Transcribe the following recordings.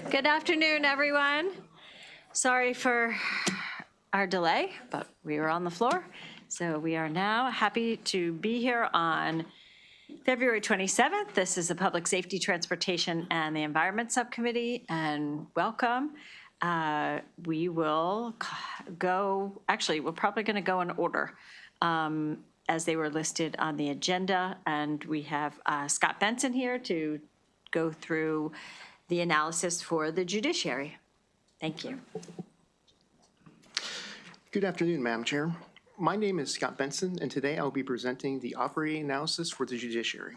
Good afternoon, everyone. Sorry for our delay, but we were on the floor. So we are now happy to be here on February 27th. This is the Public Safety, Transportation, and the Environment Subcommittee, and welcome. We will go, actually, we're probably going to go in order as they were listed on the agenda. And we have Scott Benson here to go through the analysis for the judiciary. Thank you. Good afternoon, Madam Chair. My name is Scott Benson, and today I'll be presenting the operating analysis for the judiciary.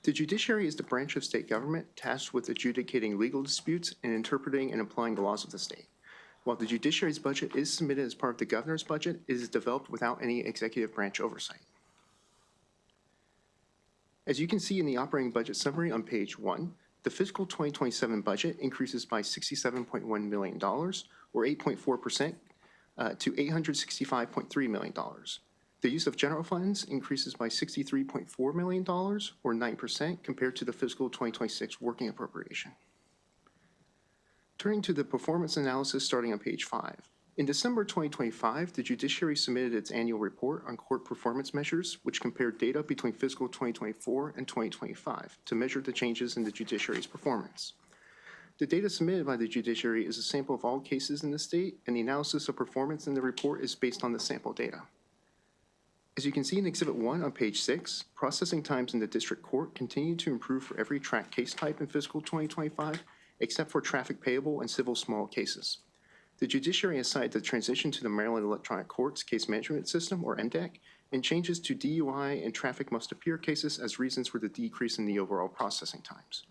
The judiciary is the branch of state government tasked with adjudicating legal disputes and interpreting and applying the laws of the state. While the judiciary's budget is submitted as part of the governor's budget, it is developed without any executive branch oversight. As you can see in the operating budget summary on page 1, the fiscal 2027 budget increases by $67.1 million, or 8.4%, to $865.3 million. The use of general funds increases by $63.4 million, or 9%, compared to the fiscal 2026 working appropriation. Turning to the performance analysis starting on page 5. In December 2025, the judiciary submitted its annual report on court performance measures, which compared data between fiscal 2024 and 2025 to measure the changes in the judiciary's performance. The data submitted by the judiciary is a sample of all cases in the state, and the analysis of performance in the report is based on the sample data. As you can see in Exhibit 1 on page 6, processing times in the district court continued to improve for every track case type in fiscal 2025, except for traffic payable and civil small cases. The judiciary has cited the transition to the Maryland Electronic Courts Case Management System, or MDEC, and changes to DUI and traffic must appear cases as reasons for the decrease in the overall processing times.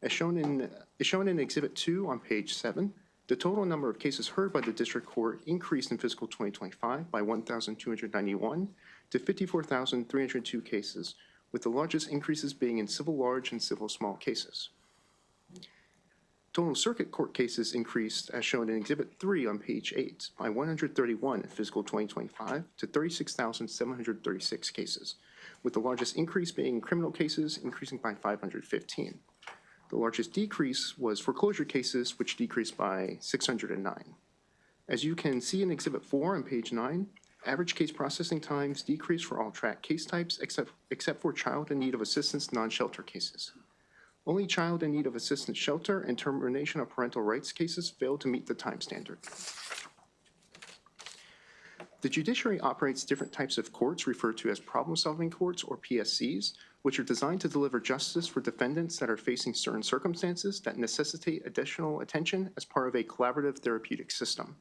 As shown in Exhibit 2 on page 7, the total number of cases heard by the district court increased in fiscal 2025 by 1,291 to 54,302 cases, with the largest increases being in civil large and civil small cases. Total circuit court cases increased, as shown in Exhibit 3 on page 8, by 131 in fiscal 2025 to 36,736 cases, with the largest increase being in criminal cases, increasing by 515. The largest decrease was foreclosure cases, which decreased by 609. As you can see in Exhibit 4 on page 9, average case processing times decreased for all track case types except for child in need of assistance non-shelter cases. Only child in need of assistance shelter and termination of parental rights cases failed to meet the time standard. The judiciary operates different types of courts referred to as problem-solving courts, or PSCs, which are designed to deliver justice for defendants that are facing certain circumstances that necessitate additional attention as part of a collaborative therapeutic system.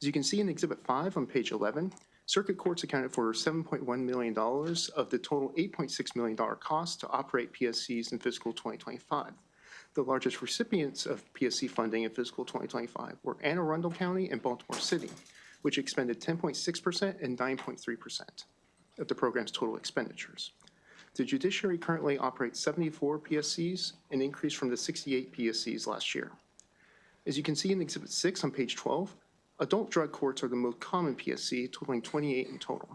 As you can see in Exhibit 5 on page 11, circuit courts accounted for $7.1 million of the total $8.6 million cost to operate PSCs in fiscal 2025. The largest recipients of PSC funding in fiscal 2025 were Anne Arundel County and Baltimore City, which expended 10.6% and 9.3% of the program's total expenditures. The judiciary currently operates 74 PSCs, an increase from the 68 PSCs last year. As you can see in Exhibit 6 on page 12, adult drug courts are the most common PSC, totaling 28 in total.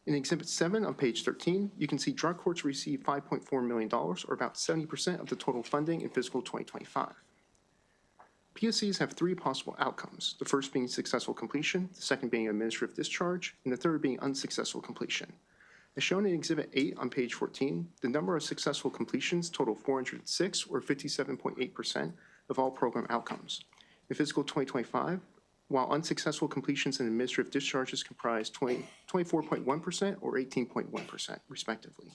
In Exhibit 7 on page 13, you can see drug courts receive $5.4 million, or about 70% of the total funding in fiscal 2025. PSCs have 3 possible outcomes, the first being successful completion, the second being administrative discharge, and the third being unsuccessful completion. As shown in Exhibit 8 on page 14, the number of successful completions total 406, or 57.8% of all program outcomes. In fiscal 2025, while unsuccessful completions and administrative discharges comprised 24.1% or 18.1%, respectively.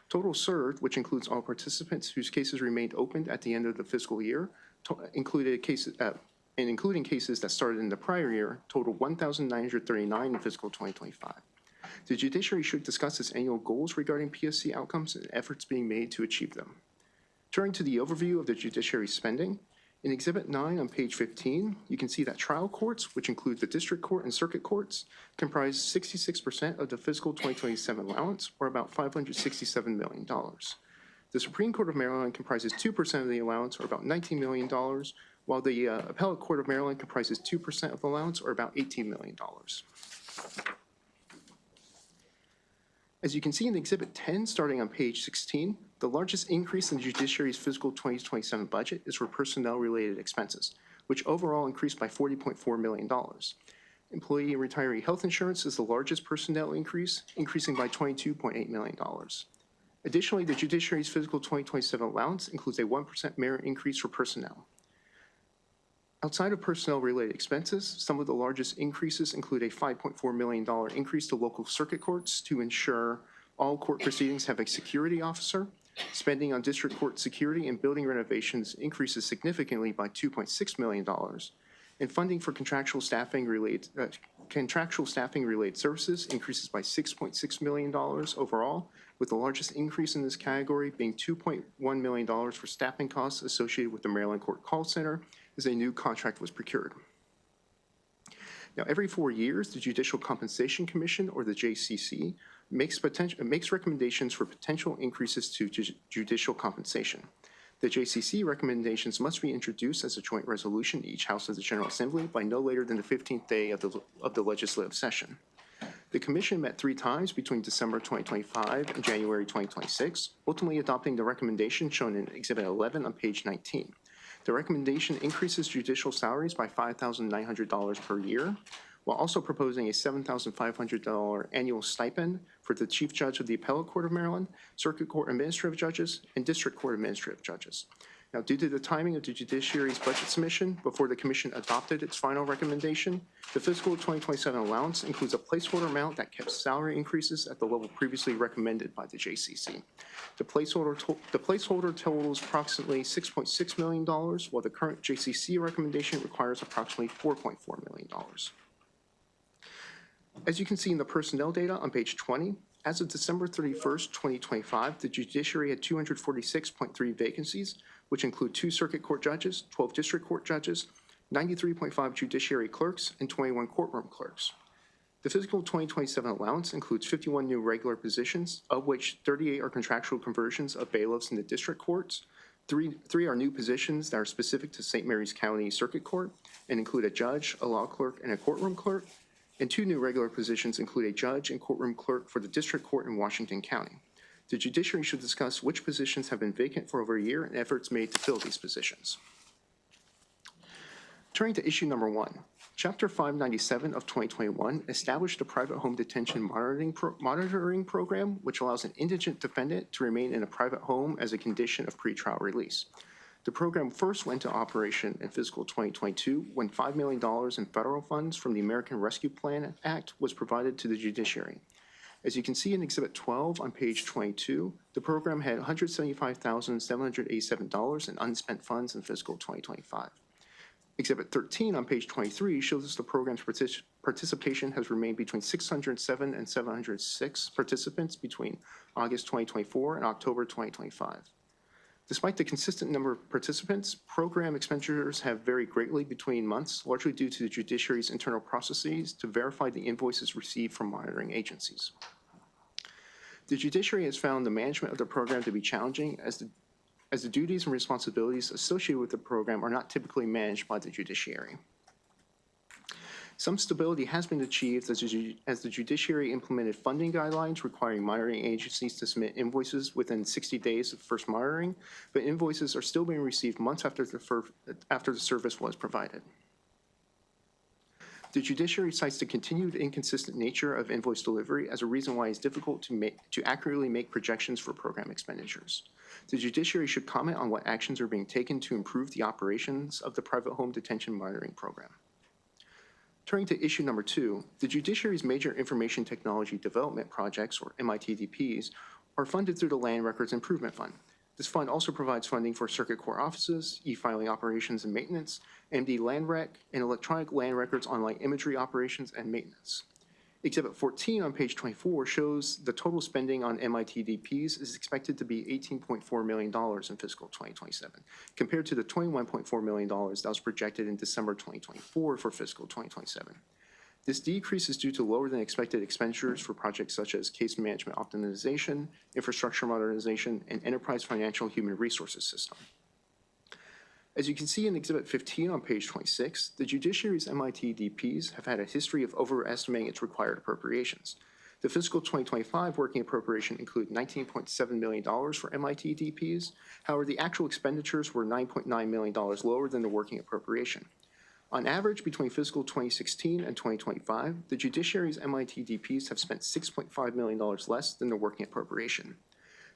Total served, which includes all participants whose cases remained open at the end of the fiscal year, including cases that started in the prior year, totaled 1,939 in fiscal 2025. The judiciary should discuss its annual goals regarding PSC outcomes and efforts being made to achieve them. Turning to the overview of the judiciary spending, in Exhibit 9 on page 15, you can see that trial courts, which include the district court and circuit courts, comprise 66% of the fiscal 2027 allowance, or about $567 million. The Supreme Court of Maryland comprises 2% of the allowance, or about $19 million, while the Appellate Court of Maryland comprises 2% of the allowance, or about $18 million. As you can see in Exhibit 10, starting on page 16, The largest increase in the Judiciary's fiscal 2027 budget is for personnel-related expenses, which overall increased by $40.4 million. Employee and retiree health insurance is the largest personnel increase, increasing by $22.8 million. Additionally, the Judiciary's fiscal 2027 allowance includes a 1% merit increase for personnel. Outside of personnel-related expenses, some of the largest increases include a $5.4 million increase to local circuit courts to ensure all court proceedings have a security officer. Spending on district court security and building renovations increases significantly by $2.6 million. And funding for contractual staffing related services increases by $6.6 million overall, with the largest increase in this category being $2.1 million for staffing costs associated with the Maryland Court Call Center as a new contract was procured. Now, every 4 years, the Judicial Compensation Commission, or the JCC, makes recommendations for potential increases to judicial compensation. The JCC recommendations must be introduced as a joint resolution to each House of the General Assembly by no later than the 15th day of the legislative session. The Commission met 3 times between December 2025 and January 2026, ultimately adopting the recommendation shown in Exhibit 11 on page 19. The recommendation increases judicial salaries by $5,900 per year, while also proposing a $7,500 annual stipend for the Chief Judge of the Appellate Court of Maryland, Circuit Court Administrative Judges, and District Court Administrative Judges. Now, due to the timing of the Judiciary's budget submission before the Commission adopted its final recommendation, the fiscal 2027 allowance includes a placeholder amount that kept salary increases at the level previously recommended by the JCC. The placeholder totals approximately $6.6 million, while the current JCC recommendation requires approximately $4.4 million. As you can see in the personnel data on page 20, as of December 31st, 2025, the Judiciary had 246.3 vacancies, which include 2 circuit court judges, 12 district court judges, 93.5 judiciary clerks, and 21 courtroom clerks. The fiscal 2027 allowance includes 51 new regular positions, of which 38 are contractual conversions of bailiffs in the district courts. Three are new positions that are specific to St. Mary's County Circuit Court and include a judge, a law clerk, and a courtroom clerk. And 2 new regular positions include a judge and courtroom clerk for the district court in Washington County. The Judiciary should discuss which positions have been vacant for over a year and efforts made to fill these positions. Turning to issue number 1, Chapter 597 of 2021 established a private home detention monitoring program, which allows an indigent defendant to remain in a private home as a condition of pretrial release. The program first went into operation in fiscal 2022 when $5 million in federal funds from the American Rescue Plan Act was provided to the Judiciary. As you can see in Exhibit 12 on page 22, the program had $175,787 in unspent funds in fiscal 2025. Exhibit 13 on page 23 shows us the program's participation has remained between 607 and 706 participants between August 2024 and October 2025. Despite the consistent number of participants, program expenditures have varied greatly between months, largely due to the Judiciary's internal processes to verify the invoices received from monitoring agencies. The Judiciary has found the management of the program to be challenging as the duties and responsibilities associated with the program are not typically managed by the Judiciary. Some stability has been achieved as the Judiciary implemented funding guidelines requiring monitoring agencies to submit invoices within 60 days of first monitoring, but invoices are still being received months after the service was provided. The Judiciary cites the continued inconsistent nature of invoice delivery as a reason why it's difficult to accurately make projections for program expenditures. The Judiciary should comment on what actions are being taken to improve the operations of the private home detention monitoring program. Turning to issue number 2, the Judiciary's major information technology development projects, or MITDPs, are funded through the Land Records Improvement Fund. This fund also provides funding for circuit court offices, e-filing operations and maintenance, MD Land Rec, and electronic land records online imagery operations and maintenance. Exhibit 14 on page 24 shows the total spending on MITDPs is expected to be $18.4 million in fiscal 2027, compared to the $21.4 million that was projected in December 2024 for fiscal 2027. This decrease is due to lower than expected expenditures for projects such as case management optimization, infrastructure modernization, and enterprise financial human resources system. As you can see in Exhibit 15 on page 26, the Judiciary's MITDPs have had a history of overestimating its required appropriations. The fiscal 2025 working appropriation included $19.7 million for MIT DPs. However, the actual expenditures were $9.9 million lower than the working appropriation. On average, between fiscal 2016 and 2025, the Judiciary's MIT DPs have spent $6.5 million less than the working appropriation.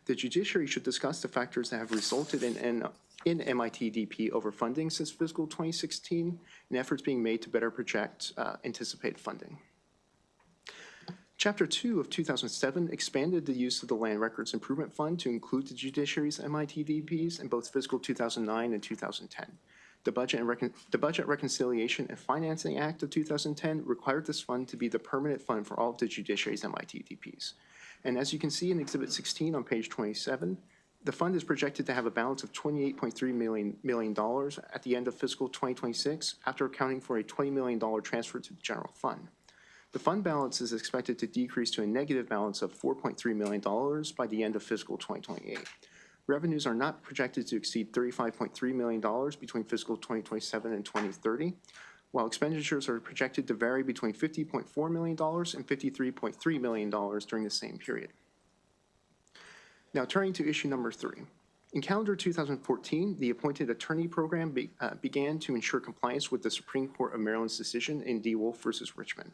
The Judiciary should discuss the factors that have resulted in MIT DP overfunding since fiscal 2016 and efforts being made to better project anticipated funding. Chapter 2 of 2007 expanded the use of the Land Records Improvement Fund to include the Judiciary's MIT DPs in both fiscal 2009 and 2010. The Budget Reconciliation and Financing Act of 2010 required this fund to be the permanent fund for all of the Judiciary's MIT DPs. And as you can see in Exhibit 16 on page 27, the fund is projected to have a balance of $28.3 million at the end of fiscal 2026 after accounting for a $20 million transfer to the general fund. The fund balance is expected to decrease to a negative balance of $4.3 million by the end of fiscal 2028. Revenues are not projected to exceed $35.3 million between fiscal 2027 and 2030, while expenditures are projected to vary between $50.4 million and $53.3 million during the same period. Now turning to issue number 3. In calendar 2014, the Appointed Attorney Program began to ensure compliance with the Supreme Court of Maryland's decision in DeWolf versus Richmond.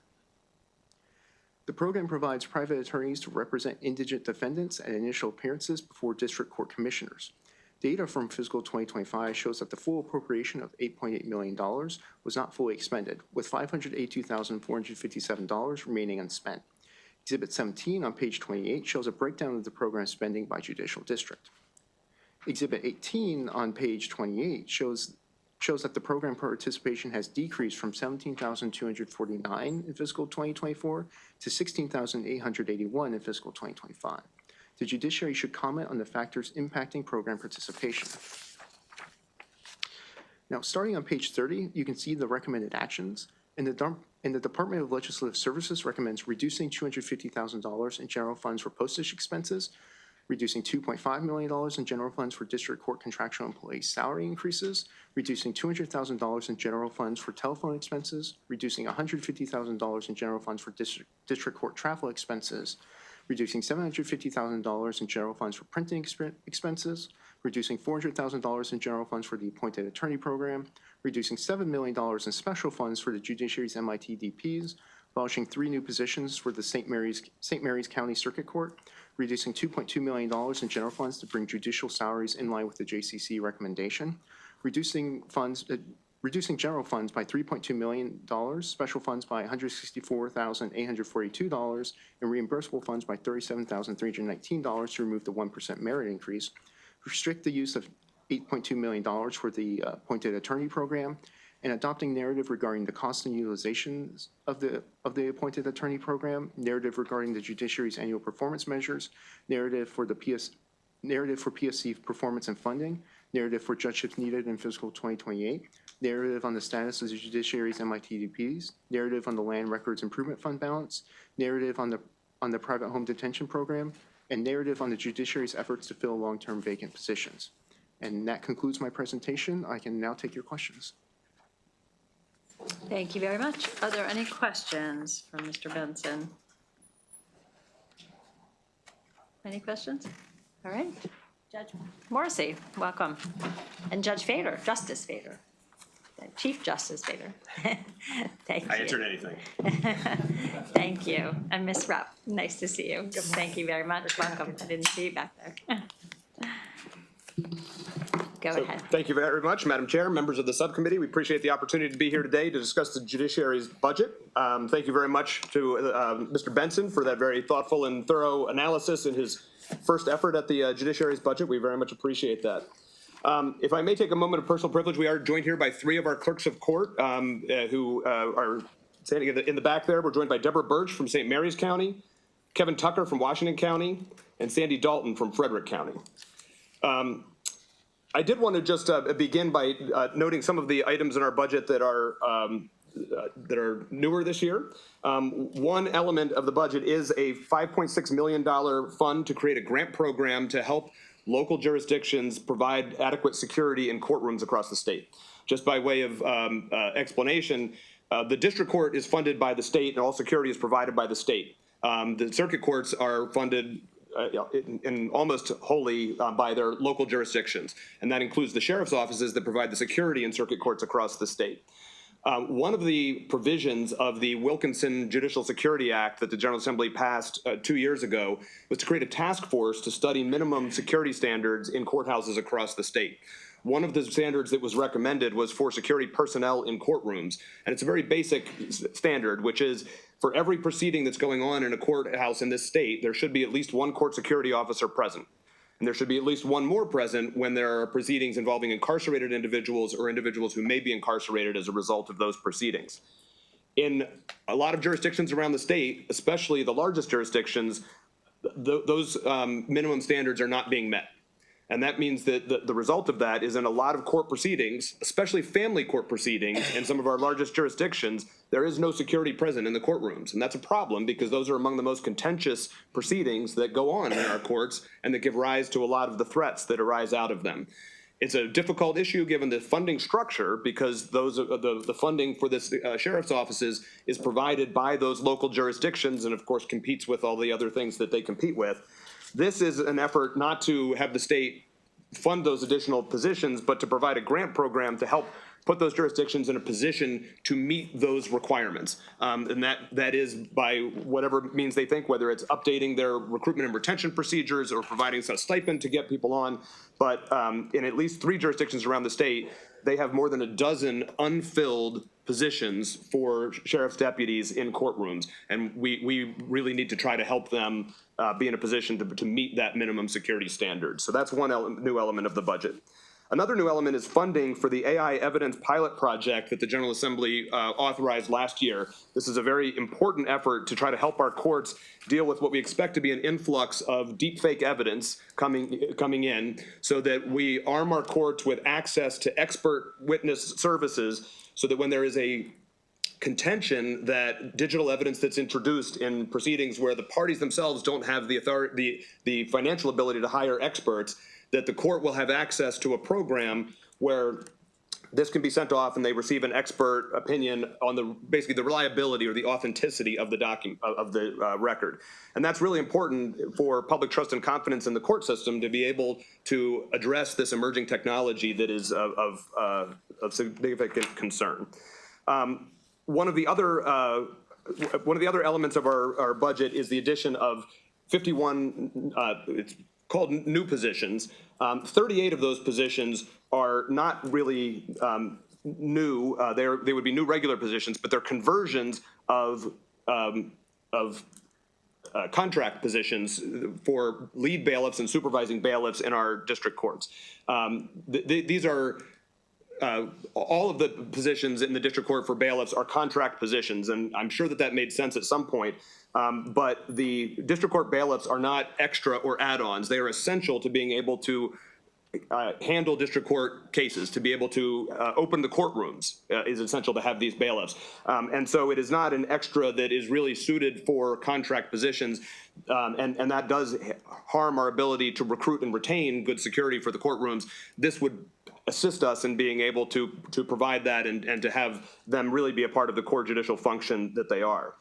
The program provides private attorneys to represent indigent defendants at initial appearances before district court commissioners. Data from fiscal 2025 shows that the full appropriation of $8.8 million was not fully expended, with $582,457 remaining unspent. Exhibit 17 on page 28 shows a breakdown of the program spending by judicial district. Exhibit 18 on page 28 shows that the program participation has decreased from 17,249 in fiscal 2024 to 16,881 in fiscal 2025. The Judiciary should comment on the factors impacting program participation. Now, starting on page 30, you can see the recommended actions. And the Department of Legislative Services recommends reducing $250,000 in general funds for postage expenses, reducing $2.5 million in general funds for district court contractual employee salary increases, reducing $200,000 in general funds for telephone expenses, reducing $150,000 in general funds for district court travel expenses, reducing $750,000 in general funds for printing expenses, reducing $400,000 in general funds for the Appointed Attorney Program, reducing $7 million in special funds for the Judiciary's MIT DPs, abolishing 3 new positions for the St. Mary's County Circuit Court, reducing $2.2 million in general funds to bring judicial salaries in line with the JCC recommendation, reducing general funds by $3.2 million, special funds by $164,842, and reimbursable funds by $37,319 to remove the 1% merit increase, restrict the use of $8.2 million for the Appointed Attorney Program, and adopting narrative regarding the cost and utilization of the Appointed Attorney Program, narrative regarding the Judiciary's annual performance measures, narrative for PSC performance and funding, narrative for judgeships needed in fiscal 2028, narrative on the status of the Judiciary's MIT DPs, narrative on the Land Records Improvement Fund balance, narrative on the private home detention program, and narrative on the Judiciary's efforts to fill long-term vacant positions. And that concludes my presentation. I can now take your questions. Thank you very much. Are there any questions from Mr. Benson? Any questions? All right. Judge Morrissey, welcome. And Judge Fader, Justice Fader, Chief Justice Fader. Thank you. I answered anything. Thank you. And Ms. Rupp, nice to see you. Thank you very much. Welcome. I didn't see you back there. Go ahead. Thank you very much, Madam Chair, members of the subcommittee. We appreciate the opportunity to be here today to discuss the Judiciary's budget. Thank you very much to Mr. Benson for that very thoughtful and thorough analysis in his first effort at the Judiciary's budget. We very much appreciate that. If I may take a moment of personal privilege, we are joined here by 3 of our clerks of court who are standing in the back there. We're joined by Deborah Birch from St. Mary's County, Kevin Tucker from Washington County, and Sandy Dalton from Frederick County. I did want to just begin by noting some of the items in our budget that are newer this year. One element of the budget is a $5.6 million fund to create a grant program to help local jurisdictions provide adequate security in courtrooms across the state. Just by way of explanation, the district court is funded by the state and all security is provided by the state. the circuit courts are funded in almost wholly by their local jurisdictions, and that includes the sheriff's offices that provide the security in circuit courts across the state. One of the provisions of the Wilkinson Judicial Security Act that the General Assembly passed 2 years ago was to create a task force to study minimum security standards in courthouses across the state. One of the standards that was recommended was for security personnel in courtrooms, and it's a very basic standard, which is for every proceeding that's going on in a courthouse in this state, there should be at least one court security officer present. And there should be at least one more present when there are proceedings involving incarcerated individuals or individuals who may be incarcerated as a result of those proceedings. In a lot of jurisdictions around the state, especially the largest jurisdictions, those minimum standards are not being met. And that means that the result of that is in a lot of court proceedings, especially family court proceedings in some of our largest jurisdictions, there is no security present in the courtrooms. And that's a problem because those are among the most contentious proceedings that go on in our courts and that give rise to a lot of the threats that arise out of them. It's a difficult issue given the funding structure because the funding for this sheriff's offices is provided by those local jurisdictions and of course competes with all the other things that they compete with. This is an effort not to have the state fund those additional positions, but to provide a grant program to help put those jurisdictions in a position to meet those requirements. And that is by whatever means they think, whether it's updating their recruitment and retention procedures or providing some stipend to get people on. But in at least 3 jurisdictions around the state, they have more than a dozen unfilled positions for sheriff's deputies in courtrooms. And we really need to try to help them be in a position to meet that minimum security standard. So that's one new element of the budget. Another new element is funding for the AI evidence pilot project that the General Assembly authorized last year. This is a very important effort to try to help our courts deal with what we expect to be an influx of deepfake evidence coming in so that we arm our courts with access to expert witness services so that when there is a contention that digital evidence that's introduced in proceedings where the parties themselves don't have the authority, the financial ability to hire experts, that the court will have access to a program where this can be sent off and they receive an expert opinion on basically the reliability or the authenticity of the document, of the record. And that's really important for public trust and confidence in the court system to be able to address this emerging technology that is of significant concern. One of the other elements of our budget is the addition of 51, it's called new positions. 38 of those positions are not really new. They would be new regular positions, but they're conversions of contract positions for lead bailiffs and supervising bailiffs in our district courts. These are all of the positions in the district court for bailiffs are contract positions, and I'm sure that made sense at some point. But the district court bailiffs are not extra or add-ons. They are essential to being able to handle district court cases, to be able to open the courtrooms is essential to have these bailiffs. And so it is not an extra that is really suited for contract positions, and that does harm our ability to recruit and retain good security for the courtrooms. This would assist us in being able to provide that and to have them really be a part of the core judicial function that they are.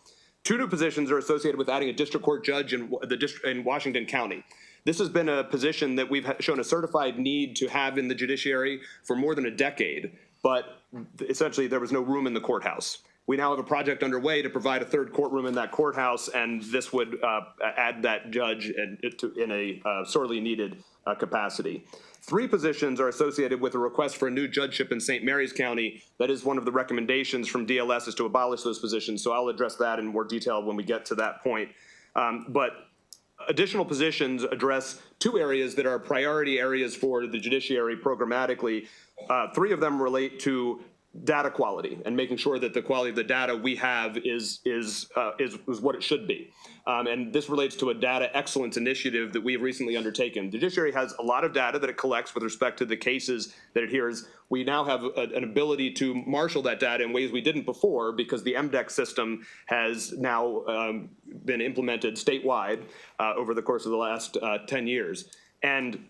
2 new positions are associated with adding a district court judge in Washington County. This has been a position that we've shown a certified need to have in the judiciary for more than a decade, but essentially there was no room in the courthouse. We now have a project underway to provide a 3rd courtroom in that courthouse, and this would add that judge in a sorely needed capacity. 3 positions are associated with a request for a new judgeship in St. Mary's County. That is one of the recommendations from DLS is to abolish those positions, so I'll address that in more detail when we get to that point. But additional positions address 2 areas that are priority areas for the judiciary programmatically. 3 of them relate to data quality and making sure that the quality of the data we have is what it should be. And this relates to a data excellence initiative that we have recently undertaken. The judiciary has a lot of data that it collects with respect to the cases that it hears. We now have an ability to marshal that data in ways we didn't before because the MDEC system has now been implemented statewide over the course of the last 10 years. And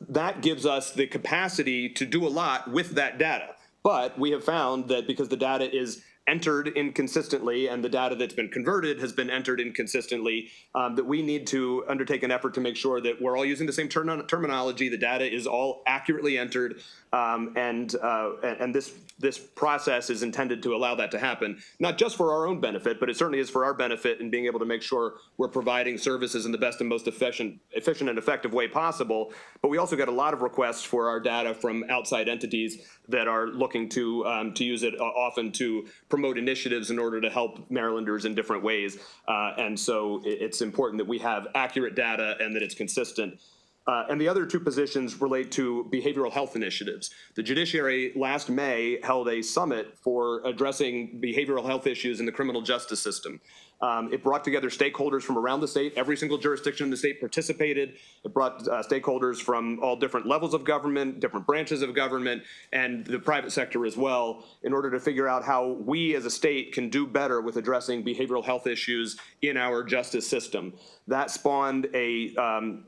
that gives us the capacity to do a lot with that data. But we have found that because the data is entered inconsistently and the data that's been converted has been entered inconsistently, that we need to undertake an effort to make sure that we're all using the same terminology, the data is all accurately entered, and this process is intended to allow that to happen, not just for our own benefit, but it certainly is for our benefit in being able to make sure we're providing services in the best and most efficient and effective way possible. But we also get a lot of requests for our data from outside entities that are looking to use it often to promote initiatives in order to help Marylanders in different ways. And so it's important that we have accurate data and that it's consistent. And the other two positions relate to behavioral health initiatives. The Judiciary last May held a summit for addressing behavioral health issues in the criminal justice system. It brought together stakeholders from around the state. Every single jurisdiction in the state participated. It brought stakeholders from all different levels of government, different branches of government, and the private sector as well, in order to figure out how we as a state can do better with addressing behavioral health issues in our justice system. That spawned a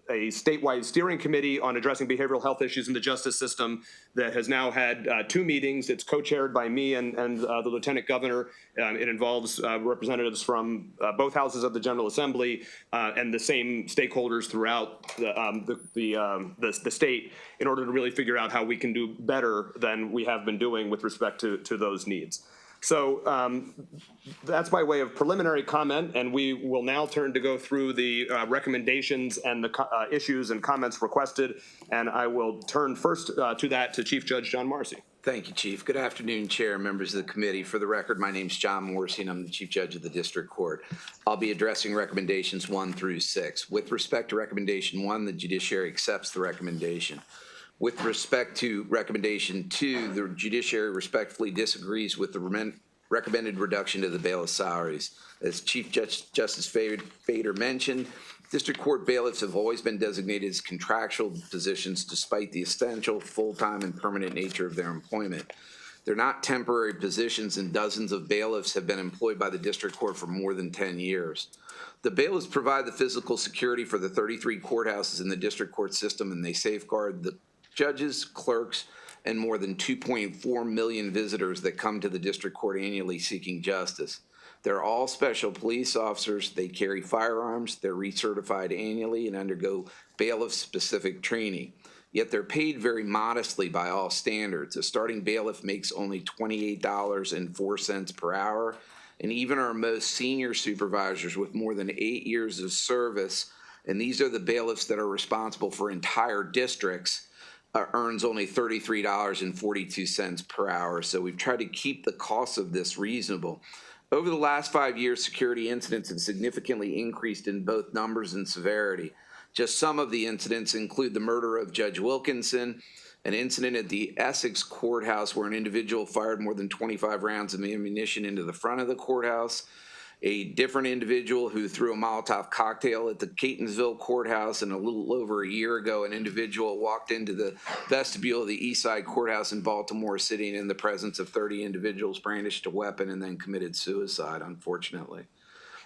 statewide steering committee on addressing behavioral health issues in the justice system that has now had 2 meetings. It's co-chaired by me and the Lieutenant Governor. It involves representatives from both houses of the General Assembly and the same stakeholders throughout the state in order to really figure out how we can do better than we have been doing with respect to those needs. So that's by way of preliminary comment, and we will now turn to go through the recommendations and the issues and comments requested, and I will turn first to Chief Judge John Marcy. Thank you, Chief. Good afternoon, Chair and members of the committee. For the record, my name is John Morrissey, and I'm the Chief Judge of the District Court. I'll be addressing recommendations 1 through 6. With respect to recommendation 1, the Judiciary accepts the recommendation. With respect to recommendation 2, the Judiciary respectfully disagrees with the recommended reduction to the bailiff salaries. As Chief Justice Fader mentioned, District Court bailiffs have always been designated as contractual positions despite the essential, full-time, and permanent nature of their employment. They're not temporary positions, and dozens of bailiffs have been employed by the District Court for more than 10 years. The bailiffs provide the physical security for the 33 courthouses in the District Court system, and they safeguard the judges, clerks, and more than 2.4 million visitors that come to the District Court annually seeking justice. They're all special police officers. They carry firearms. They're recertified annually and undergo bailiff-specific training. Yet they're paid very modestly by all standards. A starting bailiff makes only $28.04 per hour, and even our most senior supervisors with more than 8 years of service, and these are the bailiffs that are responsible for entire districts, earns only $33.42 per hour. So we've tried to keep the cost of this reasonable. Over the last 5 years, security incidents have significantly increased in both numbers and severity. Just some of the incidents include the murder of Judge Wilkinson, an incident at the Essex Courthouse where an individual fired more than 25 rounds of ammunition into the front of the courthouse, a different individual who threw a Molotov cocktail at the Catonsville Courthouse, and a little over a year ago, an individual walked into the vestibule of the East Side Courthouse in Baltimore City and in the presence of 30 individuals brandished a weapon and then committed suicide, unfortunately.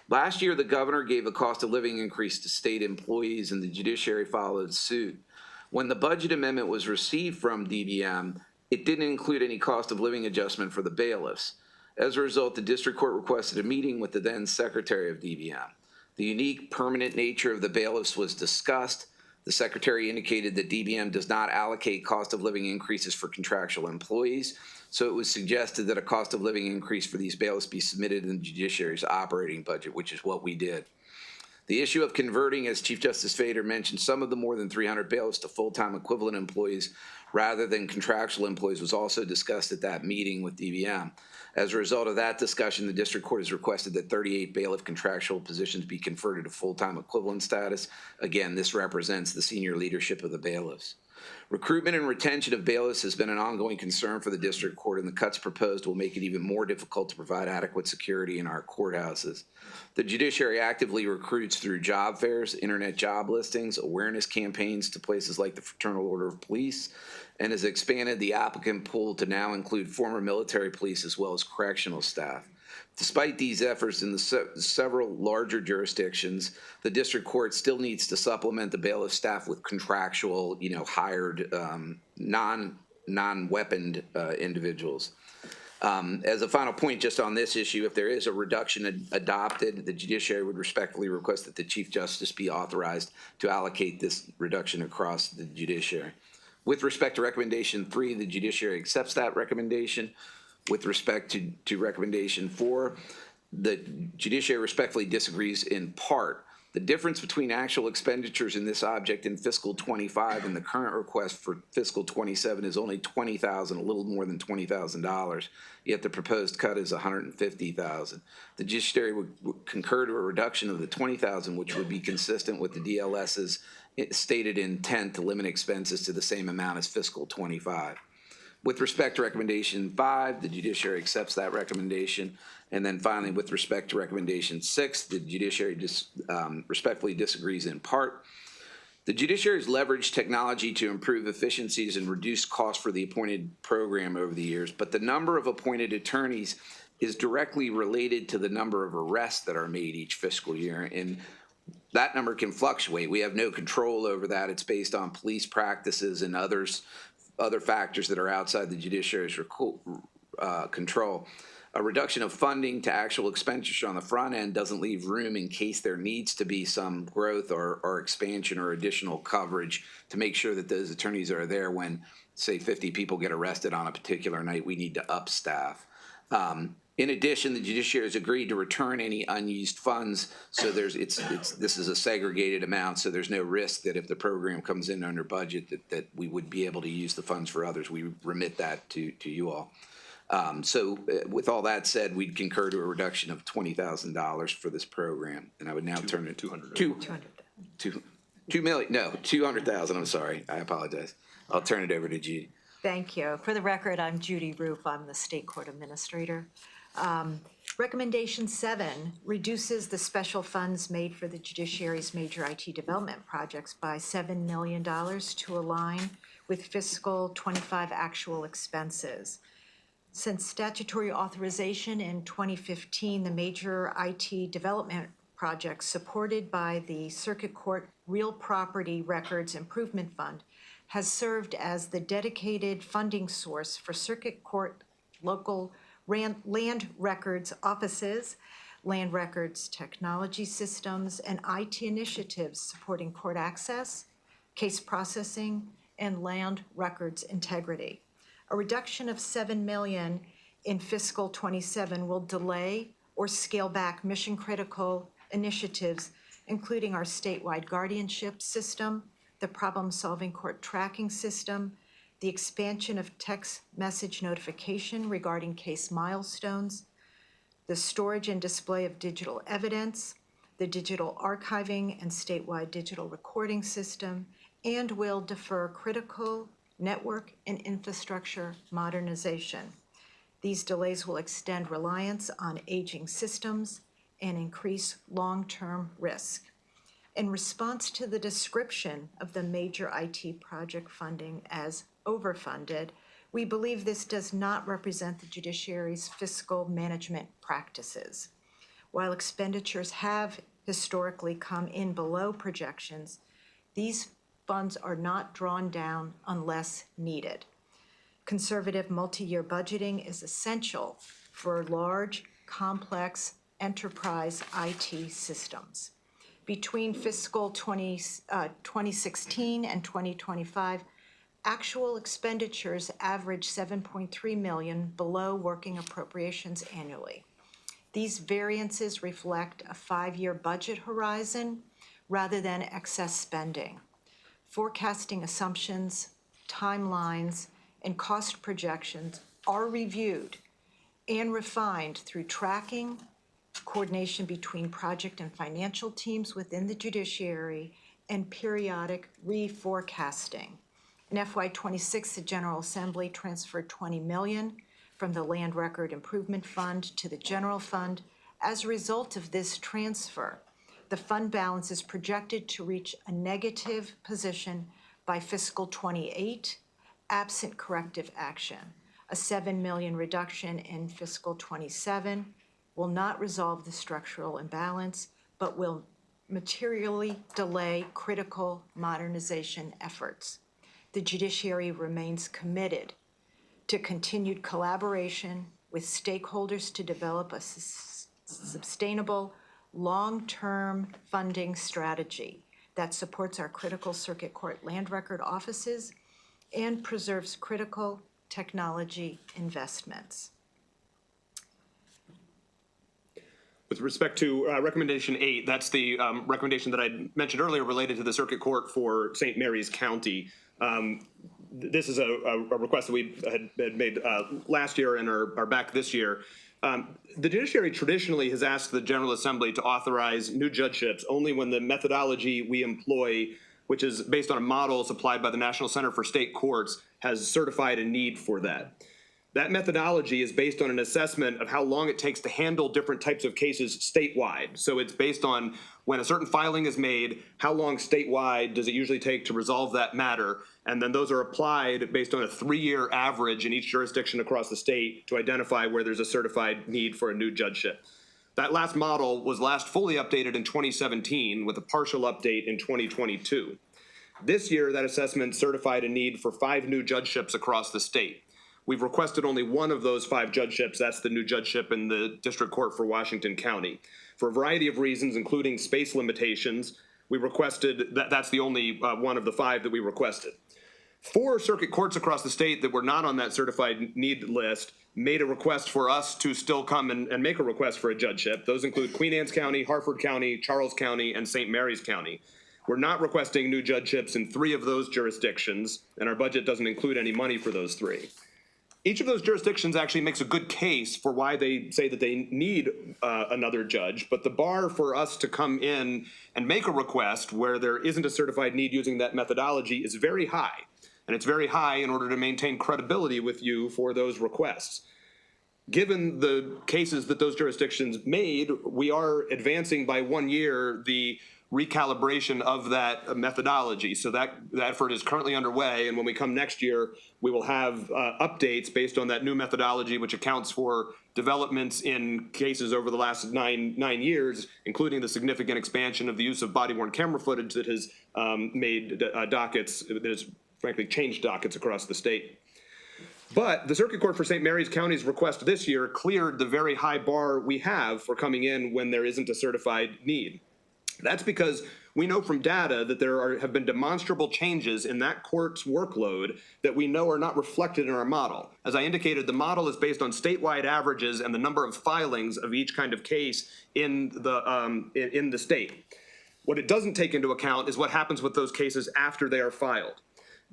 Last year, the governor gave a cost of living increase to state employees, and the Judiciary followed suit. When the budget amendment was received from DBM, it didn't include any cost of living adjustment for the bailiffs. As a result, the District Court requested a meeting with the then Secretary of DBM. The unique permanent nature of the bailiffs was discussed. The Secretary indicated that DBM does not allocate cost of living increases for contractual employees, so it was suggested that a cost of living increase for these bailiffs be submitted in the Judiciary's operating budget, which is what we did. The issue of converting, as Chief Justice Fader mentioned, some of the more than 300 bailiffs to full-time equivalent employees rather than contractual employees was also discussed at that meeting with DBM. As a result of that discussion, the District Court has requested that 38 bailiff contractual positions be converted to full-time equivalent status. Again, this represents the senior leadership of the bailiffs. Recruitment and retention of bailiffs has been an ongoing concern for the District Court, and the cuts proposed will make it even more difficult to provide adequate security in our courthouses. The Judiciary actively recruits through job fairs, internet job listings, awareness campaigns to places like the Fraternal Order of Police, and has expanded the applicant pool to now include former military police as well as correctional staff. Despite these efforts in the several larger jurisdictions, the District Court still needs to supplement the bailiff staff with contractual, hired, non-weaponed individuals. As a final point, just on this issue, if there is a reduction adopted, the judiciary would respectfully request that the Chief Justice be authorized to allocate this reduction across the judiciary. With respect to recommendation 3, the judiciary accepts that recommendation. With respect to recommendation 4, the judiciary respectfully disagrees in part. The difference between actual expenditures in this object in fiscal 25 and the current request for fiscal 27 is only $20,000, a little more than $20,000. Yet the proposed cut is $150,000. The judiciary would concur to a reduction of the $20,000, which would be consistent with the DLS's stated intent to limit expenses to the same amount as fiscal 25. With respect to recommendation 5, the judiciary accepts that recommendation. And then finally, with respect to recommendation 6, the judiciary respectfully disagrees in part. The judiciary's leveraged technology to improve efficiencies and reduce costs for the appointed program over the years, but the number of appointed attorneys is directly related to the number of arrests that are made each fiscal year. And that number can fluctuate. We have no control over that. It's based on police practices and other factors that are outside the judiciary's control. A reduction of funding to actual expenditure on the front end doesn't leave room in case there needs to be some growth or expansion or additional coverage to make sure that those attorneys are there when, say, 50 people get arrested on a particular night. We need to up staff. In addition, the judiciary has agreed to return any unused funds, so this is a segregated amount, so there's no risk that if the program comes in under budget that we would be able to use the funds for others. We remit that to you all. So with all that said, we'd concur to a reduction of $20,000 for this program, and I would now turn it to $200,000. I'm sorry, I apologize. I'll turn it over to Judy. Thank you. For the record, I'm Judy Roof. I'm the State Court Administrator. Recommendation 7 reduces the special funds made for the judiciary's major IT development projects by $7 million to align with fiscal 25 actual expenses. Since statutory authorization in 2015, the major IT development projects supported by the Circuit Court Real Property Records Improvement Fund has served as the dedicated funding source for Circuit Court local land records offices, land records technology systems, and IT initiatives supporting court access, case processing, and land records integrity. A reduction of $7 million in fiscal 27 will delay or scale back mission-critical initiatives, including our statewide guardianship system, the problem-solving court tracking system, the expansion of text message notification regarding case milestones, the storage and display of digital evidence, the digital archiving and statewide digital recording system, and will defer critical network and infrastructure modernization. These delays will extend reliance on aging systems and increase long-term risk. In response to the description of the major IT project funding as overfunded, we believe this does not represent the judiciary's fiscal management practices. While expenditures have historically come in below projections, these funds are not drawn down unless needed. Conservative multi-year budgeting is essential for large, complex enterprise IT systems. Between fiscal 2016 and 2025, actual expenditures average $7.3 million below working appropriations annually. These variances reflect a 5-year budget horizon rather than excess spending. Forecasting assumptions, timelines, and cost projections are reviewed and refined through tracking, coordination between project and financial teams within the judiciary, and periodic reforecasting. In FY26, the General Assembly transferred $20 million from the Land Record Improvement Fund to the General Fund. As a result of this transfer, the fund balance is projected to reach a negative position by fiscal 28, absent corrective action. A $7 million reduction in fiscal 27 will not resolve the structural imbalance, but will materially delay critical modernization efforts. The judiciary remains committed to continued collaboration with stakeholders to develop a sustainable, long-term funding strategy that supports our critical circuit court land record offices and preserves critical technology investments. With respect to recommendation 8, that's the recommendation that I mentioned earlier related to the circuit court for St. Mary's County. This is a request that we had made last year and are back this year. The judiciary traditionally has asked the General Assembly to authorize new judgeships only when the methodology we employ, which is based on a model supplied by the National Center for State Courts, has certified a need for that. That methodology is based on an assessment of how long it takes to handle different types of cases statewide. So it's based on when a certain filing is made, how long statewide does it usually take to resolve that matter, and then those are applied based on a 3-year average in each jurisdiction across the state to identify where there's a certified need for a new judgeship. That last model was last fully updated in 2017 with a partial update in 2022. This year, that assessment certified a need for 5 new judgeships across the state. We've requested only one of those 5 judgeships. That's the new judgeship in the District Court for Washington County. For a variety of reasons, including space limitations, we requested that's the only one of the 5 that we requested. 4 circuit courts across the state that were not on that certified need list made a request for us to still come and make a request for a judgeship. Those include Queen Anne's County, Harford County, Charles County, and St. Mary's County. We're not requesting new judgeships in 3 of those jurisdictions, and our budget doesn't include any money for those 3. Each of those jurisdictions actually makes a good case for why they say that they need another judge, but the bar for us to come in and make a request where there isn't a certified need using that methodology is very high. And it's very high in order to maintain credibility with you for those requests. Given the cases that those jurisdictions made, we are advancing by 1 year the recalibration of that methodology. So that effort is currently underway, and when we come next year, we will have updates based on that new methodology, which accounts for developments in cases over the last nine years, including the significant expansion of the use of body-worn camera footage that has made dockets, that has frankly changed dockets across the state. But the Circuit Court for St. Mary's County's request this year cleared the very high bar we have for coming in when there isn't a certified need. That's because we know from data that there have been demonstrable changes in that court's workload that we know are not reflected in our model. As I indicated, the model is based on statewide averages and the number of filings of each kind of case in the state. What it doesn't take into account is what happens with those cases after they are filed.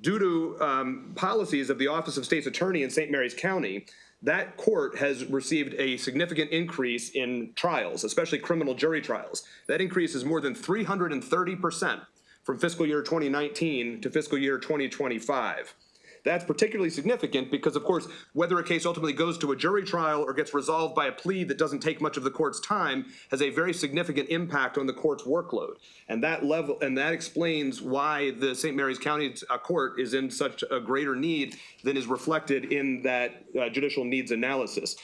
Due to policies of the Office of State's Attorney in St. Mary's County, that court has received a significant increase in trials, especially criminal jury trials. That increase is more than 330% from fiscal year 2019 to fiscal year 2025. That's particularly significant because, of course, whether a case ultimately goes to a jury trial or gets resolved by a plea that doesn't take much of the court's time has a very significant impact on the court's workload. And that explains why the St. Mary's County Court is in such a greater need than is reflected in that judicial needs analysis.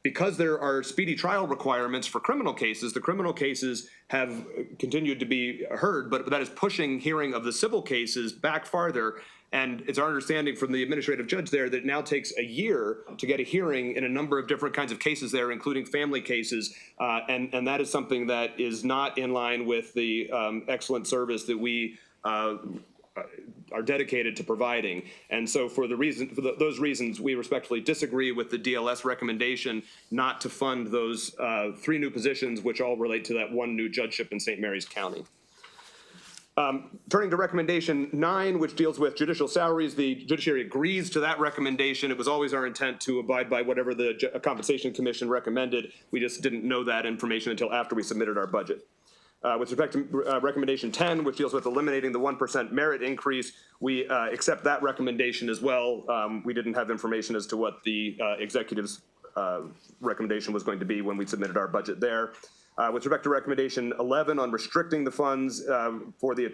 Because there are speedy trial requirements for criminal cases, the criminal cases have continued to be heard, but that is pushing hearing of the civil cases back farther. And it's our understanding from the administrative judge there that it now takes a year to get a hearing in a number of different kinds of cases there, including family cases. And that is something that is not in line with the excellent service that we are dedicated to providing. And so for those reasons, we respectfully disagree with the DLS recommendation not to fund those 3 new positions, which all relate to that 1 new judgeship in St. Mary's County. Turning to recommendation 9, which deals with judicial salaries, the judiciary agrees to that recommendation. It was always our intent to abide by whatever the Compensation Commission recommended. We just didn't know that information until after we submitted our budget. With respect to recommendation 10, which deals with eliminating the 1% merit increase, we accept that recommendation as well. We didn't have information as to what the executive's recommendation was going to be when we submitted our budget there. With respect to recommendation 11 on restricting the funds for the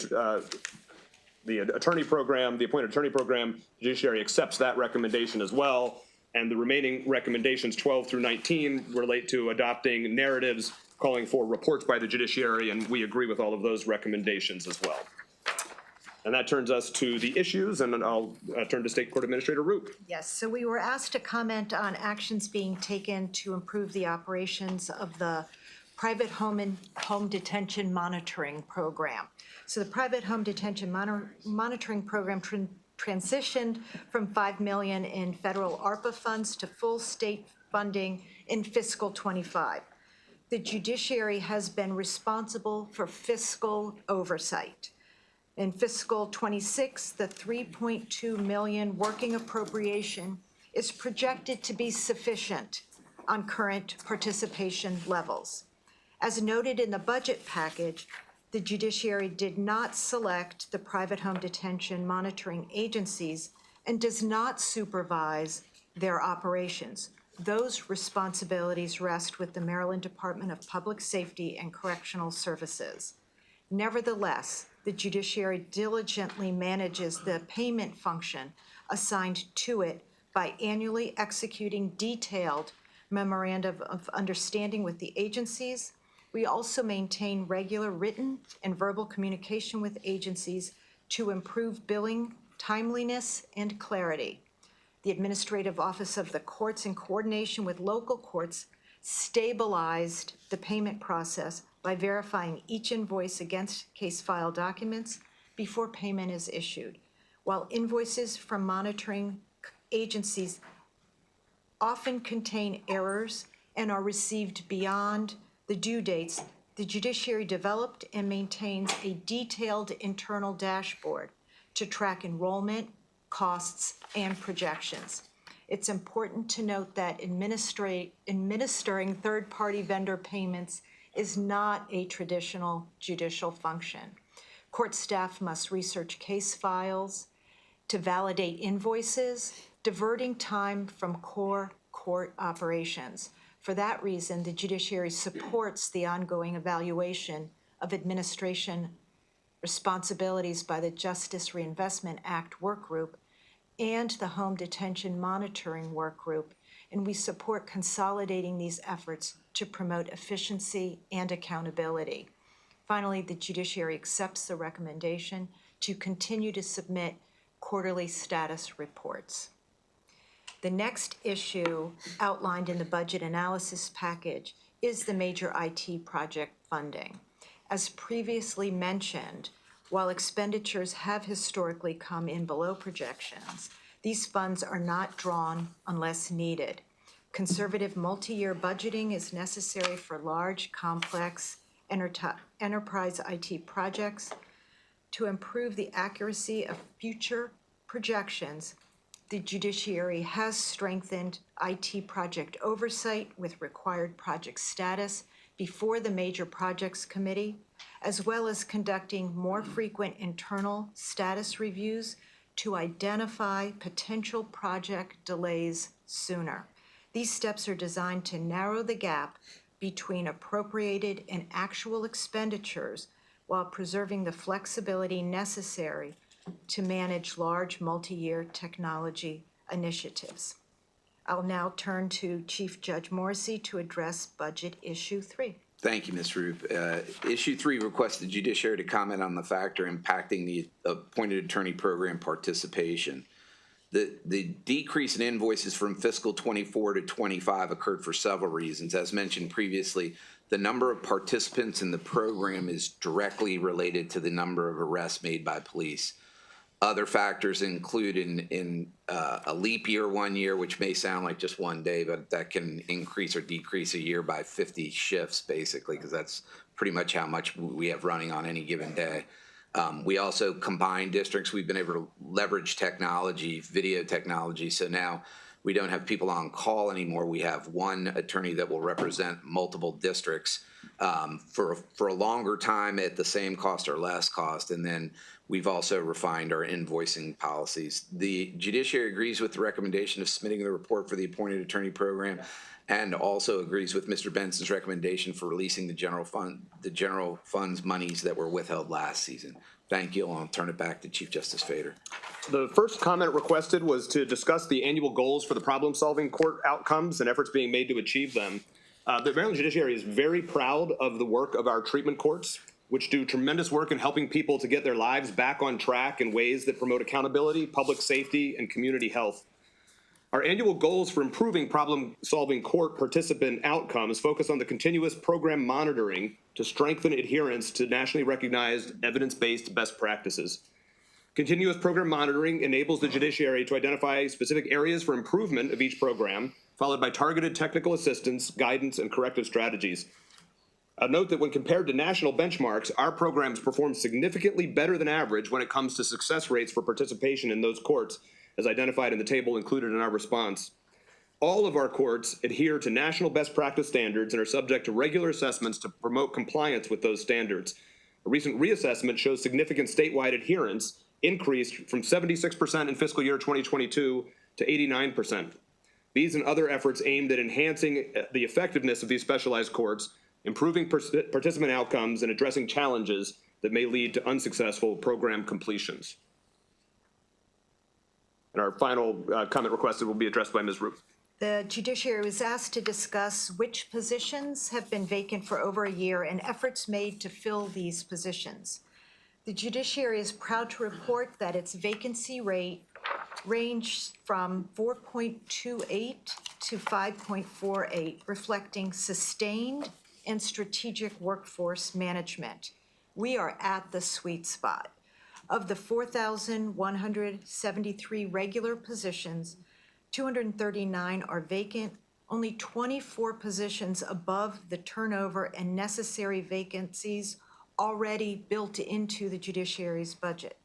attorney program, the appointed attorney program, the judiciary accepts that recommendation as well. And the remaining recommendations 12 through 19 relate to adopting narratives calling for reports by the judiciary, and we agree with all of those recommendations as well. And that turns us to the issues, and then I'll turn to State Court Administrator Roop. Yes, so we were asked to comment on actions being taken to improve the operations of the private home detention monitoring program. So the private home detention monitoring program transitioned from $5 million in federal ARPA funds to full state funding in fiscal '25. The judiciary has been responsible for fiscal oversight. In fiscal '26, the $3.2 million working appropriation is projected to be sufficient on current participation levels. As noted in the budget package, the judiciary did not select the private home detention monitoring agencies and does not supervise their operations. Those responsibilities rest with the Maryland Department of Public Safety and Correctional Services. Nevertheless, the judiciary diligently manages the payment function assigned to it by annually executing detailed memorandum of understanding with the agencies. We also maintain regular written and verbal communication with agencies to improve billing timeliness and clarity. The Administrative Office of the Courts, in coordination with local courts, stabilized the payment process by verifying each invoice against case file documents before payment is issued. While invoices from monitoring agencies often contain errors and are received beyond the due dates, the judiciary developed and maintains a detailed internal dashboard to track enrollment, costs, and projections. It's important to note that administering third-party vendor payments is not a traditional judicial function. Court staff must research case files to validate invoices, diverting time from core court operations. For that reason, the judiciary supports the ongoing evaluation of administration responsibilities by the Justice Reinvestment Act Work Group and the Home Detention Monitoring Work Group, and we support consolidating these efforts to promote efficiency and accountability. Finally, the judiciary accepts the recommendation to continue to submit quarterly status reports. The next issue outlined in the budget analysis package is the major IT project funding. As previously mentioned, while expenditures have historically come in below projections, these funds are not drawn unless needed. Conservative multi-year budgeting is necessary for large, complex enterprise IT projects. To improve the accuracy of future projections, the judiciary has strengthened IT project oversight with required project status before the Major Projects Committee, as well as conducting more frequent internal status reviews to identify potential project delays sooner. These steps are designed to narrow the gap between appropriated and actual expenditures while preserving the flexibility necessary to manage large multi-year technology initiatives. I'll now turn to Chief Judge Morrissey to address Budget Issue 3. Thank you, Ms. Roop. Issue 3 requests the judiciary to comment on the factor impacting the appointed attorney program participation. The decrease in invoices from fiscal '24 to '25 occurred for several reasons. As mentioned previously, the number of participants in the program is directly related to the number of arrests made by police. Other factors include in a leap year 1 year, which may sound like just one day, but that can increase or decrease a year by 50 shifts, basically, because that's pretty much how much we have running on any given day. We also combine districts. We've been able to leverage technology, video technology, so now we don't have people on call anymore. We have one attorney that will represent multiple districts for a longer time at the same cost or less cost, and then we've also refined our invoicing policies. The judiciary agrees with the recommendation of submitting the report for the appointed attorney program, and also agrees with Mr. Benson's recommendation for releasing the general fund's monies that were withheld last season. Thank you, and I'll turn it back to Chief Justice Fader. The first comment requested was to discuss the annual goals for the problem-solving court outcomes and efforts being made to achieve them. The Maryland Judiciary is very proud of the work of our treatment courts. which do tremendous work in helping people to get their lives back on track in ways that promote accountability, public safety, and community health. Our annual goals for improving problem-solving court participant outcomes focus on the continuous program monitoring to strengthen adherence to nationally recognized evidence-based best practices. Continuous program monitoring enables the judiciary to identify specific areas for improvement of each program, followed by targeted technical assistance, guidance, and corrective strategies. Note that when compared to national benchmarks, our programs perform significantly better than average when it comes to success rates for participation in those courts, as identified in the table included in our response. All of our courts adhere to national best practice standards and are subject to regular assessments to promote compliance with those standards. A recent reassessment shows significant statewide adherence increased from 76% in fiscal year 2022 to 89%. These and other efforts aimed at enhancing the effectiveness of these specialized courts, improving participant outcomes, and addressing challenges that may lead to unsuccessful program completions. And our final comment requested will be addressed by Ms. Ruth. The judiciary was asked to discuss which positions have been vacant for over a year and efforts made to fill these positions. The judiciary is proud to report that its vacancy rate ranged from 4.28 to 5.48, reflecting sustained and strategic workforce management. We are at the sweet spot. Of the 4,173 regular positions, 239 are vacant, only 24 positions above the turnover and necessary vacancies already built into the judiciary's budget.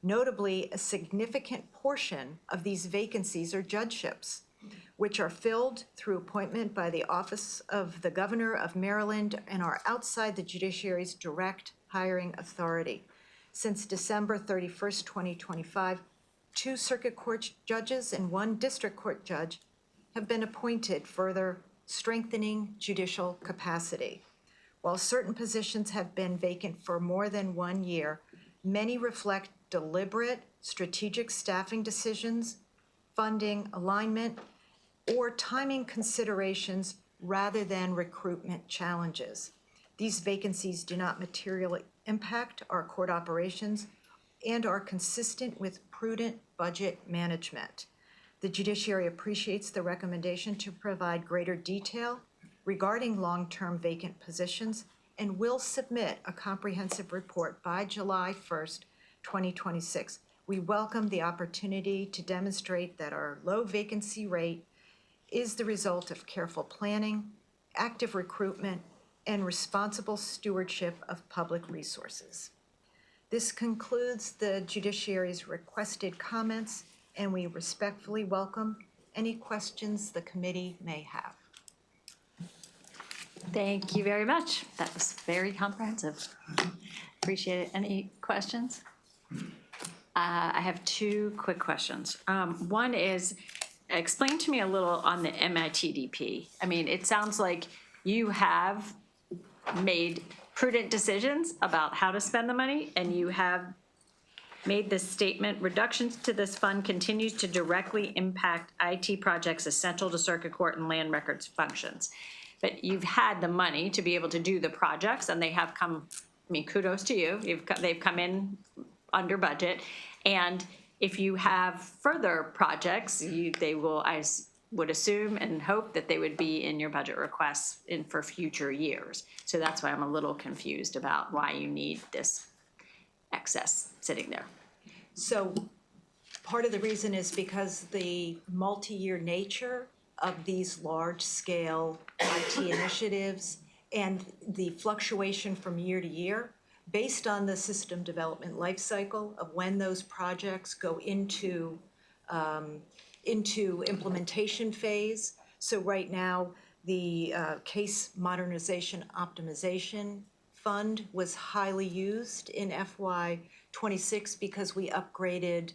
Notably, a significant portion of these vacancies are judgeships, which are filled through appointment by the Office of the Governor of Maryland and are outside the judiciary's direct hiring authority. Since December 31st, 2025, 2 circuit court judges and 1 district court judge have been appointed, further strengthening judicial capacity. While certain positions have been vacant for more than 1 year, many reflect deliberate strategic staffing decisions, funding alignment, or timing considerations rather than recruitment challenges. These vacancies do not materially impact our court operations and are consistent with prudent budget management. The judiciary appreciates the recommendation to provide greater detail regarding long-term vacant positions and will submit a comprehensive report by July 1st, 2026. We welcome the opportunity to demonstrate that our low vacancy rate is the result of careful planning, active recruitment, and responsible stewardship of public resources. This concludes the judiciary's requested comments, and we respectfully welcome any questions the committee may have. Thank you very much. That was very comprehensive. Appreciate it. Any questions? I have 2 quick questions. One is, explain to me a little on the MITDP. I mean, it sounds like you have made prudent decisions about how to spend the money, and you have made this statement: reductions to this fund continues to directly impact IT projects essential to circuit court and land records functions. But you've had the money to be able to do the projects, and they have come, I mean, kudos to you. They've come in under budget. And if you have further projects, they will, I would assume and hope that they would be in your budget requests for future years. So that's why I'm a little confused about why you need this excess sitting there. So part of the reason is because the multi-year nature of these large-scale IT initiatives and the fluctuation from year to year, based on the system development lifecycle of when those projects go into implementation phase. So right now, the case modernization optimization fund was highly used in FY26 because we upgraded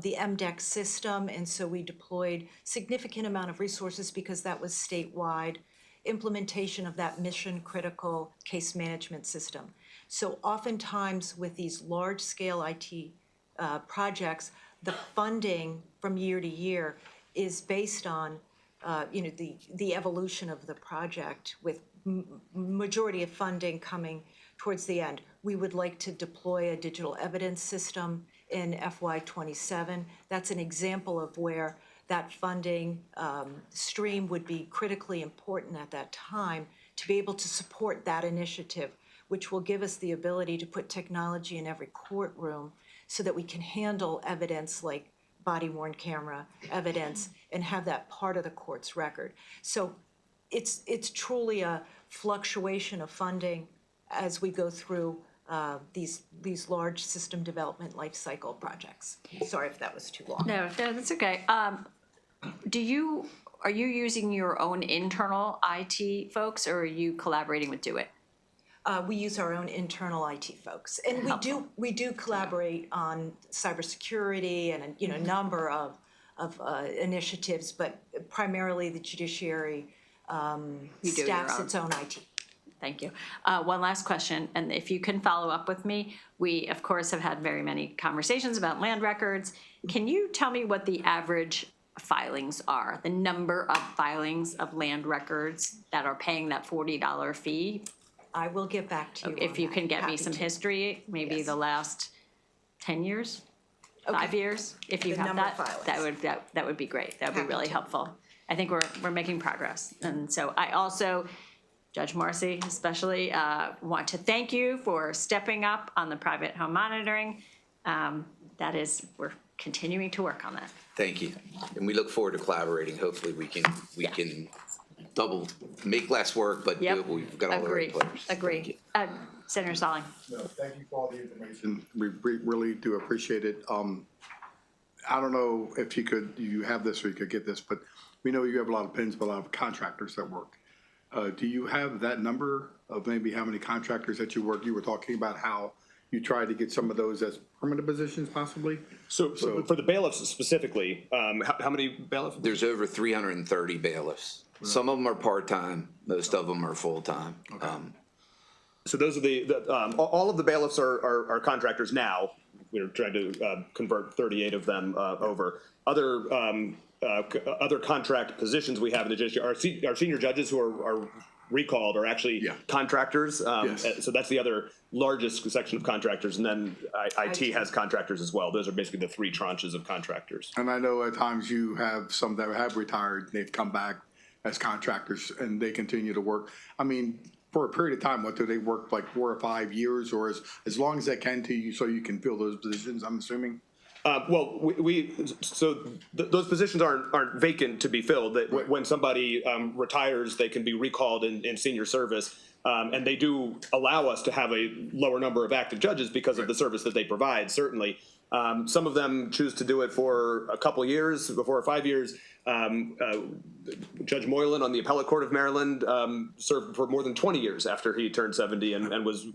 the MDEC system, and so we deployed significant amount of resources because that was statewide implementation of that mission-critical case management system. So oftentimes with these large-scale IT projects, the funding from year to year is based on the evolution of the project, with majority of funding coming towards the end. We would like to deploy a digital evidence system in FY27. That's an example of where that funding stream would be critically important at that time to be able to support that initiative, which will give us the ability to put technology in every courtroom so that we can handle evidence like body-worn camera evidence and have that part of the court's record. So it's truly a fluctuation of funding as we go through these large system development life cycle projects. Sorry if that was too long. No, that's okay. Are you using your own internal IT folks, or are you collaborating with Do It? We use our own internal IT folks, and we do collaborate on cybersecurity and a number of initiatives, but primarily the judiciary staffs its own IT. Thank you. One last question, and if you can follow up with me, we of course have had very many conversations about land records. Can you tell me what the average filings are, the number of filings of land records that are paying that $40 fee? I will get back to you. If you can get me some history, maybe the last 10 years, 5 years, if you have that, that would be great. That would be really helpful. I think we're making progress. And so I also, Judge Morrissey especially, want to thank you for stepping up on the private home monitoring. We're continuing to work on that. Thank you. And we look forward to collaborating. Hopefully we can make less work, but we've got all the right players. Agree. Senator Stalling. No, thank you for all the information. We really do appreciate it. I don't know if you have this or you could get this, but we know you have a lot of PINs, but a lot of contractors that work. Do you have that number of maybe how many contractors that you work? You were talking about how you tried to get some of those as permanent positions possibly. So for the bailiffs specifically, how many bailiffs? There's over 330 bailiffs. Some of them are part-time, most of them are full-time. Okay. So those are all of the bailiffs are contractors now. We're trying to convert 38 of them over. Other contract positions we have in the judiciary, our senior judges who are recalled are actually contractors. Yes. So that's the other largest section of contractors, and then IT has contractors as well. Those are basically the three tranches of contractors. And I know at times you have some that have retired, they've come back as contractors and they continue to work. I mean, for a period of time, what do they work, like 4 or 5 years, or as long as they can to you so you can fill those positions, I'm assuming? Those positions aren't vacant to be filled. When somebody retires, they can be recalled in senior service, and they do allow us to have a lower number of active judges because of the service that they provide. Certainly, some of them choose to do it for a couple years, 4 or 5 years. Judge Moylan on the Appellate Court of Maryland served for more than 20 years after he turned 70 and was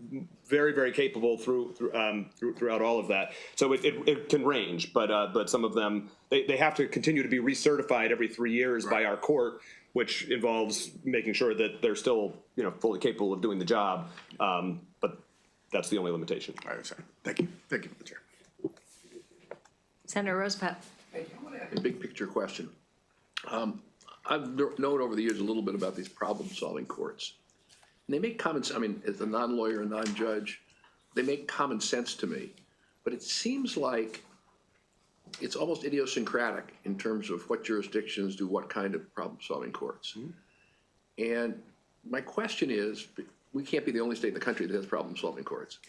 very, very capable throughout all of that. So it can range, but some of them, they have to continue to be recertified every 3 years by our court, which involves making sure that they're still fully capable of doing the job. But that's the only limitation. I understand. Thank you. Thank you, Mr. Chair. Senator Rosepap. Hey, I want to ask a big picture question. I've known over the years a little bit about these problem-solving courts. And they make common sense. I mean, as a non-lawyer, non-judge, they make common sense to me. But it seems like it's almost idiosyncratic in terms of what jurisdictions do what kind of problem-solving courts. Mm-hmm. And my question is, we can't be the only state in the country that has problem-solving courts.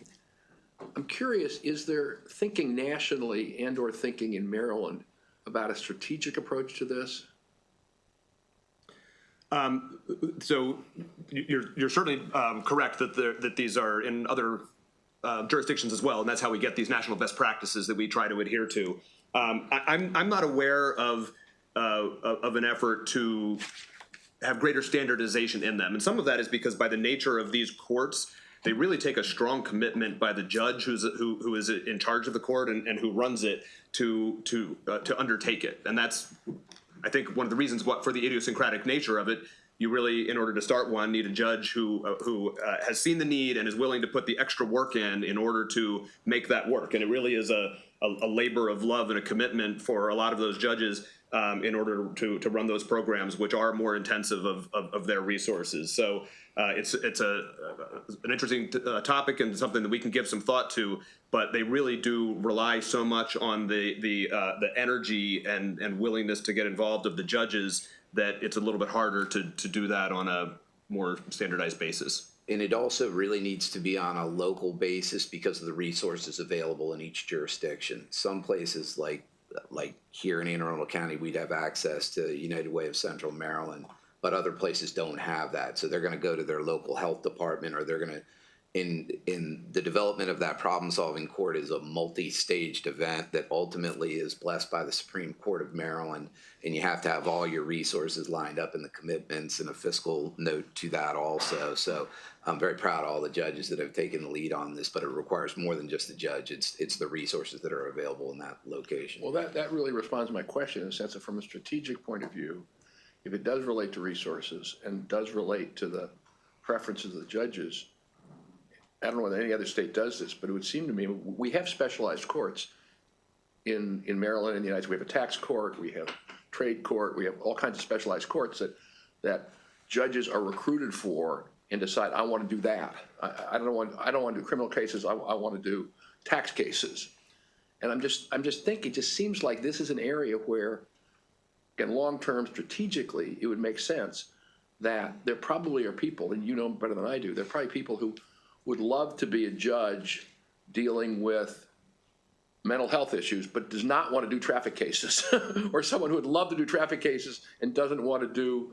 I'm curious, is there thinking nationally and or thinking in Maryland about a strategic approach to this? So you're certainly correct that these are in other jurisdictions as well, and that's how we get these national best practices that we try to adhere to. I'm not aware of an effort to have greater standardization in them, and some of that is because by the nature of these courts, they really take a strong commitment by the judge who is in charge of the court and who runs it to undertake it, and that's, I think, one of the reasons for the idiosyncratic nature of it. You really, in order to start one, need a judge who has seen the need and is willing to put the extra work in order to make that work. And it really is a labor of love and a commitment for a lot of those judges in order to run those programs, which are more intensive of their resources. So it's an interesting topic and something that we can give some thought to, but they really do rely so much on the energy and willingness to get involved of the judges that it's a little bit harder to do that on a more standardized basis. And it also really needs to be on a local basis because of the resources available in each jurisdiction. Some places like here in Anne Arundel County, we'd have access to United Way of Central Maryland, but other places don't have that. So they're going to go to their local health department, or they're going to, in the development of that problem-solving court is a multi-staged event that ultimately is blessed by the Supreme Court of Maryland, and you have to have all your resources lined up in the commitments and a fiscal note to that also. So I'm very proud of all the judges that have taken the lead on this, but it requires more than just the judge. It's the resources that are available in that location. Well, that really responds to my question in the sense that from a strategic point of view, if it does relate to resources and does relate to the preferences of the judges, I don't know whether any other state does this, but it would seem to me we have specialized courts in Maryland and the United States. We have a tax court, we have trade court, we have all kinds of specialized courts that judges are recruited for and decide, I want to do that. I don't want to do criminal cases. I want to do tax cases. And I'm just thinking, it just seems like this is an area where, again, long-term strategically, it would make sense that there probably are people, and you know better than I do, there are probably people who would love to be a judge dealing with mental health issues, but does not want to do traffic cases, or someone who would love to do traffic cases and doesn't want to do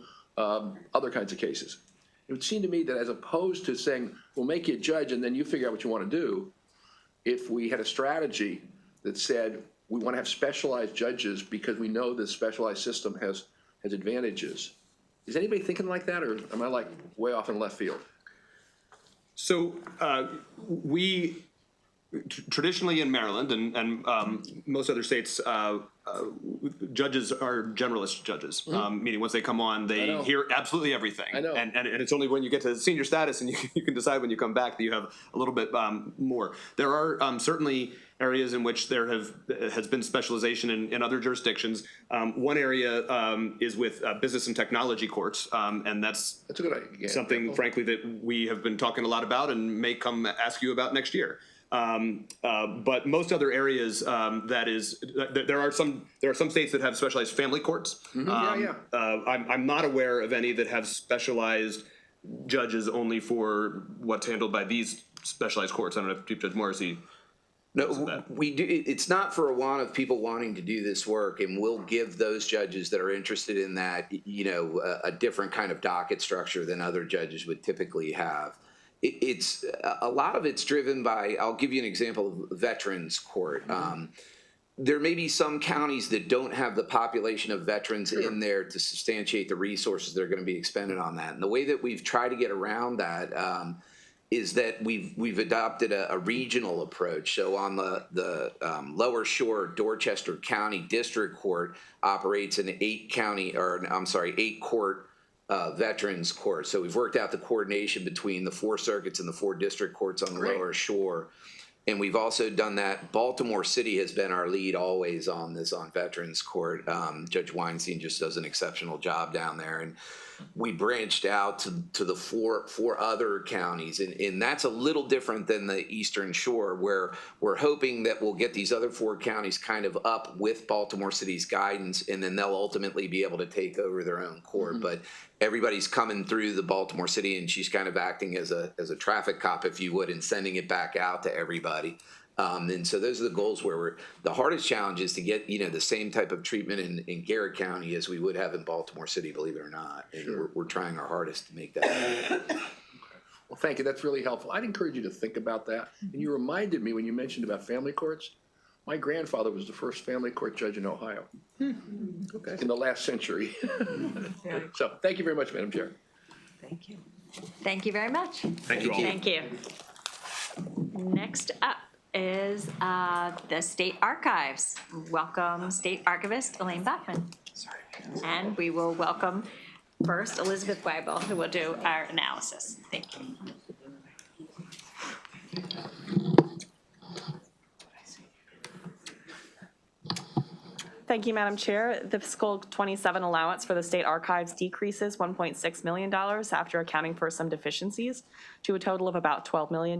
other kinds of cases. It would seem to me that as opposed to saying, we'll make you a judge and then you figure out what you want to do, if we had a strategy that said, we want to have specialized judges because we know this specialized system has advantages. Is anybody thinking like that, or am I like way off in left field? So we traditionally in Maryland and most other states, judges are generalist judges, meaning once they come on, they hear absolutely everything. I know. And it's only when you get to senior status and you can decide when you come back that you have a little bit more. There are certainly areas in which there has been specialization in other jurisdictions. One area is with business and technology courts, and that's a good idea. something, frankly, that we have been talking a lot about and may come ask you about next year. But most other areas, there are some states that have specialized family courts. I'm not aware of any that have specialized judges only for what's handled by these specialized courts. I don't know if Chief Judge Morrissey. No, we do. It's not for a want of people wanting to do this work, and we'll give those judges that are interested in that, a different kind of docket structure than other judges would typically have. It's a lot of it's driven by, I'll give you an example of Veterans Court. There may be some counties that don't have the population of veterans in there to substantiate the resources that are going to be expended on that. And the way that we've tried to get around that is that we've adopted a regional approach. So on the Lower Shore, Dorchester County District Court operates an 8-court Veterans Court. So we've worked out the coordination between the 4 circuits and the 4 district courts on the Lower Shore. And we've also done that. Baltimore City has been our lead always on this, on Veterans Court. Judge Weinstein just does an exceptional job down there. And we branched out to the four other counties. And that's a little different than the Eastern Shore, where we're hoping that we'll get these other 4 counties kind of up with Baltimore City's guidance, and then they'll ultimately be able to take over their own court. But everybody's coming through the Baltimore City, and she's kind of acting as a traffic cop, if you would, and sending it back out to everybody. And so those are the goals where the hardest challenge is to get, the same type of treatment in Garrett County as we would have in Baltimore City, believe it or not. And we're trying our hardest to make that happen. Well, thank you. That's really helpful. I'd encourage you to think about that. And you reminded me when you mentioned about family courts, my grandfather was the first family court judge in Ohio in the last century. So thank you very much, Madam Chair. Thank you. Thank you very much. Thank you all. Thank you. Next up is the State Archives. Welcome State Archivist Elaine Bachman. And we will welcome first Elizabeth Weibel, who will do our analysis. Thank you. Thank you, Madam Chair. The fiscal 27 allowance for the state archives decreases $1.6 million after accounting for some deficiencies to a total of about $12 million.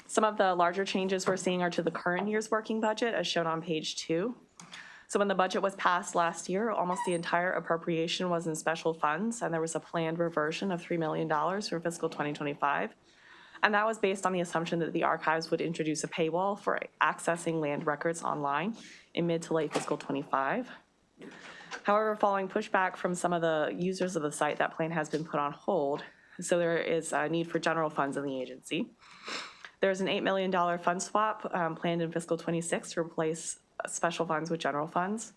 Some of the larger changes we're seeing are to the current year's working budget, as shown on page 2. So when the budget was passed last year, almost the entire appropriation was in special funds, and there was a planned reversion of $3 million for fiscal 2025. And that was based on the assumption that the archives would introduce a paywall for accessing land records online in mid to late fiscal 25. However, following pushback from some of the users of the site, that plan has been put on hold. So there is a need for general funds in the agency. There's an $8 million fund swap planned in fiscal 26 to replace special funds with general funds.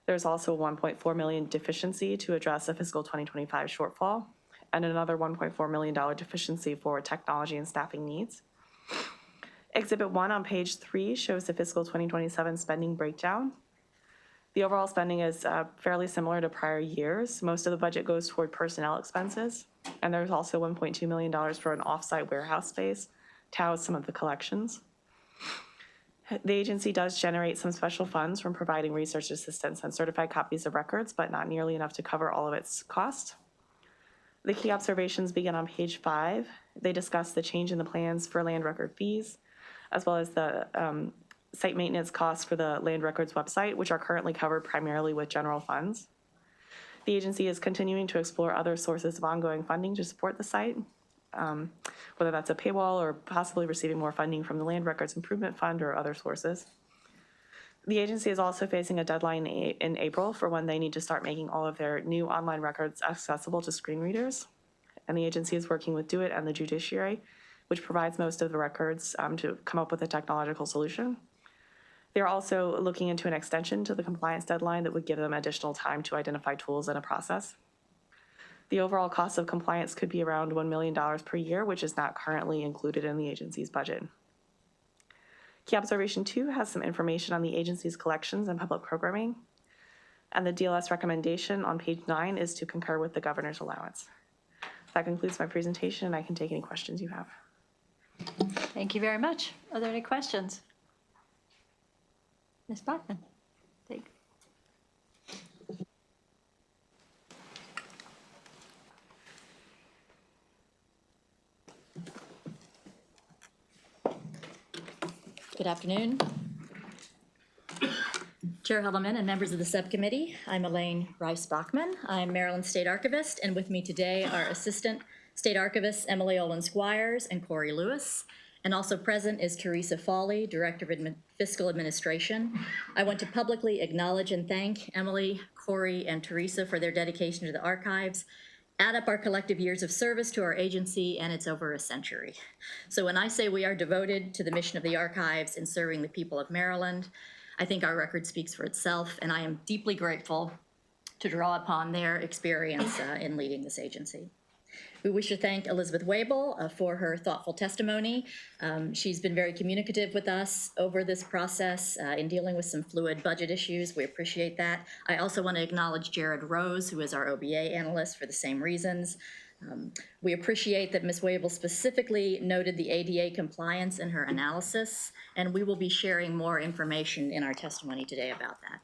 There's also a $1.4 million deficiency to address a fiscal 2025 shortfall, and another $1.4 million deficiency for technology and staffing needs. Exhibit 1 on page 3 shows the fiscal 2027 spending breakdown. The overall spending is fairly similar to prior years. Most of the budget goes toward personnel expenses, and there's also $1.2 million for an offsite warehouse space to house some of the collections. The agency does generate some special funds from providing research assistance and certified copies of records, but not nearly enough to cover all of its costs. The key observations begin on page 5. They discuss the change in the plans for land record fees, as well as the site maintenance costs for the land records website, which are currently covered primarily with general funds. The agency is continuing to explore other sources of ongoing funding to support the site, whether that's a paywall or possibly receiving more funding from the Land Records Improvement Fund or other sources. The agency is also facing a deadline in April for when they need to start making all of their new online records accessible to screen readers. And the agency is working with Do It and the Judiciary, which provides most of the records, to come up with a technological solution. They're also looking into an extension to the compliance deadline that would give them additional time to identify tools in a process. The overall cost of compliance could be around $1 million per year, which is not currently included in the agency's budget. Key observation 2 has some information on the agency's collections and public programming. And the DLS recommendation on page 9 is to concur with the governor's allowance. That concludes my presentation, and I can take any questions you have. Thank you very much. Are there any questions? Ms. Bachman, take. Good afternoon. Chair Huddleman and members of the subcommittee, I'm Elaine Rice-Bachman. I'm Maryland State Archivist, and with me today are Assistant State Archivists Emily Olin-Squires and Corey Lewis. And also present is Teresa Fawley, Director of Fiscal Administration. I want to publicly acknowledge and thank Emily, Corey, and Teresa for their dedication to the archives. Add up our collective years of service to our agency, and it's over a century. So when I say we are devoted to the mission of the archives in serving the people of Maryland, I think our record speaks for itself, and I am deeply grateful to draw upon their experience in leading this agency. We wish to thank Elizabeth Wabel for her thoughtful testimony. She's been very communicative with us over this process in dealing with some fluid budget issues. We appreciate that. I also want to acknowledge Jared Rose, who is our OBA analyst, for the same reasons. We appreciate that Ms. Wabel specifically noted the ADA compliance in her analysis, and we will be sharing more information in our testimony today about that.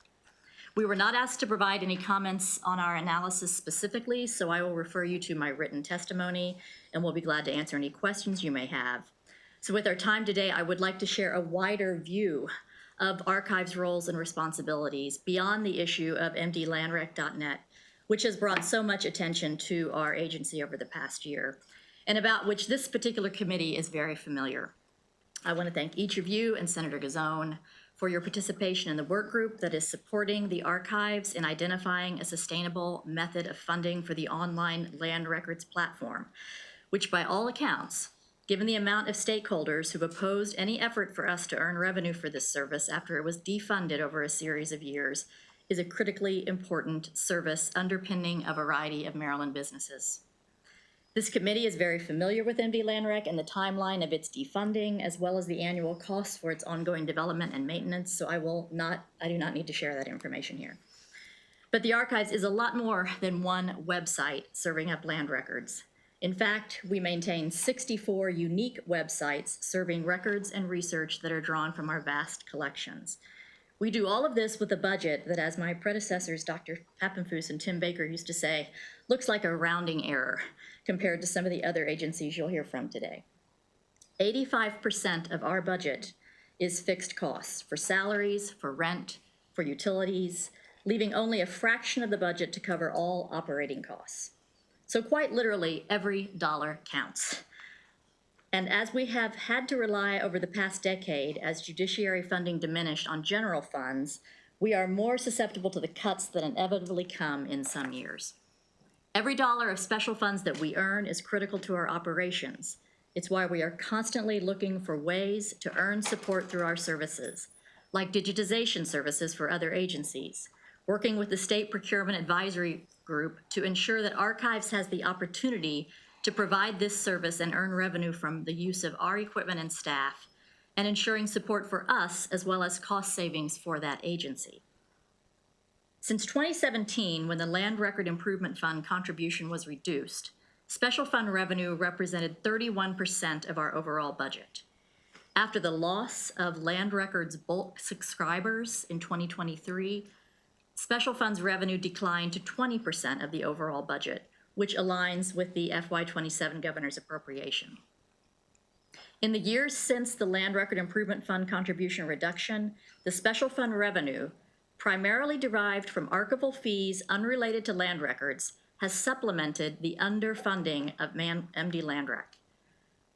We were not asked to provide any comments on our analysis specifically, so I will refer you to my written testimony, and we'll be glad to answer any questions you may have. So with our time today, I would like to share a wider view of archives' roles and responsibilities beyond the issue of mdlandrec.net, which has brought so much attention to our agency over the past year, and about which this particular committee is very familiar. I want to thank each of you and Senator Gazzone for your participation in the work group that is supporting the archives in identifying a sustainable method of funding for the online land records platform, which by all accounts, given the amount of stakeholders who've opposed any effort for us to earn revenue for this service after it was defunded over a series of years, is a critically important service underpinning a variety of Maryland businesses. This committee is very familiar with mdlandrec and the timeline of its defunding, as well as the annual costs for its ongoing development and maintenance, so I do not need to share that information here. But the archives is a lot more than one website serving up land records. In fact, we maintain 64 unique websites serving records and research that are drawn from our vast collections. We do all of this with a budget that, as my predecessors, Dr. Pappenfuss and Tim Baker used to say, looks like a rounding error compared to some of the other agencies you'll hear from today. 85% of our budget is fixed costs for salaries, for rent, for utilities, leaving only a fraction of the budget to cover all operating costs. So quite literally, every dollar counts. And as we have had to rely over the past decade as judiciary funding diminished on general funds, we are more susceptible to the cuts that inevitably come in some years. Every dollar of special funds that we earn is critical to our operations. It's why we are constantly looking for ways to earn support through our services, like digitization services for other agencies, working with the State Procurement Advisory Group to ensure that Archives has the opportunity to provide this service and earn revenue from the use of our equipment and staff, and ensuring support for us as well as cost savings for that agency. Since 2017, when the Land Record Improvement Fund contribution was reduced, special fund revenue represented 31% of our overall budget. After the loss of Land Records bulk subscribers in 2023, special funds revenue declined to 20% of the overall budget, which aligns with the FY27 governor's appropriation. In the years since the Land Record Improvement Fund contribution reduction, the special fund revenue, primarily derived from archival fees unrelated to land records, has supplemented the underfunding of MD Landrec.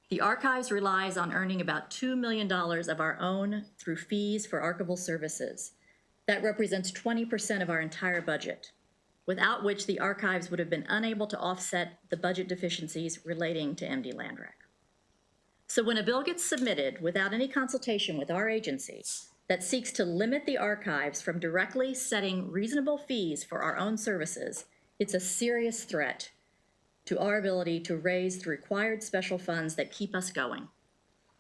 The Archives relies on earning about $2 million of our own through fees for archival services. That represents 20% of our entire budget, without which the Archives would have been unable to offset the budget deficiencies relating to MD Landrec. So when a bill gets submitted without any consultation with our agency that seeks to limit the Archives from directly setting reasonable fees for our own services, it's a serious threat to our ability to raise the required special funds that keep us going.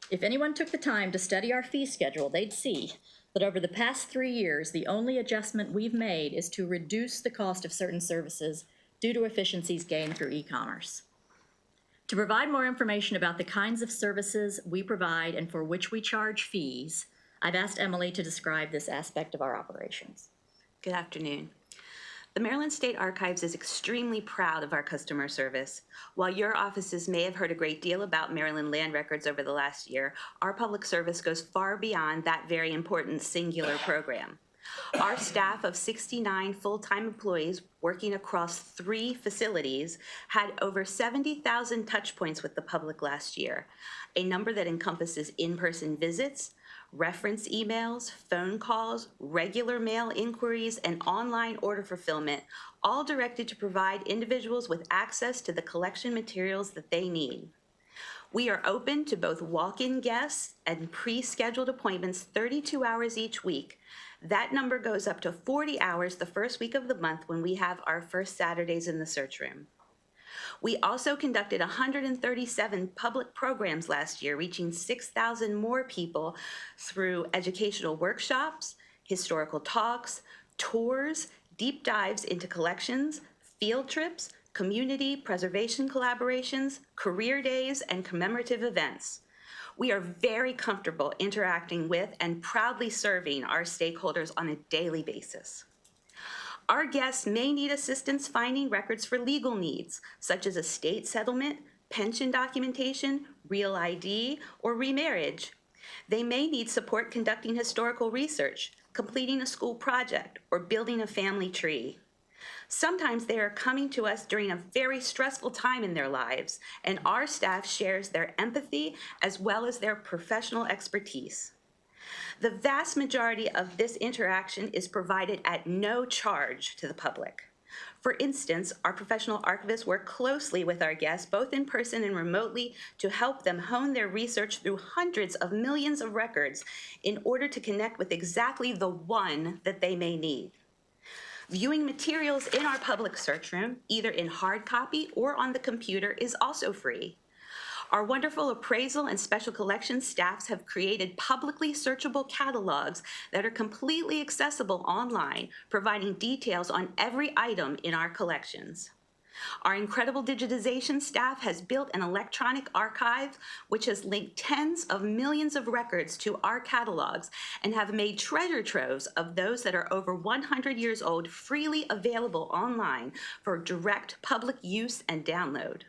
If anyone took the time to study our fee schedule, they'd see that over the past 3 years, the only adjustment we've made is to reduce the cost of certain services due to efficiencies gained through e-commerce. To provide more information about the kinds of services we provide and for which we charge fees, I've asked Emily to describe this aspect of our operations. Good afternoon. The Maryland State Archives is extremely proud of our customer service. While your offices may have heard a great deal about Maryland land records over the last year, our public service goes far beyond that very important singular program. Our staff of 69 full-time employees working across 3 facilities had over 70,000 touch points with the public last year, a number that encompasses in-person visits, reference emails, phone calls, regular mail inquiries, and online order fulfillment, all directed to provide individuals with access to the collection materials that they need. We are open to both walk-in guests and pre-scheduled appointments 32 hours each week. That number goes up to 40 hours the first week of the month when we have our first Saturdays in the search room. We also conducted 137 public programs last year, reaching 6,000 more people through educational workshops, historical talks, tours, deep dives into collections, field trips, community preservation collaborations, career days, and commemorative events. We are very comfortable interacting with and proudly serving our stakeholders on a daily basis. Our guests may need assistance finding records for legal needs, such as estate settlement, pension documentation, real ID, or remarriage. They may need support conducting historical research, completing a school project, or building a family tree. Sometimes they are coming to us during a very stressful time in their lives, and our staff shares their empathy as well as their professional expertise. The vast majority of this interaction is provided at no charge to the public. For instance, our professional archivists work closely with our guests, both in person and remotely, to help them hone their research through hundreds of millions of records in order to connect with exactly the one that they may need. Viewing materials in our public search room, either in hard copy or on the computer, is also free. Our wonderful appraisal and special collections staffs have created publicly searchable catalogs that are completely accessible online, providing details on every item in our collections. Our incredible digitization staff has built an electronic archive which has linked tens of millions of records to our catalogs and have made treasure troves of those that are over 100 years old freely available online for direct public use and download.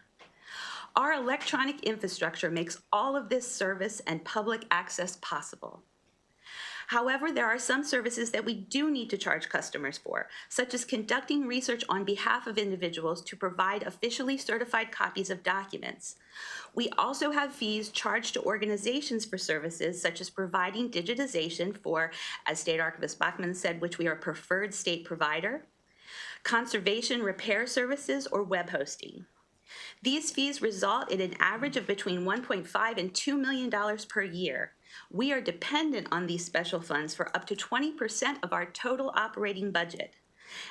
Our electronic infrastructure makes all of this service and public access possible. However, there are some services that we do need to charge customers for, such as conducting research on behalf of individuals to provide officially certified copies of documents. We also have fees charged to organizations for services such as providing digitization for, as State Archivist Bachman said, which we are a preferred state provider, conservation repair services, or web hosting. These fees result in an average of between $1.5 and $2 million per year. We are dependent on these special funds for up to 20% of our total operating budget.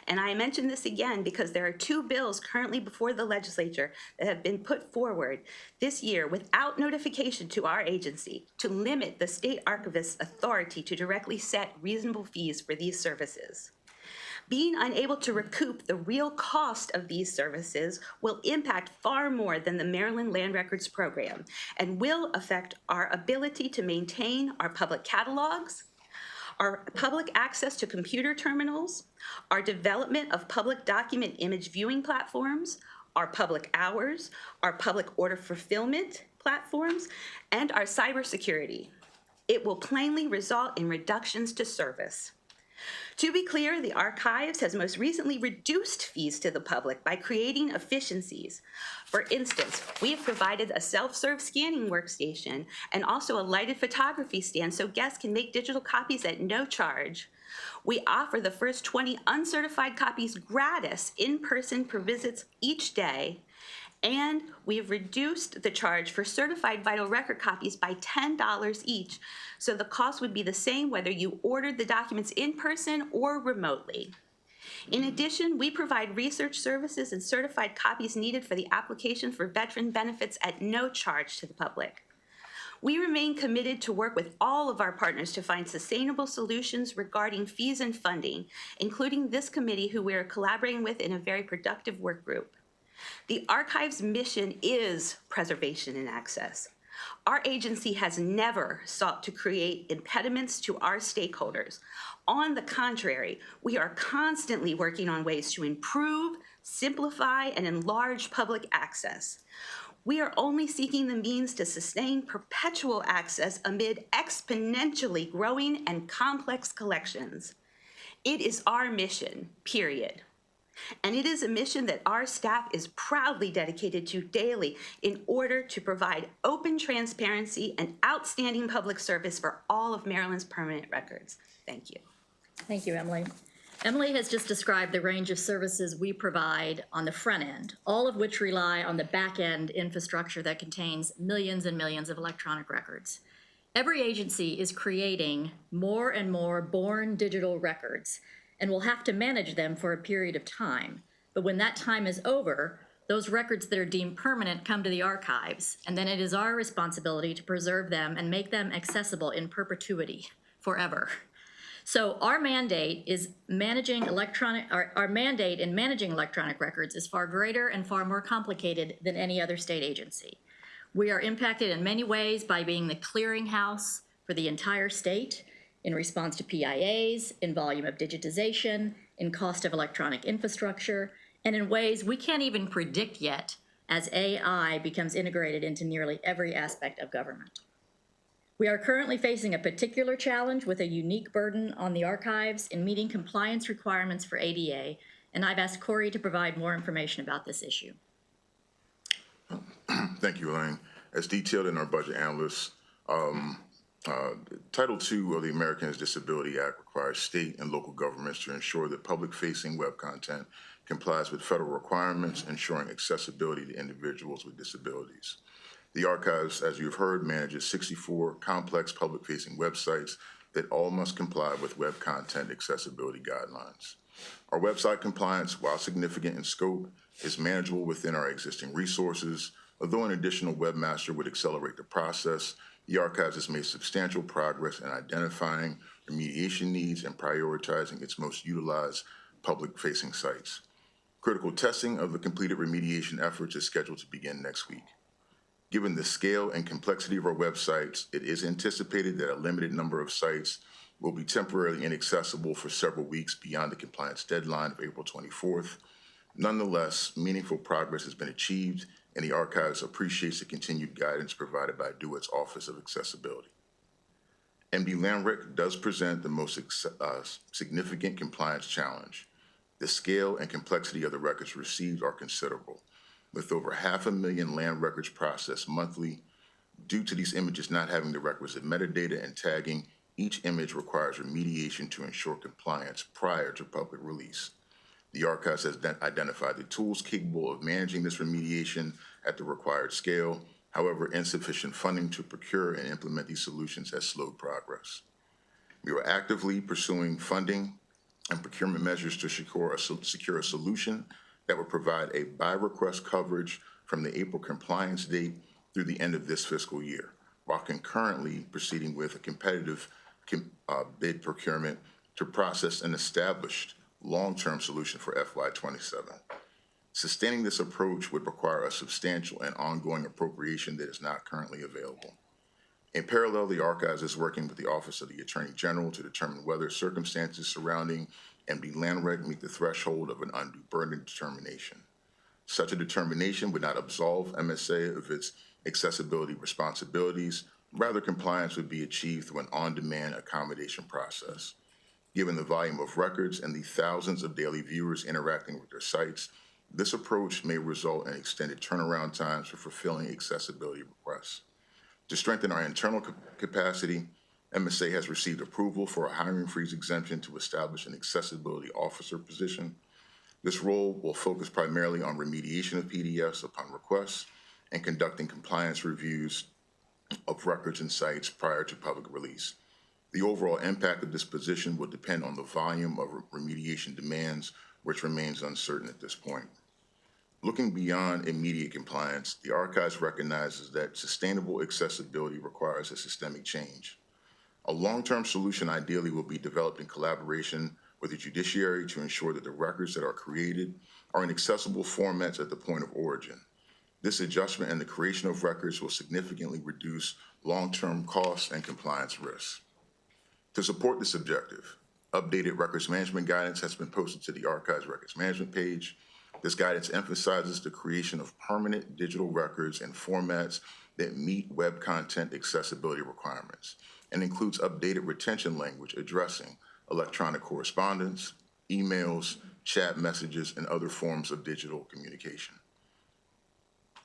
And I mention this again because there are two bills currently before the legislature that have been put forward this year without notification to our agency to limit the state archivist's authority to directly set reasonable fees for these services. Being unable to recoup the real cost of these services will impact far more than the Maryland Land Records Program and will affect our ability to maintain our public catalogs, our public access to computer terminals, our development of public document image viewing platforms, our public hours, our public order fulfillment platforms, and our cybersecurity. It will plainly result in reductions to service. To be clear, the Archives has most recently reduced fees to the public by creating efficiencies. For instance, we have provided a self-serve scanning workstation and also a lighted photography stand so guests can make digital copies at no charge. We offer the first 20 uncertified copies gratis in-person per visits each day. And we have reduced the charge for certified vital record copies by $10 each, so the cost would be the same whether you ordered the documents in person or remotely. In addition, we provide research services and certified copies needed for the application for veteran benefits at no charge to the public. We remain committed to work with all of our partners to find sustainable solutions regarding fees and funding, including this committee who we are collaborating with in a very productive work group. The Archives' mission is preservation and access. Our agency has never sought to create impediments to our stakeholders. On the contrary, we are constantly working on ways to improve, simplify, and enlarge public access. We are only seeking the means to sustain perpetual access amid exponentially growing and complex collections. It is our mission, period. And it is a mission that our staff is proudly dedicated to daily in order to provide open transparency and outstanding public service for all of Maryland's permanent records. Thank you. Thank you, Emily. Emily has just described the range of services we provide on the front end, all of which rely on the back end infrastructure that contains millions and millions of electronic records. Every agency is creating more and more born digital records and will have to manage them for a period of time. But when that time is over, those records that are deemed permanent come to the archives, and then it is our responsibility to preserve them and make them accessible in perpetuity, forever. So our mandate in managing electronic records is far greater and far more complicated than any other state agency. We are impacted in many ways by being the clearinghouse for the entire state, in response to PIAs, in volume of digitization, in cost of electronic infrastructure, and in ways we can't even predict yet as AI becomes integrated into nearly every aspect of government. We are currently facing a particular challenge with a unique burden on the archives in meeting compliance requirements for ADA, and I've asked Corey to provide more information about this issue. Thank you, Elaine. As detailed in our budget analysis, Title II of the Americans with Disabilities Act requires state and local governments to ensure that public-facing web content complies with federal requirements, ensuring accessibility to individuals with disabilities. The Archives, as you've heard, manages 64 complex public-facing websites that all must comply with web content accessibility guidelines. Our website compliance, while significant in scope, is manageable within our existing resources. Although an additional webmaster would accelerate the process, the Archives has made substantial progress in identifying remediation needs and prioritizing its most utilized public-facing sites. Critical testing of the completed remediation efforts is scheduled to begin next week. Given the scale and complexity of our websites, it is anticipated that a limited number of sites will be temporarily inaccessible for several weeks beyond the compliance deadline of April 24th. Nonetheless, meaningful progress has been achieved, and the Archives appreciates the continued guidance provided by DeWitt's Office of Accessibility. MD Landrec does present the most significant compliance challenge. The scale and complexity of the records received are considerable, with over 500,000 land records processed monthly. Due to these images not having the requisite metadata and tagging, each image requires remediation to ensure compliance prior to public release. The Archives has identified the tools capable of managing this remediation at the required scale. However, insufficient funding to procure and implement these solutions has slowed progress. We are actively pursuing funding and procurement measures to secure a solution that would provide a by-request coverage from the April compliance date through the end of this fiscal year, while concurrently proceeding with a competitive bid procurement to process an established long-term solution for FY27. Sustaining this approach would require a substantial and ongoing appropriation that is not currently available. In parallel, the Archives is working with the Office of the Attorney General to determine whether circumstances surrounding MD Landrec meet the threshold of an undue burden determination. Such a determination would not absolve MSA of its accessibility responsibilities. Rather, compliance would be achieved through an on-demand accommodation process. Given the volume of records and the thousands of daily viewers interacting with their sites, this approach may result in extended turnaround times for fulfilling accessibility requests. To strengthen our internal capacity, MSA has received approval for a hiring freeze exemption to establish an accessibility officer position. This role will focus primarily on remediation of PDFs upon request and conducting compliance reviews of records and sites prior to public release. The overall impact of this position will depend on the volume of remediation demands, which remains uncertain at this point. Looking beyond immediate compliance, the Archives recognizes that sustainable accessibility requires a systemic change. A long-term solution ideally will be developed in collaboration with the Judiciary to ensure that the records that are created are in accessible formats at the point of origin. This adjustment and the creation of records will significantly reduce long-term costs and compliance risks. To support this objective, updated records management guidance has been posted to the Archives records management page. This guidance emphasizes the creation of permanent digital records in formats that meet web content accessibility requirements and includes updated retention language addressing electronic correspondence, emails, chat messages, and other forms of digital communication.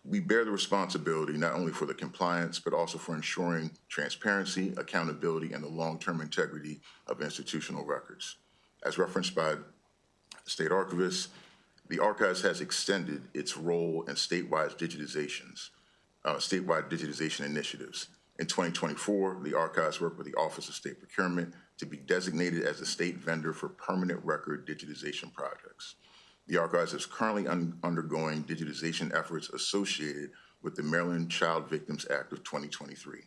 We bear the responsibility not only for the compliance, but also for ensuring transparency, accountability, and the long-term integrity of institutional records. As referenced by State Archivists, the Archives has extended its role in statewide digitization initiatives. In 2024, the Archives worked with the Office of State Procurement to be designated as a state vendor for permanent record digitization projects. The Archives is currently undergoing digitization efforts associated with the Maryland Child Victims Act of 2023.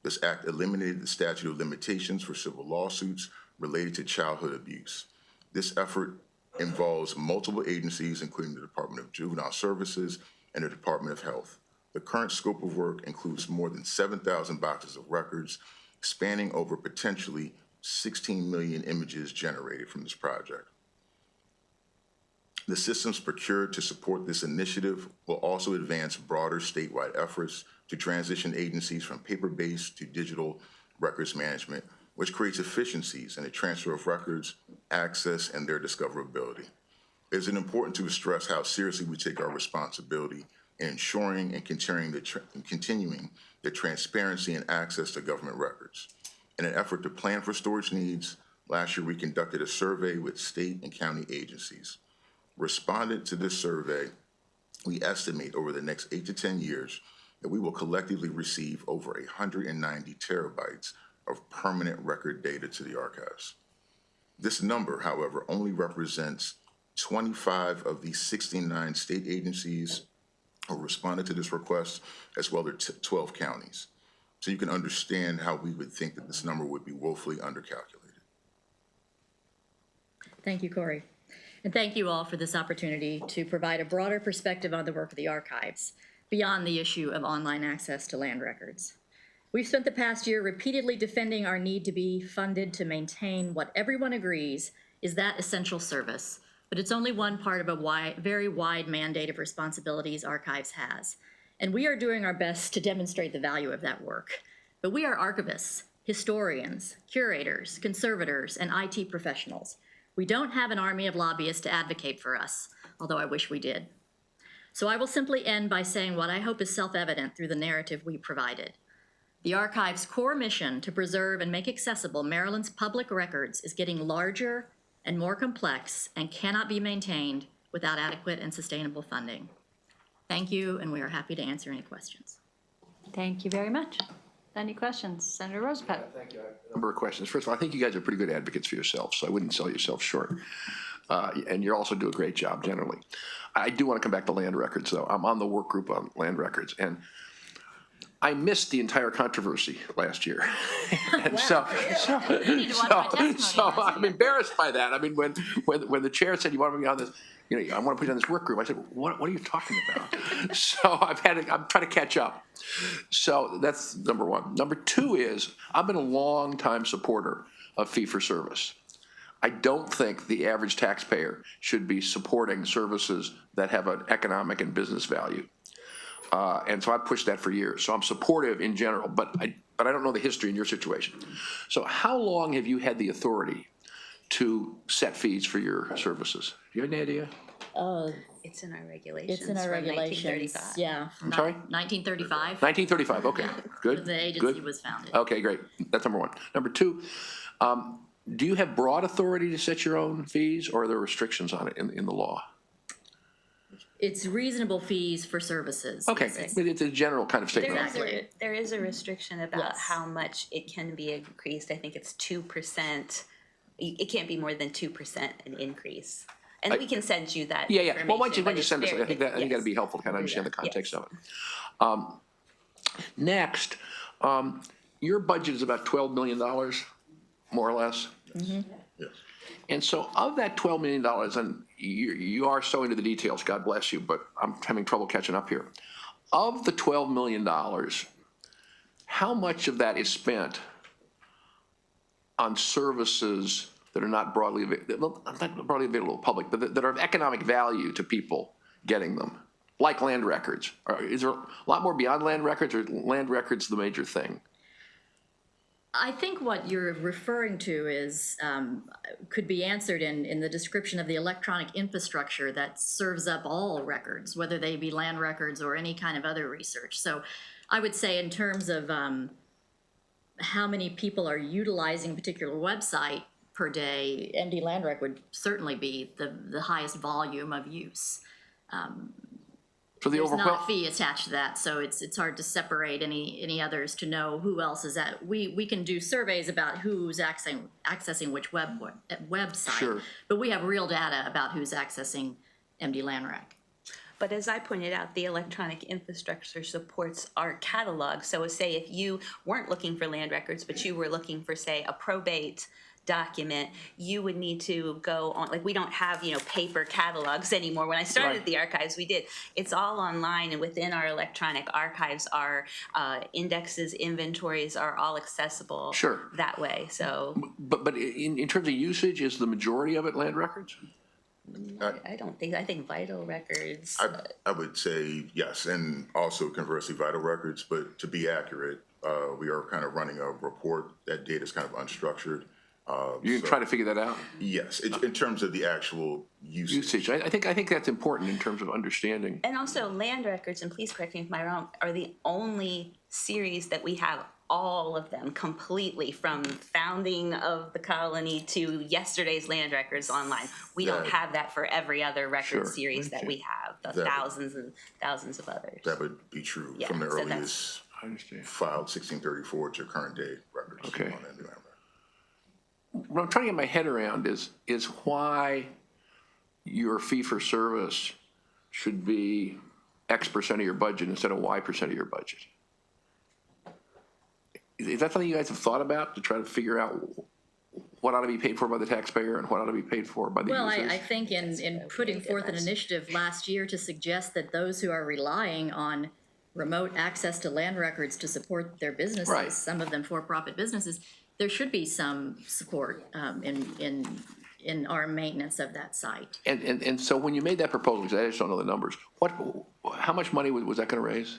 This act eliminated the statute of limitations for civil lawsuits related to childhood abuse. This effort involves multiple agencies, including the Department of Juvenile Services and the Department of Health. The current scope of work includes more than 7,000 boxes of records, spanning over potentially 16 million images generated from this project. The systems procured to support this initiative will also advance broader statewide efforts to transition agencies from paper-based to digital records management, which creates efficiencies in the transfer of records, access, and their discoverability. It is important to stress how seriously we take our responsibility in ensuring and continuing the transparency and access to government records. In an effort to plan for storage needs, last year we conducted a survey with state and county agencies. Respondent to this survey, we estimate over the next 8 to 10 years that we will collectively receive over 190 terabytes of permanent record data to the Archives. This number, however, only represents 25 of the 69 state agencies who responded to this request, as well as 12 counties. So you can understand how we would think that this number would be woefully undercalculated. Thank you, Corey. And thank you all for this opportunity to provide a broader perspective on the work of the archives, beyond the issue of online access to land records. We've spent the past year repeatedly defending our need to be funded to maintain what everyone agrees is that essential service, but it's only one part of a very wide mandate of responsibilities archives has. And we are doing our best to demonstrate the value of that work. But we are archivists, historians, curators, conservators, and IT professionals. We don't have an army of lobbyists to advocate for us, although I wish we did. So I will simply end by saying what I hope is self-evident through the narrative we provided. The archive's core mission to preserve and make accessible Maryland's public records is getting larger and more complex and cannot be maintained without adequate and sustainable funding. Thank you, and we are happy to answer any questions. Thank you very much. Any questions? Senator Rosepet. Thank you. I have a number of questions. First of all, I think you guys are pretty good advocates for yourselves, so I wouldn't sell yourself short. And you also do a great job generally. I do want to come back to land records, though. I'm on the work group on land records, and I missed the entire controversy last year. And I'm embarrassed by that. I mean, when the chair said, you want to be on this, I want to put you on this work group, I said, what are you talking about? So I'm trying to catch up. So that's number one. Number two is, I've been a long-time supporter of fee-for-service. I don't think the average taxpayer should be supporting services that have an economic and business value. And so I've pushed that for years. So I'm supportive in general, but I don't know the history in your situation. So how long have you had the authority to set fees for your services? Do you have any idea? It's in our regulations. It's in our from regulations, 1935. yeah. I'm sorry? 1935. 1935, okay, good. The agency good. was founded. Okay, great. That's number one. Number two, do you have broad authority to set your own fees, or are there restrictions on it in the law? It's reasonable fees for services. Okay, it's a general kind of statement. Exactly. There is a restriction about Yes. how much it can be increased. I think it's 2%. It can't be more than 2% an increase. And we can send you that Yeah. information. Well, why don't but you it's send us? very- I think that'd yes. be helpful to kind of understand the context Yes. of it. Next, your budget is about $12 million, more or less. Yes. And so, of that $12 million, and you are so into the details, God bless you, but I'm having trouble catching up here. Of the $12 million, how much of that is spent on services that are not broadly available to the public, but that are of economic value to people getting them, like land records? Or is there a lot more beyond land records, or land records the major thing? I think what you're referring to is, could be answered in the description of the electronic infrastructure that serves up all records, whether they be land records or any kind of other research. So I would say in terms of how many people are utilizing a particular website per day, MD Land Rec would certainly be the highest volume of use. So the There's overall not a fee attached to that, so it's hard to separate any others to know who else is at. We can do surveys about who's accessing which website, Sure. but we have real data about who's accessing MD Land Rec. But as I pointed out, the electronic infrastructure supports our catalog. So say if you weren't looking for land records, but you were looking for, say, a probate document, you would need to go on, like, we don't have, paper catalogs anymore. When I started Right. the archives, we did. It's all online, and within our electronic archives, our indexes, inventories are all accessible Sure. that way. So But in terms of usage, is the majority of it land records? I don't think, I think vital records. I would say yes, and also conversely vital records, but to be accurate, we are kind of running a report. That data is kind of unstructured. You're trying to figure that out? Yes, in terms of the actual usage. I think that's important in terms of understanding. And also land records, and please correct me if I'm wrong, are the only series that we have all of them completely, from founding of the colony to yesterday's land records online. We don't That- have that for every other record Sure. series that we have, the That- thousands and thousands of others. That would be true Yeah, from the so that's- earliest I understand. filed 1634 to current day records. Okay. on that. What I'm trying to get my head around is why your fee for service should be X percent of your budget instead of Y percent of your budget. Is that something you guys have thought about to try to figure out what ought to be paid for by the taxpayer and what ought to be paid for by the Well, users? I think in putting forth an initiative last year to suggest that those who are relying on remote access to land records to support their businesses, Right. some of them for-profit businesses, there should be some support in our maintenance of that site. And so when you made that proposal, because I just don't know the numbers, how much money was that going to raise?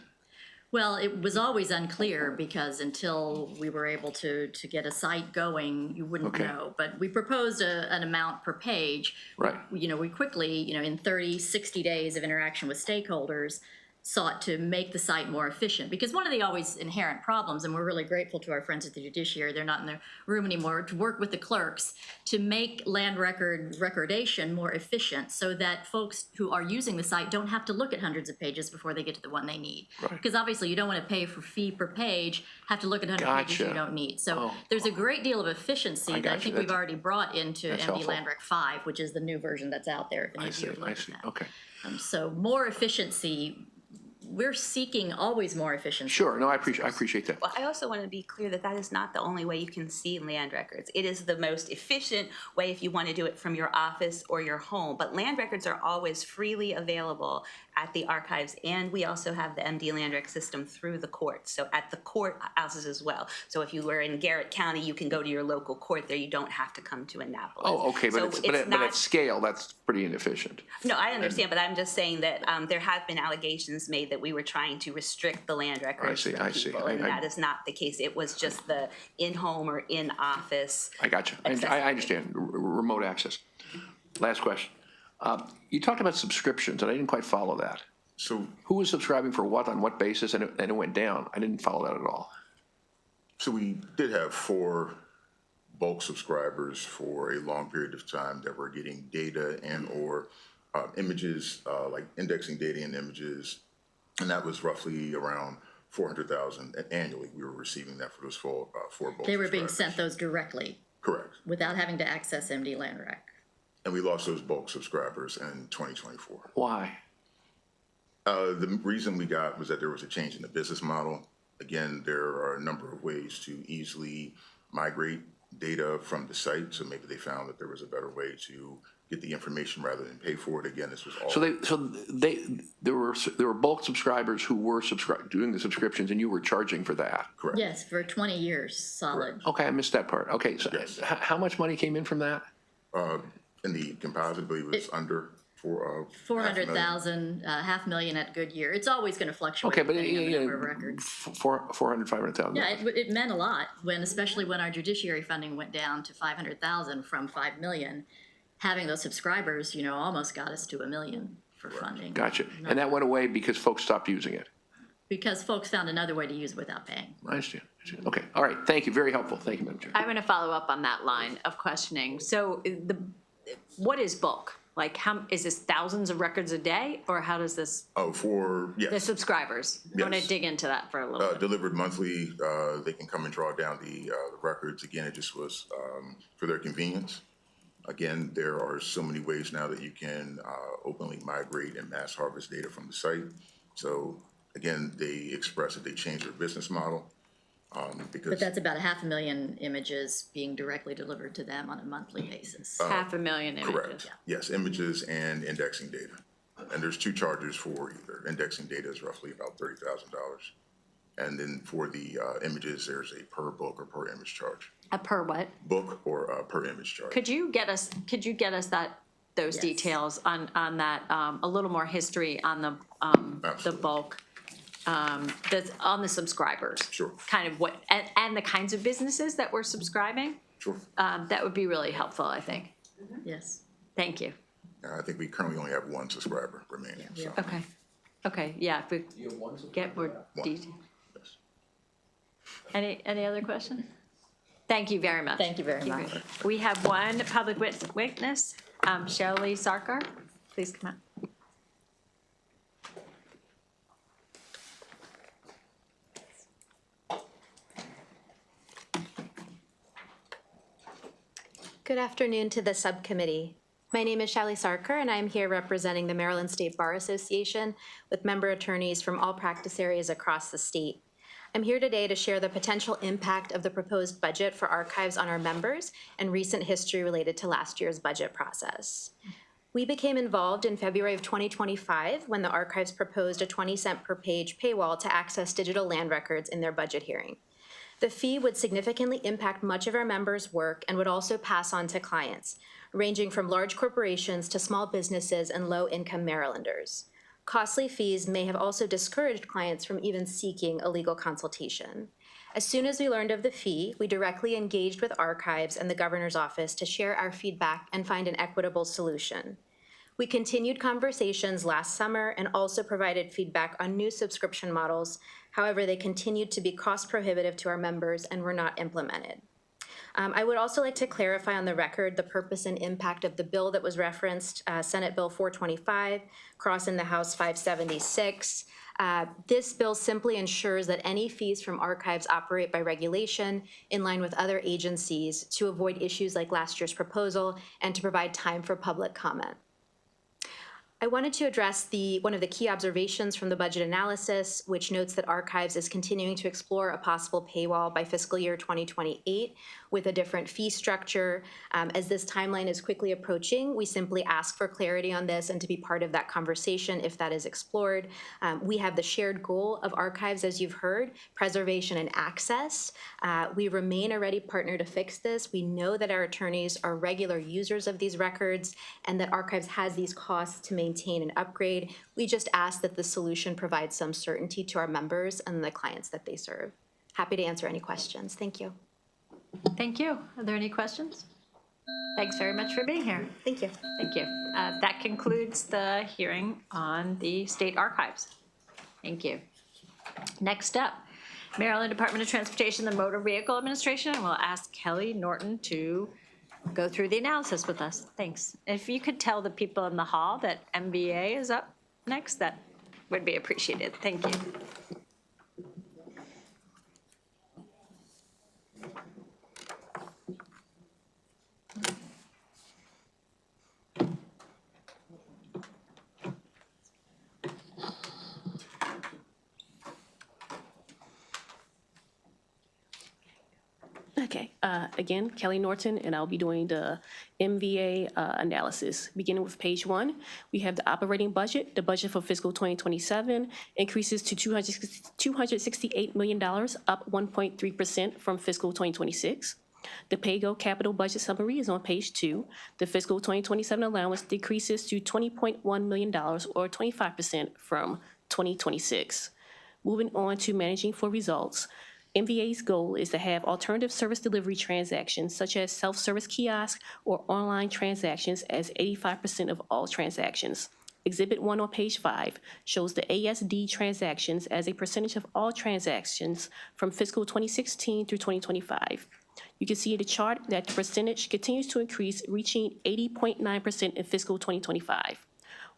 Well, it was always unclear because until we were able to get a site going, you wouldn't Okay. know. But we proposed an amount per page. Right. We quickly, in 30, 60 days of interaction with stakeholders, sought to make the site more efficient. Because one of the always inherent problems, and we're really grateful to our friends at the Judiciary, they're not in the room anymore, to work with the clerks to make land recordation more efficient so that folks who are using the site don't have to look at hundreds of pages before they get to the one they need. Because obviously you don't want to pay for fee per page, have to look at 100 pages you Gotcha. don't need. So Oh. there's a great deal of efficiency that I gotcha. think we've already brought into that's MD helpful. Land Rec 5, which is the new version that's out there. If any I of see, you have I looked see, at that. okay. So more efficiency, we're seeking always more efficiency. Sure, no, I appreciate that. Well, I also want to be clear that that is not the only way you can see land records. It is the most efficient way if you want to do it from your office or your home. But land records are always freely available at the archives, and we also have the MD Land Rec system through the courts, so at the courthouses as well. So if you were in Garrett County, you can go to your local court there. You don't have to come to Annapolis. Oh, okay, but So but at scale, that's pretty inefficient. No, I understand, but I'm just saying that there have been allegations made that we were trying to restrict the land records see, from I see. people, and that is not the case. It was just the in-home or in-office. I got you. I understand, remote access. Last question. You talked about subscriptions, and I didn't quite follow that. So, Who was subscribing for what, on what basis, and it went down? I didn't follow that at all. so we did have 4 bulk subscribers for a long period of time that were getting data and/or images, like indexing data and images, and that was roughly around 400,000 annually. We were receiving that for those 4 bulk They were being subscribers. sent those directly Correct. without having to access MD Land Rec. And we lost those bulk subscribers in 2024. Why? The reason we got was that there was a change in the business model. Again, there are a number of ways to easily migrate data from the site, so maybe they found that there was a better way to get the information rather than pay for it. Again, this was all. There were bulk subscribers who were doing the subscriptions, and you were charging for that. Correct. Yes, for 20 years, solid. Okay, I missed that part. Okay, so Yes. how much money came in from that? In the composite, I believe it was under 400,000, $500,000 at Goodyear. It's always going to fluctuate Okay, but depending on the number of records. 500,000. Yeah, it meant a lot especially when our judiciary funding went down to 500,000 from 5 million. Having those subscribers, almost got us to $1 million for funding. Gotcha. And that went away because folks stopped using it. Because folks found another way to use it without paying. I understand. Okay, all right, thank you, very helpful. Thank you, Madam Chair. I'm going to follow up on that line of questioning. So what is bulk? Like, is this thousands of records a day, or how does this, for, the yes, subscribers? I want to Yes. dig into that for a little bit. delivered monthly. They can come and draw down the records. Again, it just was for their convenience. Again, there are so many ways now that you can openly migrate and mass harvest data from the site. So again, they express that they changed their business model because. But that's about 500,000 images being directly delivered to them on a monthly basis. 500,000 images. Correct. Yes, images and indexing data. And there's 2 charges for either. Indexing data is roughly about $30,000. And then for the images, there's a per book or per image charge. A per what? Book or per image charge. Could you get us those Yes. details on that, a little more history on the Absolutely. bulk, that's on the subscribers? Sure. Kind of what, and the kinds of businesses that were subscribing? Sure. That would be really helpful, I think. Yes. Thank you. I think we currently only have 1 subscriber remaining. So. Okay, yeah, if we get more detail. Yes. Any other questions? Thank you very much. Thank you very much. We have one public witness, Shelley Sarkar. Please come up. Good afternoon to the subcommittee. My name is Shelley Sarkar, and I'm here representing the Maryland State Bar Association with member attorneys from all practice areas across the state. I'm here today to share the potential impact of the proposed budget for archives on our members and recent history related to last year's budget process. We became involved in February of 2025 when the archives proposed a 20-cent per page paywall to access digital land records in their budget hearing. The fee would significantly impact much of our members' work and would also pass on to clients, ranging from large corporations to small businesses and low-income Marylanders. Costly fees may have also discouraged clients from even seeking a legal consultation. As soon as we learned of the fee, we directly engaged with archives and the governor's office to share our feedback and find an equitable solution. We continued conversations last summer and also provided feedback on new subscription models. However, they continued to be cost prohibitive to our members and were not implemented. I would also like to clarify on the record the purpose and impact of the bill that was referenced, Senate Bill 425, crossing the House 576. This bill simply ensures that any fees from archives operate by regulation in line with other agencies to avoid issues like last year's proposal and to provide time for public comment. I wanted to address one of the key observations from the budget analysis, which notes that archives is continuing to explore a possible paywall by fiscal year 2028 with a different fee structure. As this timeline is quickly approaching, we simply ask for clarity on this and to be part of that conversation if that is explored. We have the shared goal of archives, as you've heard, preservation and access. We remain a ready partner to fix this. We know that our attorneys are regular users of these records and that archives has these costs to maintain and upgrade. We just ask that the solution provides some certainty to our members and the clients that they serve. Happy to answer any questions. Thank you. Thank you. Are there any questions? Thanks very much for being here. Thank you. Thank you. That concludes the hearing on the state archives. Thank you. Next up, Maryland Department of Transportation, the Motor Vehicle Administration, and we'll ask Kelly Norton to go through the analysis with us. Thanks. If you could tell the people in the hall that MVA is up next, that would be appreciated. Thank you. Okay, again, Kelly Norton, and I'll be doing the MVA analysis. Beginning with page 1, we have the operating budget. The budget for fiscal 2027 increases to $268 million, up 1.3% from fiscal 2026. The pay-go capital budget summary is on page 2. The fiscal 2027 allowance decreases to $20.1 million, or 25% from 2026. Moving on to managing for results. MVA's goal is to have alternative service delivery transactions such as self-service kiosk or online transactions as 85% of all transactions. Exhibit 1 on page 5 shows the ASD transactions as a percentage of all transactions from fiscal 2016 through 2025. You can see in the chart that the percentage continues to increase, reaching 80.9% in fiscal 2025.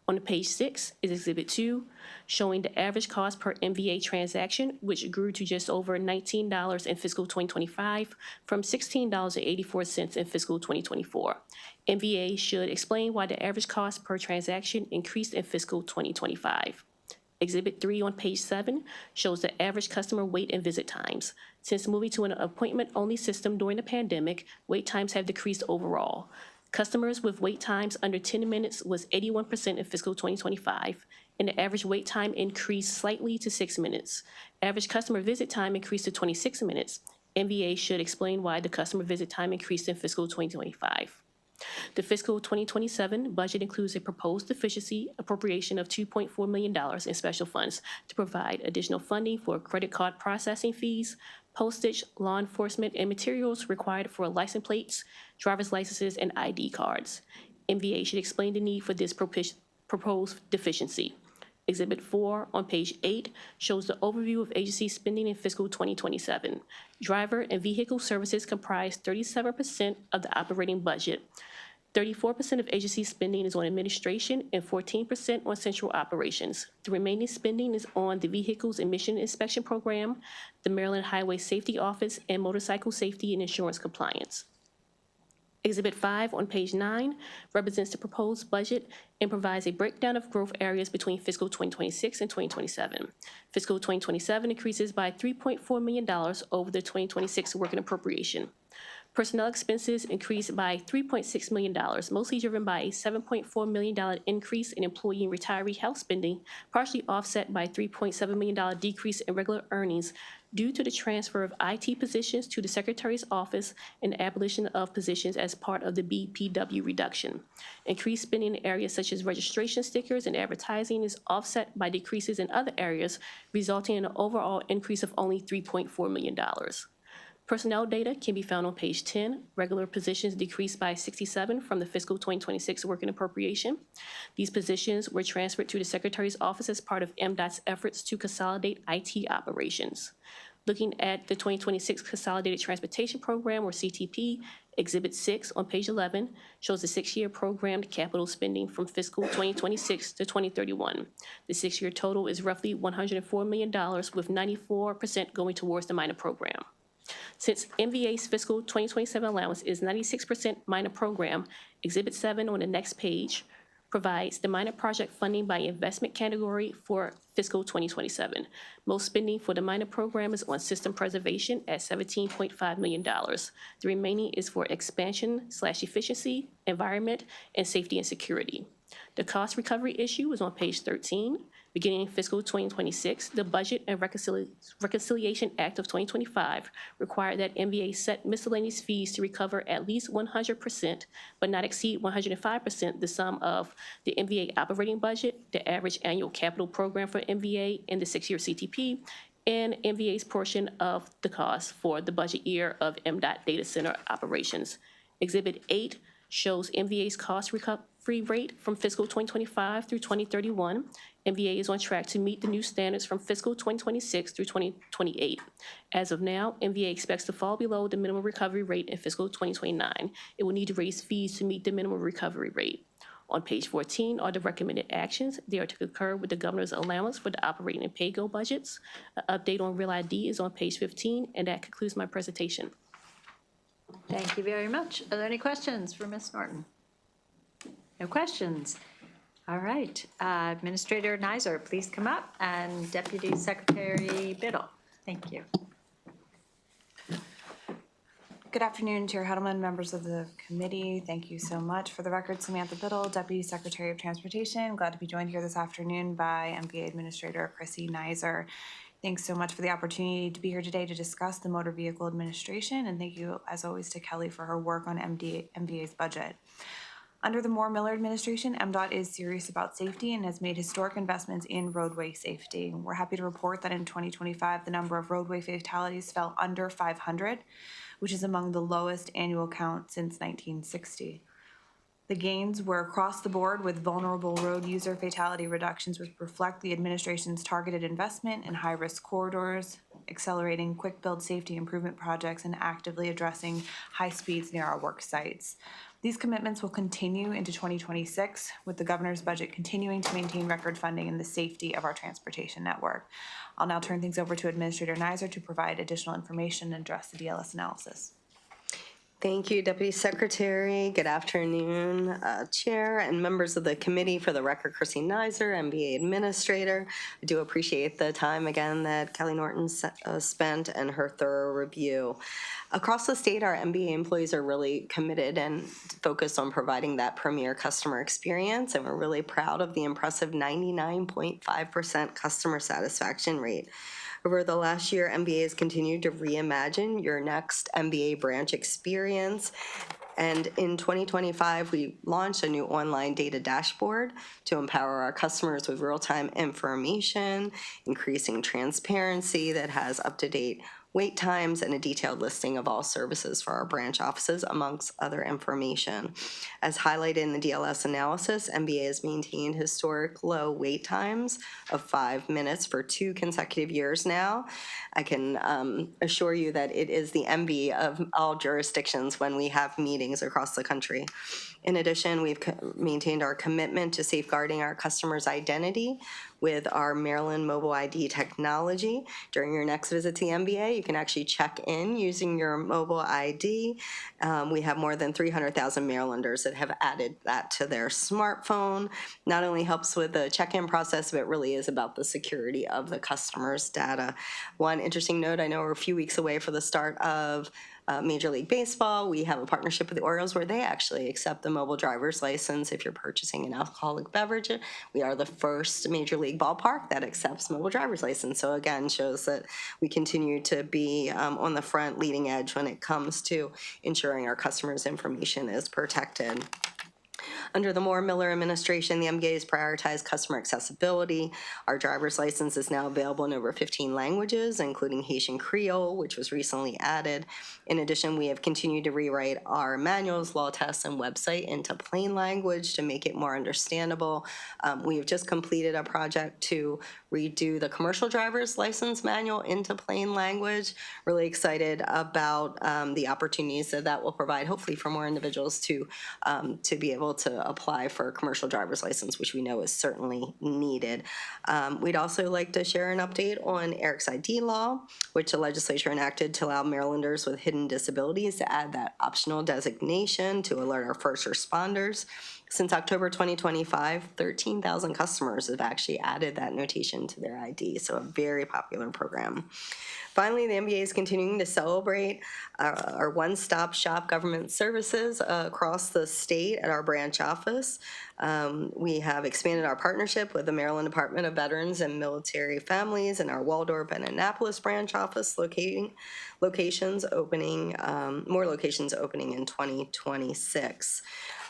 On page 6 is Exhibit 2, showing the average cost per MVA transaction, which grew to just over $19 in fiscal 2025 from $16.84 in fiscal 2024. MVA should explain why the average cost per transaction increased in fiscal 2025. Exhibit 3 on page 7 shows the average customer wait and visit times. Since moving to an appointment-only system during the pandemic, wait times have decreased overall. Customers with wait times under 10 minutes was 81% in fiscal 2025, and the average wait time increased slightly to 6 minutes. Average customer visit time increased to 26 minutes. MVA should explain why the customer visit time increased in fiscal 2025. The fiscal 2027 budget includes a proposed deficiency appropriation of $2.4 million in special funds to provide additional funding for credit card processing fees, postage, law enforcement, and materials required for license plates, driver's licenses, and ID cards. MVA should explain the need for this proposed deficiency. Exhibit 4 on page 8 shows the overview of agency spending in fiscal 2027. Driver and vehicle services comprise 37% of the operating budget. 34% of agency spending is on administration and 14% on central operations. The remaining spending is on the Vehicles Emission Inspection Program, the Maryland Highway Safety Office, and motorcycle safety and insurance compliance. Exhibit 5 on page 9 represents the proposed budget and provides a breakdown of growth areas between fiscal 2026 and 2027. Fiscal 2027 increases by $3.4 million over the 2026 working appropriation. Personnel expenses increased by $3.6 million, mostly driven by a $7.4 million increase in employee and retiree health spending, partially offset by a $3.7 million decrease in regular earnings due to the transfer of IT positions to the Secretary's office and the abolition of positions as part of the BPW reduction. Increased spending in areas such as registration stickers and advertising is offset by decreases in other areas, resulting in an overall increase of only $3.4 million. Personnel data can be found on page 10. Regular positions decreased by 67 from the fiscal 2026 working appropriation. These positions were transferred to the Secretary's office as part of MDOT's efforts to consolidate IT operations. Looking at the 2026 Consolidated Transportation Program, or CTP, Exhibit 6 on page 11 shows the 6-year programmed capital spending from fiscal 2026 to 2031. The 6-year total is roughly $104 million, with 94% going towards the minor program. Since MVA's fiscal 2027 allowance is 96% minor program, Exhibit 7 on the next page provides the minor project funding by investment category for fiscal 2027. Most spending for the minor program is on system preservation at $17.5 million. The remaining is for expansion/efficiency, environment, and safety and security. The cost recovery issue is on page 13. Beginning in fiscal 2026, the Budget and Reconciliation Act of 2025 required that MVA set miscellaneous fees to recover at least 100%, but not exceed 105% the sum of the MVA operating budget, the average annual capital program for MVA in the 6-year CTP, and MVA's portion of the cost for the budget year of MDOT data center operations. Exhibit 8 shows MVA's cost recovery rate from fiscal 2025 through 2031. MVA is on track to meet the new standards from fiscal 2026 through 2028. As of now, MVA expects to fall below the minimum recovery rate in fiscal 2029. It will need to raise fees to meet the minimum recovery rate. On page 14 are the recommended actions. They are to concur with the governor's allowance for the operating and pay-go budgets. An update on Real ID is on page 15, and that concludes my presentation. Thank you very much. Are there any questions for Ms. Norton? No questions. All right. Administrator Neiser, please come up, and Deputy Secretary Biddle. Thank you. Good afternoon, Chair Hedelman, members of the committee. Thank you so much. For the record, Samantha Biddle, Deputy Secretary of Transportation. Glad to be joined here this afternoon by MVA Administrator Chrissy Neiser. Thanks so much for the opportunity to be here today to discuss the Motor Vehicle Administration, and thank you, as always, to Kelly for her work on MVA's budget. Under the Moore-Miller administration, MDOT is serious about safety and has made historic investments in roadway safety. We're happy to report that in 2025, the number of roadway fatalities fell under 500, which is among the lowest annual count since 1960. The gains were across the board, with vulnerable road user fatality reductions, which reflect the administration's targeted investment in high-risk corridors, accelerating quick-build safety improvement projects, and actively addressing high speeds near our work sites. These commitments will continue into 2026, with the governor's budget continuing to maintain record funding in the safety of our transportation network. I'll now turn things over to Administrator Neiser to provide additional information and address the DLS analysis. Thank you, Deputy Secretary. Good afternoon, Chair and members of the committee. For the record, Chrissy Neiser, MBA Administrator. I do appreciate the time again that Kelly Norton spent and her thorough review. Across the state, our MBA employees are really committed and focused on providing that premier customer experience, and we're really proud of the impressive 99.5% customer satisfaction rate. Over the last year, MBA has continued to reimagine your next MBA branch experience. And in 2025, we launched a new online data dashboard to empower our customers with real-time information, increasing transparency that has up-to-date wait times, and a detailed listing of all services for our branch offices, amongst other information. As highlighted in the DLS analysis, MBA has maintained historic low wait times of 5 minutes for 2 consecutive years now. I can assure you that it is the envy of all jurisdictions when we have meetings across the country. In addition, we've maintained our commitment to safeguarding our customers' identity with our Maryland mobile ID technology. During your next visit to the MBA, you can actually check in using your mobile ID. We have more than 300,000 Marylanders that have added that to their smartphone. Not only helps with the check-in process, but it really is about the security of the customer's data. One interesting note, I know we're a few weeks away for the start of Major League Baseball. We have a partnership with the Orioles where they actually accept the mobile driver's license if you're purchasing an alcoholic beverage. We are the first Major League ballpark that accepts mobile driver's license. So again, shows that we continue to be on the front leading edge when it comes to ensuring our customers' information is protected. Under the Moore-Miller administration, the MBA has prioritized customer accessibility. Our driver's license is now available in over 15 languages, including Haitian Creole, which was recently added. In addition, we have continued to rewrite our manuals, law tests, and website into plain language to make it more understandable. We have just completed a project to redo the commercial driver's license manual into plain language. Really excited about the opportunities that will provide, hopefully, for more individuals to be able to apply for a commercial driver's license, which we know is certainly needed. We'd also like to share an update on Eric's ID law, which the legislature enacted to allow Marylanders with hidden disabilities to add that optional designation to alert our first responders. Since October 2025, 13,000 customers have actually added that notation to their ID, so a very popular program. Finally, the MBA is continuing to celebrate our one-stop shop government services across the state at our branch office. We have expanded our partnership with the Maryland Department of Veterans and Military Families and our Waldorf and Annapolis branch office more locations opening in 2026.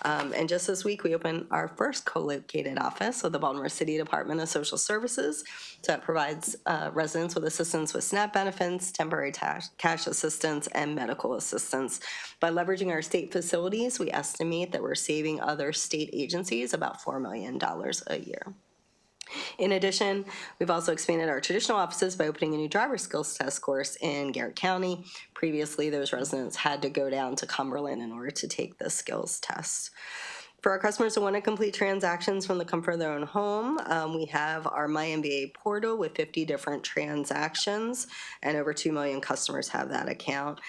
And just this week, we opened our first co-located office with the Baltimore City Department of Social Services. So that provides residents with assistance with SNAP benefits, temporary cash assistance, and medical assistance. By leveraging our state facilities, we estimate that we're saving other state agencies about $4 million a year. In addition, we've also expanded our traditional offices by opening a new driver skills test course in Garrett County. Previously, those residents had to go down to Cumberland in order to take the skills test. For our customers who want to complete transactions from the comfort of their own home, we have our MyMBA portal with 50 different transactions, and over 2 million customers have that account.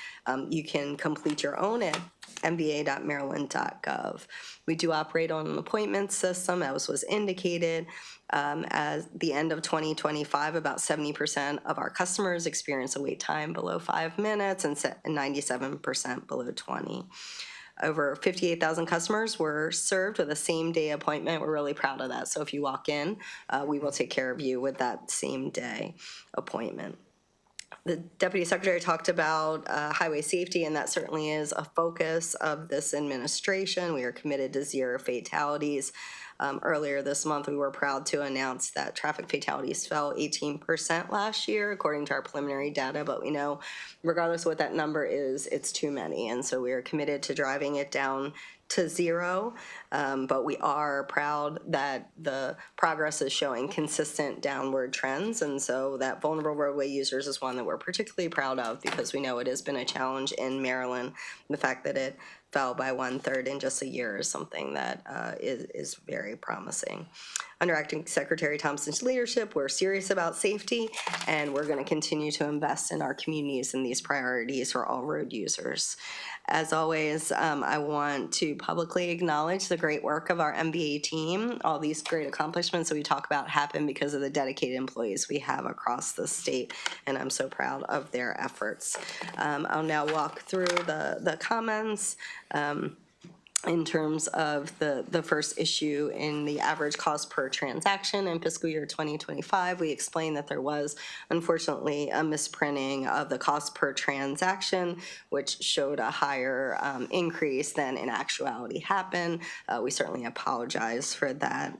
You can complete your own at mba.maryland.gov. We do operate on an appointment system, as was indicated. At the end of 2025, about 70% of our customers experience a wait time below 5 minutes and 97% below 20. Over 58,000 customers were served with a same-day appointment. We're really proud of that. So if you walk in, we will take care of you with that same-day appointment. The Deputy Secretary talked about highway safety, and that certainly is a focus of this administration. We are committed to zero fatalities. Earlier this month, we were proud to announce that traffic fatalities fell 18% last year, according to our preliminary data. But we know, regardless of what that number is, it's too many. And so we are committed to driving it down to zero. But we are proud that the progress is showing consistent downward trends. And so that vulnerable roadway users is one that we're particularly proud of, because we know it has been a challenge in Maryland. The fact that it fell by 1/3 in just a year is something that is very promising. Under Acting Secretary Thompson's leadership, we're serious about safety, and we're going to continue to invest in our communities and these priorities for all road users. As always, I want to publicly acknowledge the great work of our MBA team. All these great accomplishments that we talk about happen because of the dedicated employees we have across the state, and I'm so proud of their efforts. I'll now walk through the comments. In terms of the first issue in the average cost per transaction in fiscal year 2025, we explained that there was, unfortunately, a misprinting of the cost per transaction, which showed a higher increase than in actuality happened. We certainly apologize for that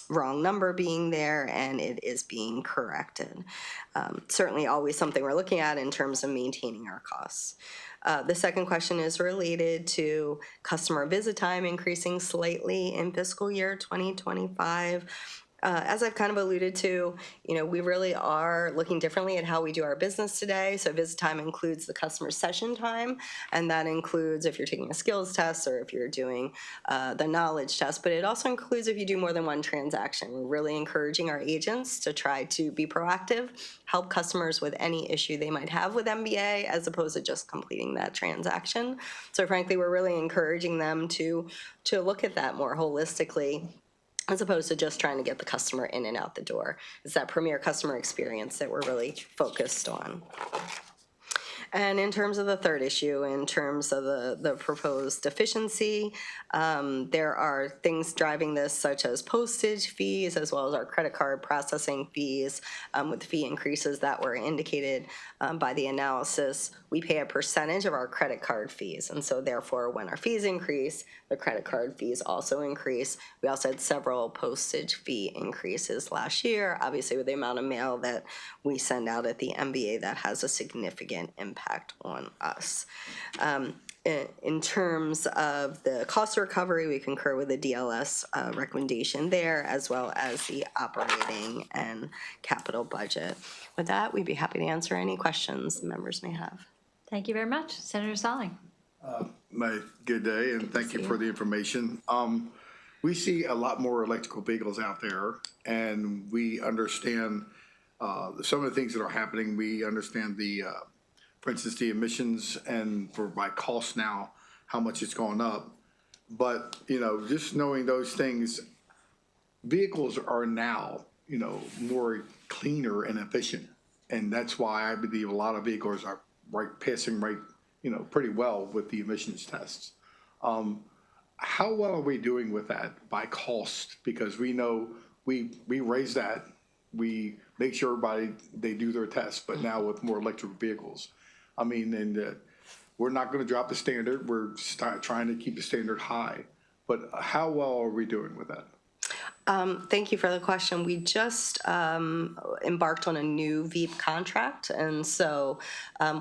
wrong number being there, and it is being corrected. Certainly always something we're looking at in terms of maintaining our costs. The second question is related to customer visit time increasing slightly in fiscal year 2025. As I've kind of alluded to, we really are looking differently at how we do our business today. So visit time includes the customer session time, and that includes if you're taking a skills test or if you're doing the knowledge test, but it also includes if you do more than one transaction. We're really encouraging our agents to try to be proactive, help customers with any issue they might have with MBA as opposed to just completing that transaction. So frankly, we're really encouraging them to look at that more holistically, as opposed to just trying to get the customer in and out the door. It's that premier customer experience that we're really focused on. And in terms of the third issue, in terms of the proposed deficiency, there are things driving this such as postage fees as well as our credit card processing fees with fee increases that were indicated by the analysis. We pay a percentage of our credit card fees, and so therefore when our fees increase, the credit card fees also increase. We also had several postage fee increases last year. Obviously with the amount of mail that we send out at the MBA, that has a significant impact on us. In terms of the cost recovery, we concur with the DLS recommendation there, as well as the operating and capital budget. With that, we'd be happy to answer any questions the members may have. Thank you very much. Senator Salling. Good day, and thank you for the information. We see a lot more electrical vehicles out there, and we understand some of the things that are happening. We understand for instance, the emissions and by cost now, how much it's gone up. But, just knowing those things, vehicles are now, more cleaner and efficient. And that's why I believe a lot of vehicles are passing pretty well with the emissions tests. How well are we doing with that by cost? Because we know we raise that, we make sure they do their tests, but now with more electric vehicles. We're not going to drop the standard. We're trying to keep the standard high. But how well are we doing with that? Thank you for the question. We just embarked on a new VEEP contract. And so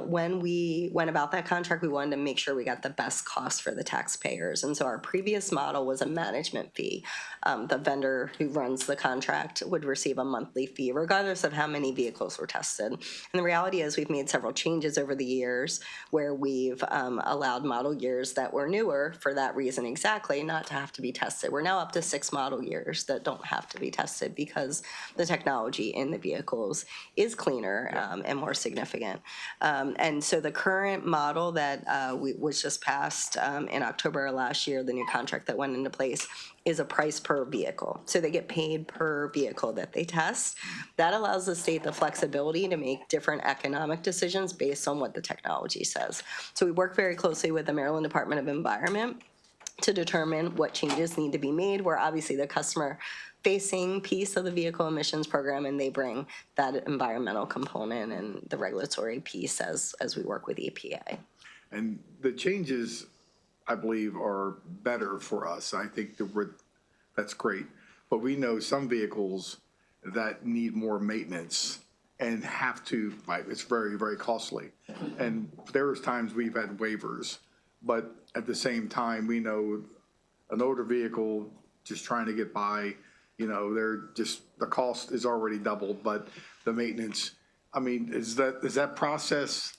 when we went about that contract, we wanted to make sure we got the best cost for the taxpayers. And so our previous model was a management fee. The vendor who runs the contract would receive a monthly fee, regardless of how many vehicles were tested. And the reality is we've made several changes over the years where we've allowed model years that were newer for that reason exactly, not to have to be tested. We're now up to 6 model years that don't have to be tested because the technology in the vehicles is cleaner and more significant. And so the current model that was just passed in October of last year, the new contract that went into place, is a price per vehicle. So they get paid per vehicle that they test. That allows the state the flexibility to make different economic decisions based on what the technology says. So we work very closely with the Maryland Department of Environment to determine what changes need to be made. We're obviously the customer-facing piece of the vehicle emissions program, and they bring that environmental component and the regulatory piece as we work with EPA. And the changes, I believe, are better for us. I think that's great. But we know some vehicles that need more maintenance and have to, it's very, very costly. And there's times we've had waivers, but at the same time, we know an older vehicle just trying to get by, the cost is already doubled, but the maintenance, is that process,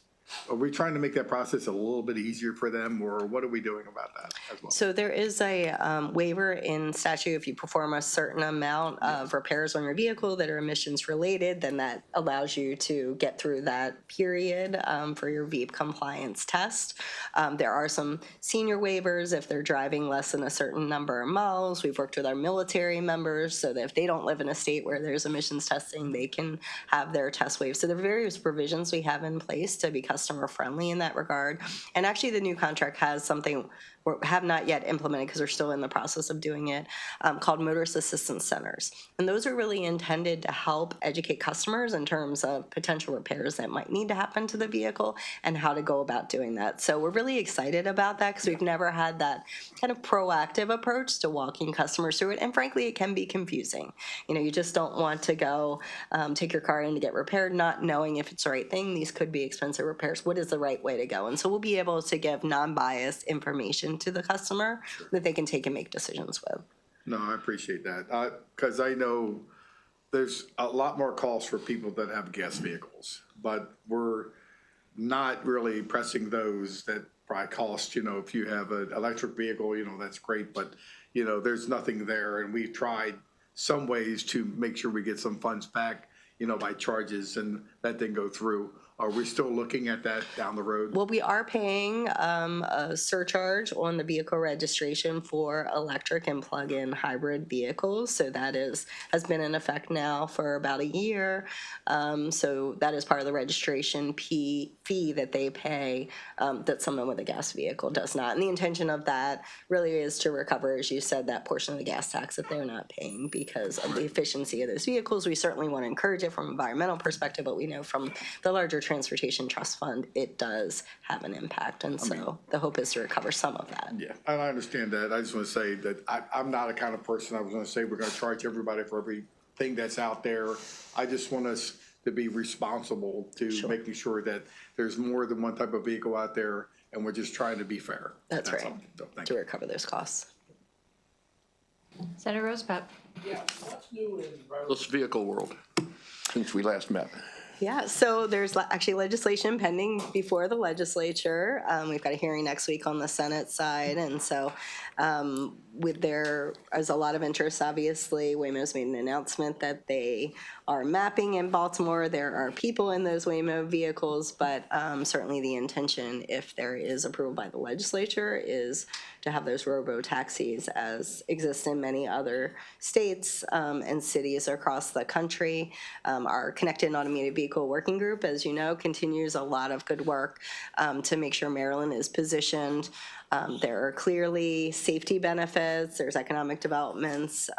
are we trying to make that process a little bit easier for them, or what are we doing about that as well? So there is a waiver in statute. If you perform a certain amount of repairs on your vehicle that are emissions related, then that allows you to get through that period for your VEEP compliance test. There are some senior waivers if they're driving less than a certain number of miles. We've worked with our military members so that if they don't live in a state where there's emissions testing, they can have their test waived. So there are various provisions we have in place to be customer friendly in that regard. And actually the new contract has something we have not yet implemented because we're still in the process of doing it, called motorist assistance centers. And those are really intended to help educate customers in terms of potential repairs that might need to happen to the vehicle and how to go about doing that. So we're really excited about that because we've never had that kind of proactive approach to walking customers through it. And frankly, it can be confusing. You just don't want to go take your car in to get repaired, not knowing if it's the right thing. These could be expensive repairs. What is the right way to go? And so we'll be able to give non-biased information to the customer that they can take and make decisions with. No, I appreciate that. Because I know there's a lot more costs for people that have gas vehicles, but we're not really pressing those that probably cost, if you have an electric vehicle, that's great, but, there's nothing there. And we've tried some ways to make sure we get some funds back, by charges, and that didn't go through. Are we still looking at that down the road? Well, we are paying a surcharge on the vehicle registration for electric and plug-in hybrid vehicles. So that has been in effect now for about a year. So that is part of the registration fee that they pay that someone with a gas vehicle does not. And the intention of that really is to recover, as you said, that portion of the gas tax that they're not paying because of the efficiency of those vehicles. We certainly want to encourage it from an environmental perspective, but we know from the larger Transportation Trust Fund, it does have an impact. And so the hope is to recover some of that. Yeah, and I understand that. I just want to say that I'm not a kind of person I was going to say we're going to charge everybody for everything that's out there. I just want us to be responsible to making sure that there's more than one type of vehicle out there, and we're just trying to be fair. That's right, all. So, thank to you. recover those costs. Senator Rosebud. Yeah, what's new in driverless vehicle world since we last met? Yeah, so there's actually legislation pending before the legislature. We've got a hearing next week on the Senate side, and so there is a lot of interest, obviously. Waymo's made an announcement that they are mapping in Baltimore. There are people in those Waymo vehicles, but certainly the intention, if there is approval by the legislature, is to have those robo-taxis as exist in many other states and cities across the country. Our Connected and Automated Vehicle Working Group, as you know, continues a lot of good work to make sure Maryland is positioned. There are clearly safety benefits, there's economic developments,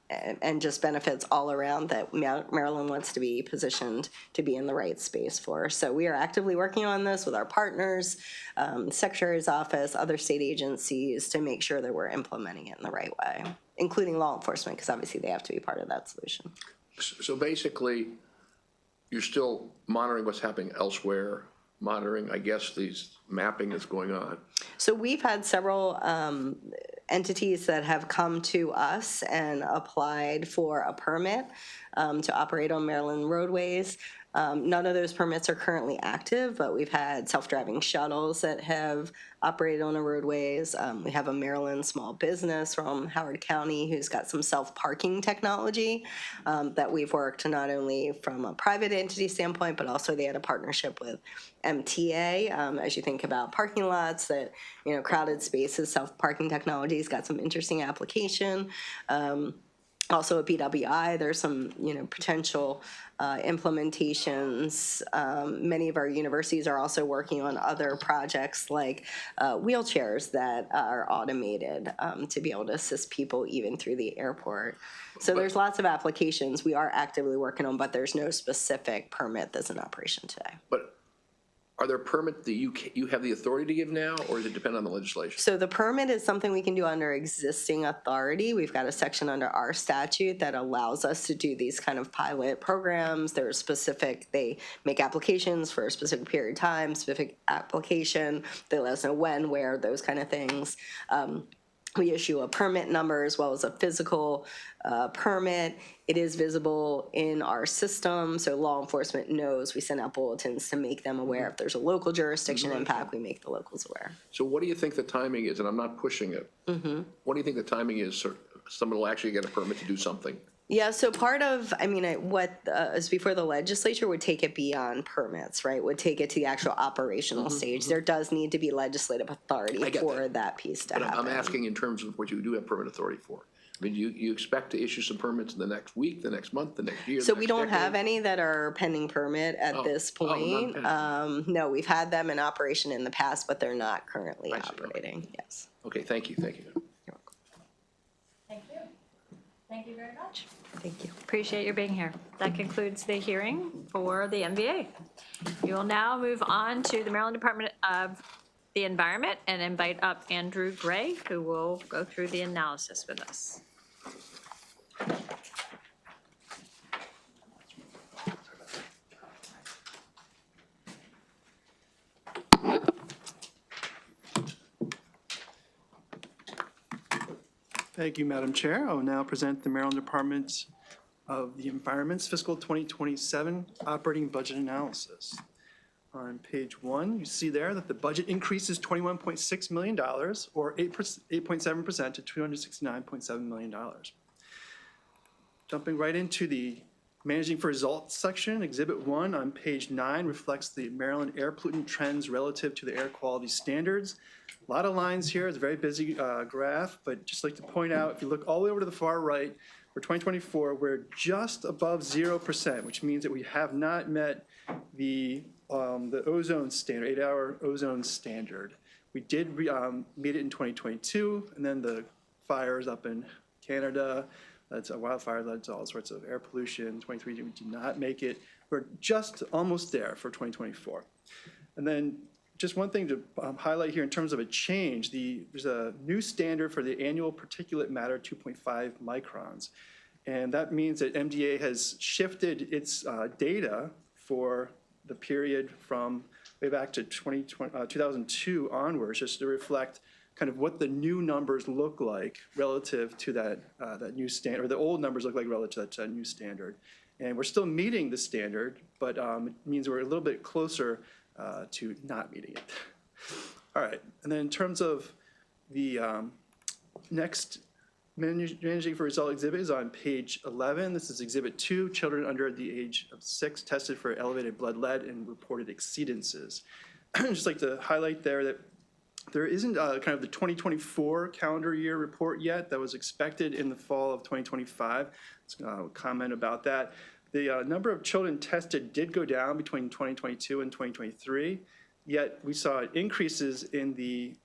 and just benefits all around that Maryland wants to be positioned to be in the right space for. So we are actively working on this with our partners, the Secretary's office, other state agencies to make sure that we're implementing it in the right way, including law enforcement, because obviously they have to be part of that solution. So basically, you're still monitoring what's happening elsewhere, monitoring, I guess, these mapping that's going on. So we've had several entities that have come to us and applied for a permit to operate on Maryland roadways. None of those permits are currently active, but we've had self-driving shuttles that have operated on the roadways. We have a Maryland small business from Howard County who's got some self-parking technology that we've worked not only from a private entity standpoint, but also they had a partnership with MTA. As you think about parking lots that, crowded spaces, self-parking technology's got some interesting application. Also at BWI, there's some, potential implementations. Many of our universities are also working on other projects like wheelchairs that are automated to be able to assist people even through the airport. So there's lots of applications we are actively working on, but there's no specific permit that's in operation today. But are there permits that you have the authority to give now, or does it depend on the legislation? So the permit is something we can do under existing authority. We've got a section under our statute that allows us to do these kind of pilot programs. They're specific, they make applications for a specific period of time, specific application. They let us know when, where, those kind of things. We issue a permit number as well as a physical permit. It is visible in our system, so law enforcement knows. We send out bulletins to make them aware. If there's a local jurisdiction impact, we make the locals aware. So what do you think the timing is? And I'm not pushing it. What do you think the timing is so someone will actually get a permit to do something? Yeah, so part of, what is before the legislature would take it beyond permits, right? Would take it to the actual operational stage. There does need to be legislative authority for that piece to happen. I'm asking in terms of what you do have permit authority for. You expect to issue some permits in the next week, the next month, the next year? So we don't have any that are pending permit at this point. No, we've had them in operation in the past, but they're not currently operating. Yes. Okay, thank you. Thank you. Thank you very much. Thank you. Appreciate your being here. That concludes the hearing for the MVA. We will now move on to the Maryland Department of the Environment and invite up Andrew Gray, who will go through the analysis with us. Thank you, Madam Chair. I will now present the Maryland Department's of the Environment's fiscal 2027 operating budget analysis. On page 1, you see there that the budget increases $21.6 million, or 8.7% to $269.7 million. Jumping right into the Managing for Results section, Exhibit 1 on page 9 reflects the Maryland air pollutant trends relative to the air quality standards. A lot of lines here. It's a very busy graph, but just like to point out, if you look all the way over to the far right, for 2024, we're just above 0%, which means that we have not met the ozone standard, 8-hour ozone standard. We did meet it in 2022, and then the fires up in Canada, that's a wildfire led to all sorts of air pollution. 23, we did not make it. We're just almost there for 2024. And then just one thing to highlight here in terms of a change, there's a new standard for the annual particulate matter 2.5 microns. And that means that MDA has shifted its data for the period from way back to 2002 onwards, just to reflect kind of what the new numbers look like relative to that new standard, or the old numbers look like relative to that new standard. And we're still meeting the standard, but it means we're a little bit closer to not meeting it. All right, and then in terms of the next Managing for Result exhibit is on page 11. This is Exhibit 2, children under the age of 6 tested for elevated blood lead and reported exceedances. I'd just like to highlight there that there isn't kind of the 2024 calendar year report yet that was expected in the fall of 2025. Let's comment about that. The number of children tested did go down between 2022 and 2023, yet we saw increases in the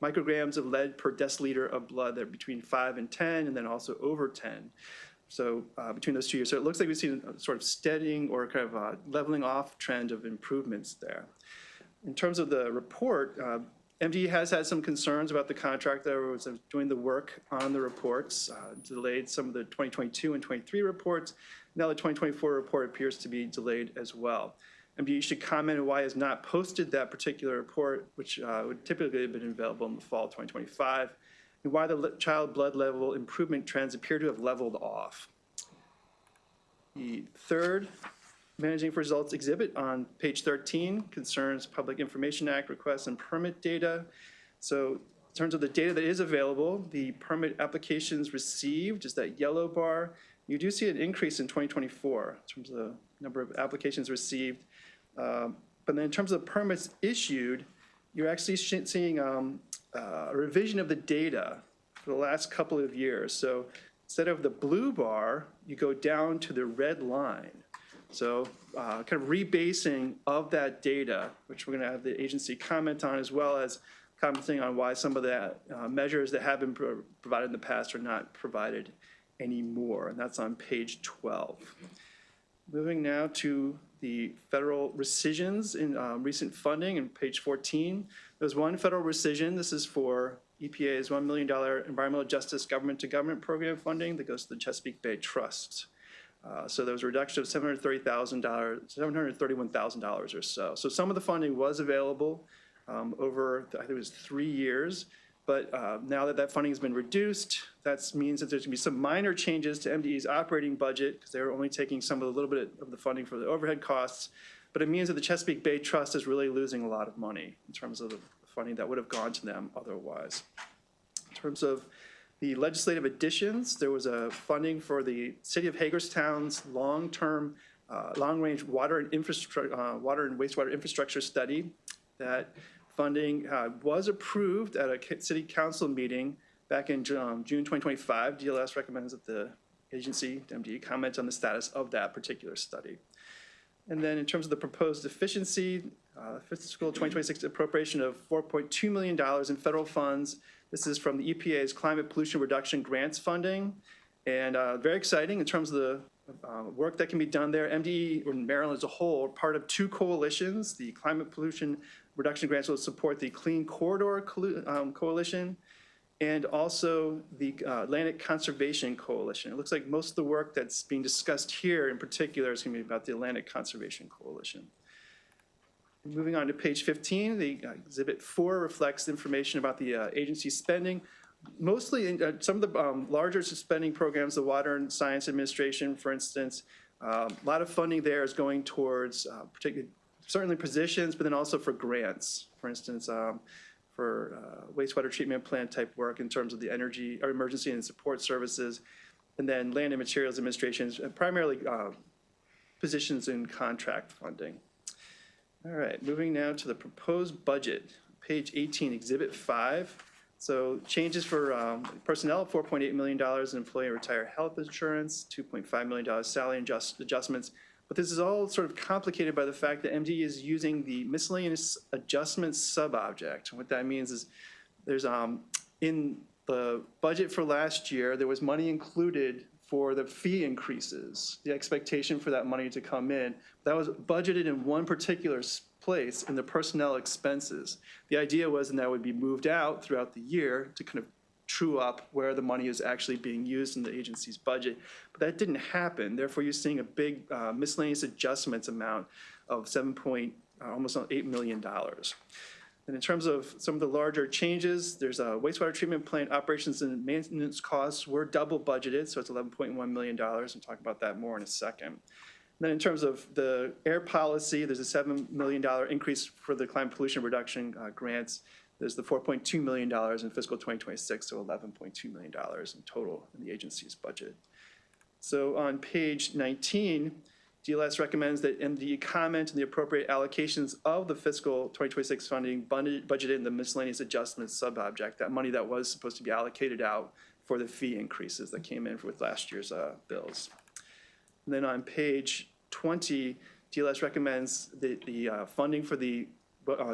micrograms of lead per deciliter of blood that are between 5 and 10, and then also over 10. So between those 2 years. So it looks like we've seen a sort of steadying or kind of a leveling off trend of improvements there. In terms of the report, MD has had some concerns about the contractor was doing the work on the reports, delayed some of the 2022 and 23 reports. Now the 2024 report appears to be delayed as well. MD should comment on why it has not posted that particular report, which would typically have been available in the fall of 2025, and why the child blood level improvement trends appear to have leveled off. The third Managing for Results exhibit on page 13 concerns Public Information Act requests and permit data. So in terms of the data that is available, the permit applications received is that yellow bar. You do see an increase in 2024 in terms of the number of applications received. But then in terms of permits issued, you're actually seeing a revision of the data for the last couple of years. So instead of the blue bar, you go down to the red line. So kind of rebasing of that data, which we're going to have the agency comment on, as well as commenting on why some of the measures that have been provided in the past are not provided anymore. And that's on page 12. Moving now to the federal rescissions in recent funding in page 14. There's one federal rescission. This is for EPA's $1 million Environmental Justice Government to Government Program funding that goes to the Chesapeake Bay Trust. So there was a reduction of $731,000 or so. So some of the funding was available over, I think it was 3 years. But now that that funding has been reduced, that means that there's going to be some minor changes to MDE's operating budget because they were only taking some of the little bit of the funding for the overhead costs. But it means that the Chesapeake Bay Trust is really losing a lot of money in terms of the funding that would have gone to them otherwise. In terms of the legislative additions, there was a funding for the City of Hagerstown's long-term, long-range water and wastewater infrastructure study. That funding was approved at a city council meeting back in June 2025. DLS recommends that the agency, MDE, comment on the status of that particular study. And then in terms of the proposed efficiency, fiscal 2026 appropriation of $4.2 million in federal funds. This is from the EPA's Climate Pollution Reduction Grants funding. And very exciting in terms of the work that can be done there. MDE, or Maryland as a whole, are part of 2 coalitions. The Climate Pollution Reduction Grants will support the Clean Corridor Coalition and also the Atlantic Conservation Coalition. It looks like most of the work that's being discussed here in particular is going to be about the Atlantic Conservation Coalition. Moving on to page 15, the Exhibit 4 reflects information about the agency spending Mostly in some of the larger spending programs, the Water and Science Administration, for instance, a lot of funding there is going towards particularly certainly positions, but then also for grants. For instance, for wastewater treatment plant type work in terms of the energy or emergency and support services, and then Land and Materials Administration, primarily positions in contract funding. All right, moving now to the proposed budget, page 18, Exhibit 5. So changes for personnel, $4.8 million in employee and retiree health insurance, $2.5 million salary adjustments. But this is all sort of complicated by the fact that MDE is using the miscellaneous adjustments sub-object. What that means is there's in the budget for last year, there was money included for the fee increases, the expectation for that money to come in. That was budgeted in one particular place in the personnel expenses. The idea was that would be moved out throughout the year to kind of true up where the money is actually being used in the agency's budget. But that didn't happen. Therefore, you're seeing a big miscellaneous adjustments amount of almost $8 million. And in terms of some of the larger changes, there's a wastewater treatment plant operations and maintenance costs were double budgeted, so it's $11.1 million. I'll talk about that more in a second. Then in terms of the air policy, there's a $7 million increase for the climate pollution reduction grants. There's the $4.2 million in fiscal 2026, so $11.2 million in total in the agency's budget. So on page 19, DLS recommends that MDE comment on the appropriate allocations of the fiscal 2026 funding budgeted in the miscellaneous adjustments sub-object, that money that was supposed to be allocated out for the fee increases that came in with last year's bills. And then on page 20, DLS recommends that the funding for the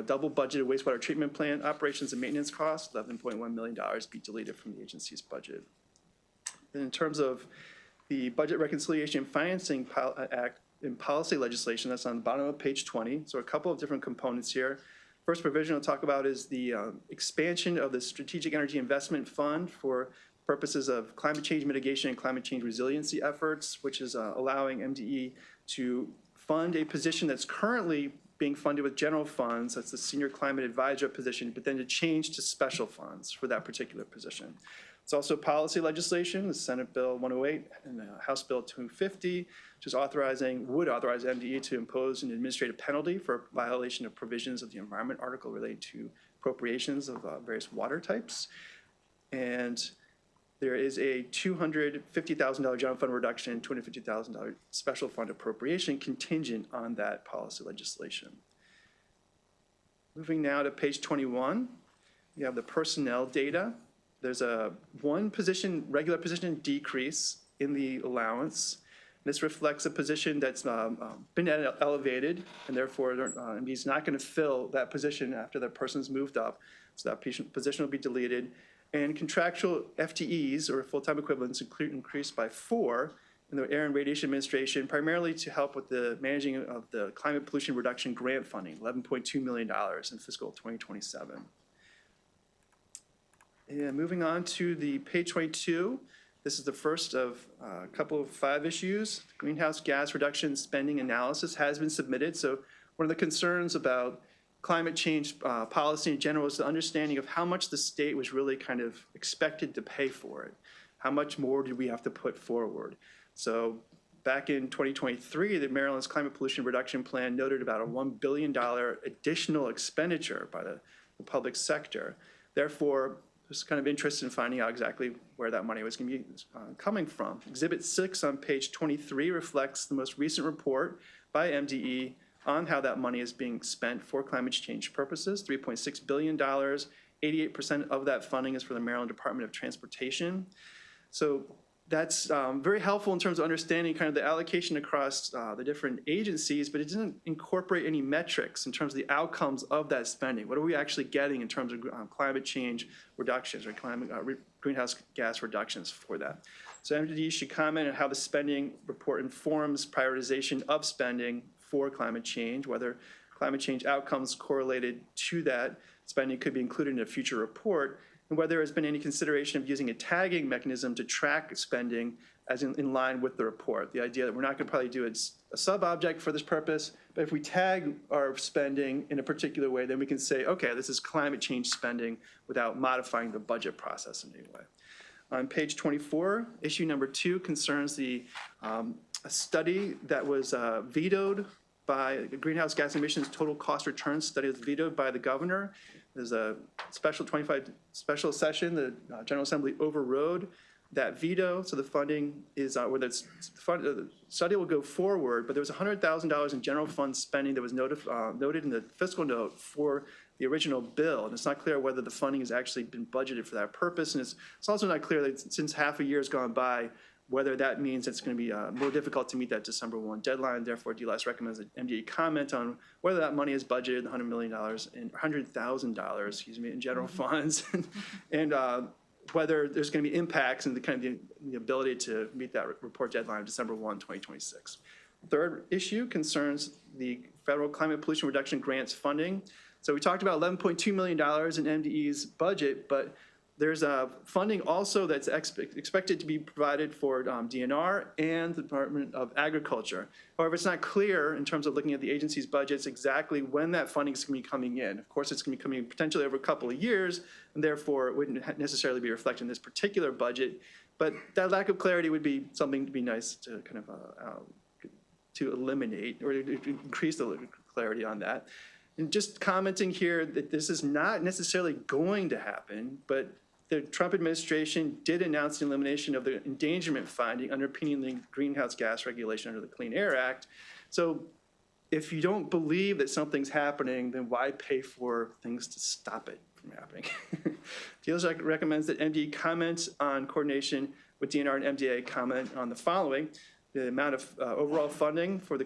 double budgeted wastewater treatment plant operations and maintenance costs, $11.1 million, be deleted from the agency's budget. And in terms of the Budget Reconciliation and Financing Act and policy legislation, that's on the bottom of page 20. So a couple of different components here. First provision I'll talk about is the expansion of the Strategic Energy Investment Fund for purposes of climate change mitigation and climate change resiliency efforts, which is allowing MDE to fund a position that's currently being funded with general funds, that's the Senior Climate Advisor position, but then to change to special funds for that particular position. It's also policy legislation, the Senate Bill 108 and House Bill 250, which would authorize MDE to impose an administrative penalty for violation of provisions of the Environment Article related to appropriations of various water types. And there is a $250,000 general fund reduction, $250,000 special fund appropriation contingent on that policy legislation. Moving now to page 21, you have the personnel data. There's a regular position decrease in the allowance. This reflects a position that's been elevated, and therefore MDE is not going to fill that position after that person's moved up. So that position will be deleted. And contractual FTEs, or full-time equivalents, increased by 4 in the Air and Radiation Administration, primarily to help with the managing of the climate pollution reduction grant funding, $11.2 million in fiscal 2027. And moving on to the page 22, this is the first of a couple of 5 issues. Greenhouse gas reduction spending analysis has been submitted. So one of the concerns about climate change policy in general is the understanding of how much the state was really kind of expected to pay for it. How much more did we have to put forward? So back in 2023, the Maryland's Climate Pollution Reduction Plan noted about a $1 billion additional expenditure by the public sector. Therefore, there's kind of interest in finding out exactly where that money was going to be coming from. Exhibit 6 on page 23 reflects the most recent report by MDE on how that money is being spent for climate change purposes, $3.6 billion. 88% of that funding is for the Maryland Department of Transportation. So that's very helpful in terms of understanding kind of the allocation across the different agencies, but it doesn't incorporate any metrics in terms of the outcomes of that spending. What are we actually getting in terms of climate change reductions or greenhouse gas reductions for that? So MDE should comment on how the spending report informs prioritization of spending for climate change, whether climate change outcomes correlated to that spending could be included in a future report, and whether there has been any consideration of using a tagging mechanism to track spending as in line with the report. The idea that we're not going to probably do a sub-object for this purpose, but if we tag our spending in a particular way, then we can say, okay, this is climate change spending without modifying the budget process in any way. On page 24, issue number 2 concerns a study that was vetoed by the greenhouse gas emissions total cost return study that's vetoed by the governor. There's a special session. The General Assembly overrode that veto, so the funding is, the study will go forward, but there was $100,000 in general fund spending that was noted in the fiscal note for the original bill, and it's not clear whether the funding has actually been budgeted for that purpose, and it's also not clear that since half a year has gone by, whether that means it's going to be more difficult to meet that December 1 deadline. Therefore, DLS recommends that MDA comment on whether that money is budgeted, $100 million and $100,000, in general funds, and whether there's going to be impacts and the ability to meet that report deadline of December 1, 2026. Third issue concerns the federal climate pollution reduction grants funding. So we talked about $11.2 million in MDE's budget, but there's funding also that's expected to be provided for DNR and the Department of Agriculture. However, it's not clear in terms of looking at the agency's budgets exactly when that funding is going to be coming in. Of course, it's going to be coming potentially over a couple of years, and therefore it wouldn't necessarily be reflected in this particular budget. But that lack of clarity would be something to be nice to kind of to eliminate or to increase the clarity on that. And just commenting here that this is not necessarily going to happen, but the Trump administration did announce the elimination of the endangerment finding underpinning the greenhouse gas regulation under the Clean Air Act. So if you don't believe that something's happening, then why pay for things to stop it from happening? DLS recommends that MD comments on coordination with DNR and MDA comment on the following: the amount of overall funding for the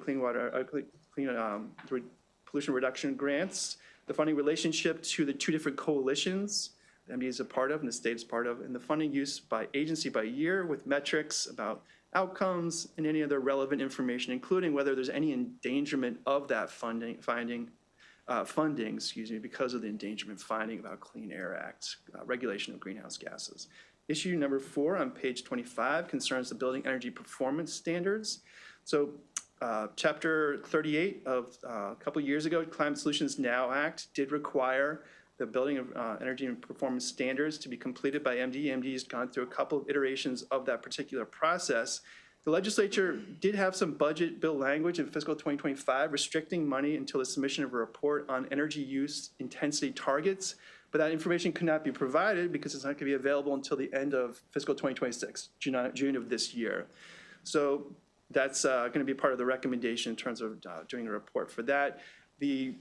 pollution reduction grants, the funding relationship to the 2 different coalitions the MD is a part of and the state is part of, and the funding use by agency by year with metrics about outcomes and any other relevant information, including whether there's any endangerment of that funding, because of the endangerment finding about Clean Air Act, regulation of greenhouse gases. Issue number 4 on page 25 concerns the building energy performance standards. So Chapter 38 of a couple years ago, Climate Solutions Now Act did require the building of energy and performance standards to be completed by MD. MD has gone through a couple of iterations of that particular process. The legislature did have some budget bill language in fiscal 2025 restricting money until the submission of a report on energy use intensity targets, but that information could not be provided because it's not going to be available until the end of fiscal 2026, June of this year. So that's going to be part of the recommendation in terms of doing a report for that. The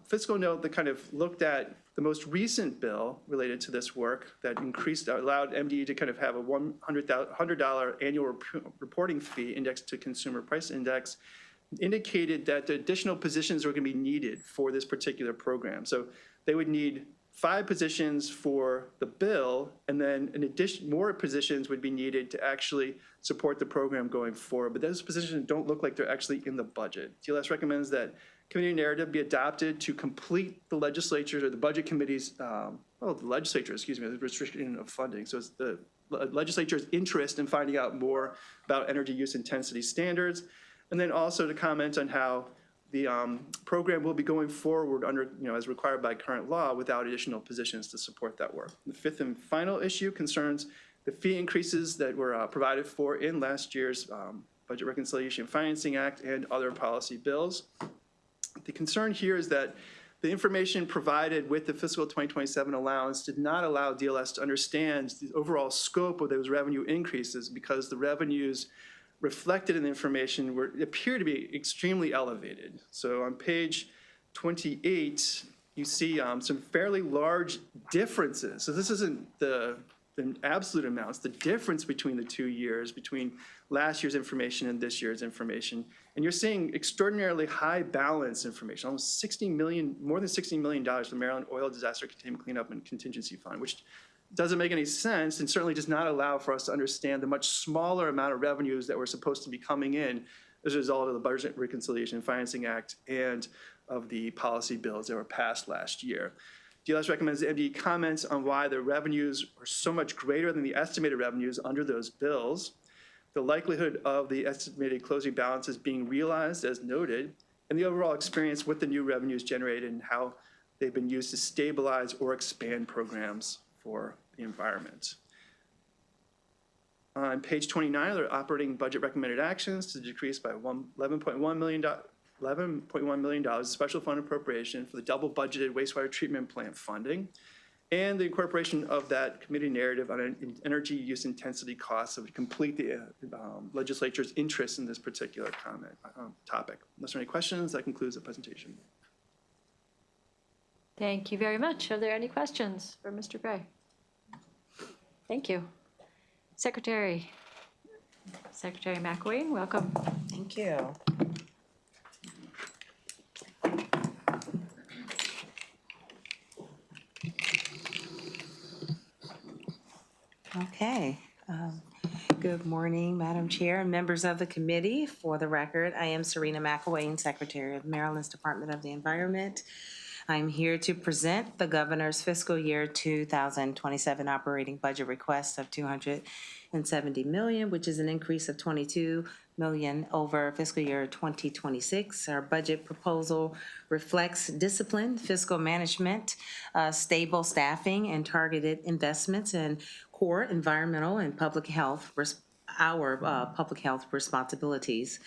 fiscal note that kind of looked at the most recent bill related to this work that allowed MDE to kind of have a $100 annual reporting fee indexed to consumer price index indicated that the additional positions were going to be needed for this particular program. So they would need 5 positions for the bill, and then in addition, more positions would be needed to actually support the program going forward. But those positions don't look like they're actually in the budget. DLS recommends that committee narrative be adopted to complete the legislature's or the budget committee's, the restriction of funding. So it's the legislature's interest in finding out more about energy use intensity standards, and then also to comment on how the program will be going forward under, as required by current law without additional positions to support that work. The 5th and final issue concerns the fee increases that were provided for in last year's Budget Reconciliation and Financing Act and other policy bills. The concern here is that the information provided with the fiscal 2027 allowance did not allow DLS to understand the overall scope of those revenue increases because the revenues reflected in the information appear to be extremely elevated. So on page 28, you see some fairly large differences. So this isn't the absolute amounts, the difference between the 2 years, between last year's information and this year's information. And you're seeing extraordinarily high balance information, almost more than $60 million for the Maryland Oil Disaster Containment Cleanup and Contingency Fund, which doesn't make any sense and certainly does not allow for us to understand the much smaller amount of revenues that were supposed to be coming in as a result of the Budget Reconciliation and Financing Act and of the policy bills that were passed last year. DLS recommends the MDE comments on why the revenues are so much greater than the estimated revenues under those bills. the likelihood of the estimated closing balances being realized as noted, and the overall experience with the new revenues generated and how they've been used to stabilize or expand programs for the environment. On page 29 are the operating budget recommended actions to decrease by $11.1 million special fund appropriation for the double budgeted wastewater treatment plant funding, and the incorporation of that committee narrative on energy use intensity costs that would complete the legislature's interest in this particular topic. Unless there are any questions, that concludes the presentation. Thank you very much. Are there any questions for Mr. Gray? Thank you. Secretary McElwain, welcome. Thank you. Okay. Good morning, Madam Chair and members of the committee. For the record, I am Serena McElwain, Secretary of Maryland's Department of the Environment. I'm here to present the governor's fiscal year 2027 operating budget request of $270 million, which is an increase of $22 million over fiscal year 2026. Our budget proposal reflects disciplined fiscal management, stable staffing, and targeted investments in core environmental and public health, public health responsibilities.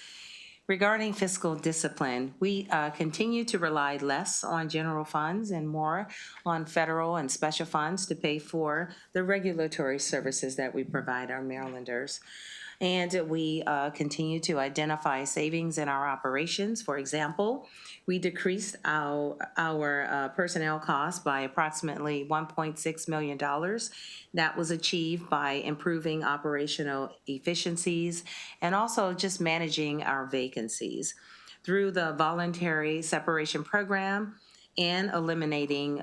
Regarding fiscal discipline, we continue to rely less on general funds and more on federal and special funds to pay for the regulatory services that we provide our Marylanders. And we continue to identify savings in our operations. For example, we decreased our personnel costs by approximately $1.6 million. That was achieved by improving operational efficiencies and also just managing our vacancies. Through the voluntary separation program and eliminating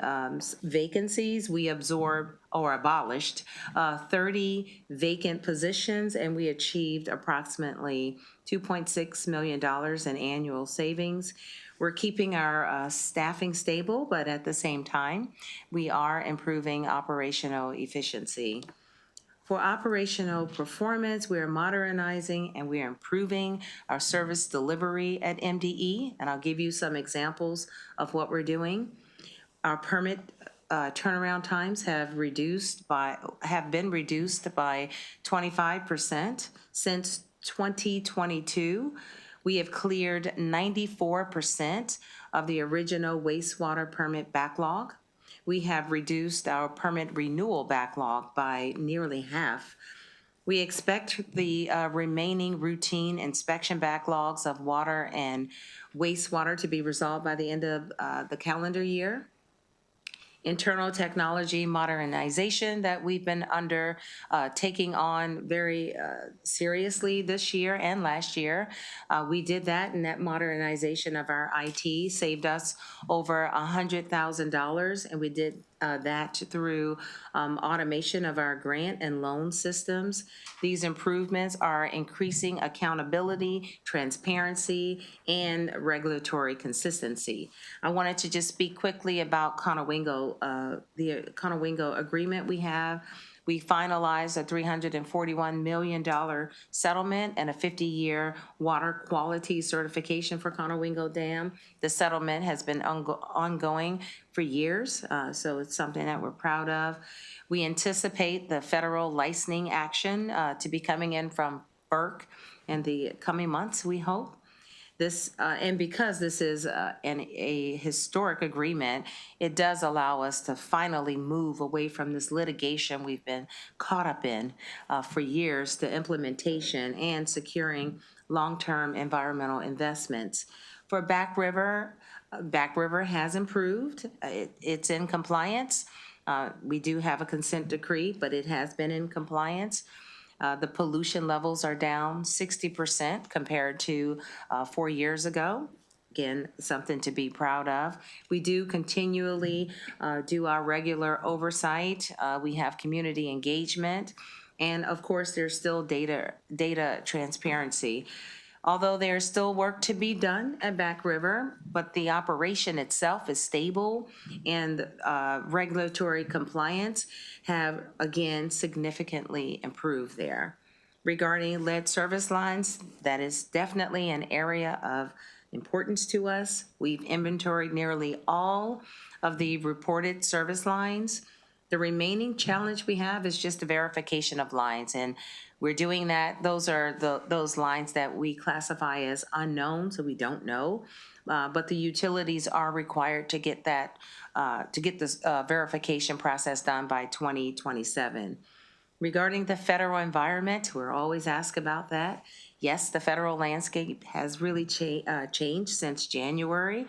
vacancies, we absorbed or abolished 30 vacant positions, and we achieved approximately $2.6 million in annual savings. We're keeping our staffing stable, but at the same time, we are improving operational efficiency. For operational performance, we are modernizing and we are improving our service delivery at MDE, and I'll give you some examples of what we're doing. Our permit turnaround times have been reduced by 25% since 2022. We have cleared 94% of the original wastewater permit backlog. We have reduced our permit renewal backlog by nearly half. We expect the remaining routine inspection backlogs of water and wastewater to be resolved by the end of the calendar year. Internal technology modernization that we've been taking on very seriously this year and last year. We did that, and that modernization of our IT saved us over $100,000, and we did that through automation of our grant and loan systems. These improvements are increasing accountability, transparency, and regulatory consistency. I wanted to just speak quickly about Conowingo, the Conowingo agreement we have. We finalized a $341 million settlement and a 50-year water quality certification for Conowingo Dam. The settlement has been ongoing for years, so it's something that we're proud of. We anticipate the federal licensing action to be coming in from FERC in the coming months, we hope. And because this is a historic agreement, it does allow us to finally move away from this litigation we've been caught up in for years to implementation and securing long-term environmental investments. For Back River has improved. It's in compliance. We do have a consent decree, but it has been in compliance. The pollution levels are down 60% compared to 4 years ago. Again, something to be proud of. We do continually do our regular oversight. We have community engagement. And of course, there's still data transparency. Although there's still work to be done at Back River, but the operation itself is stable, and regulatory compliance have, again, significantly improved there. regarding lead service lines. That is definitely an area of importance to us. We've inventoried nearly all of the reported service lines. The remaining challenge we have is just the verification of lines, and we're doing that. Those are those lines that we classify as unknown, so we don't know. But the utilities are required to get that, to get this verification process done by 2027. Regarding the federal environment, we're always asked about that. Yes, the federal landscape has really changed since January.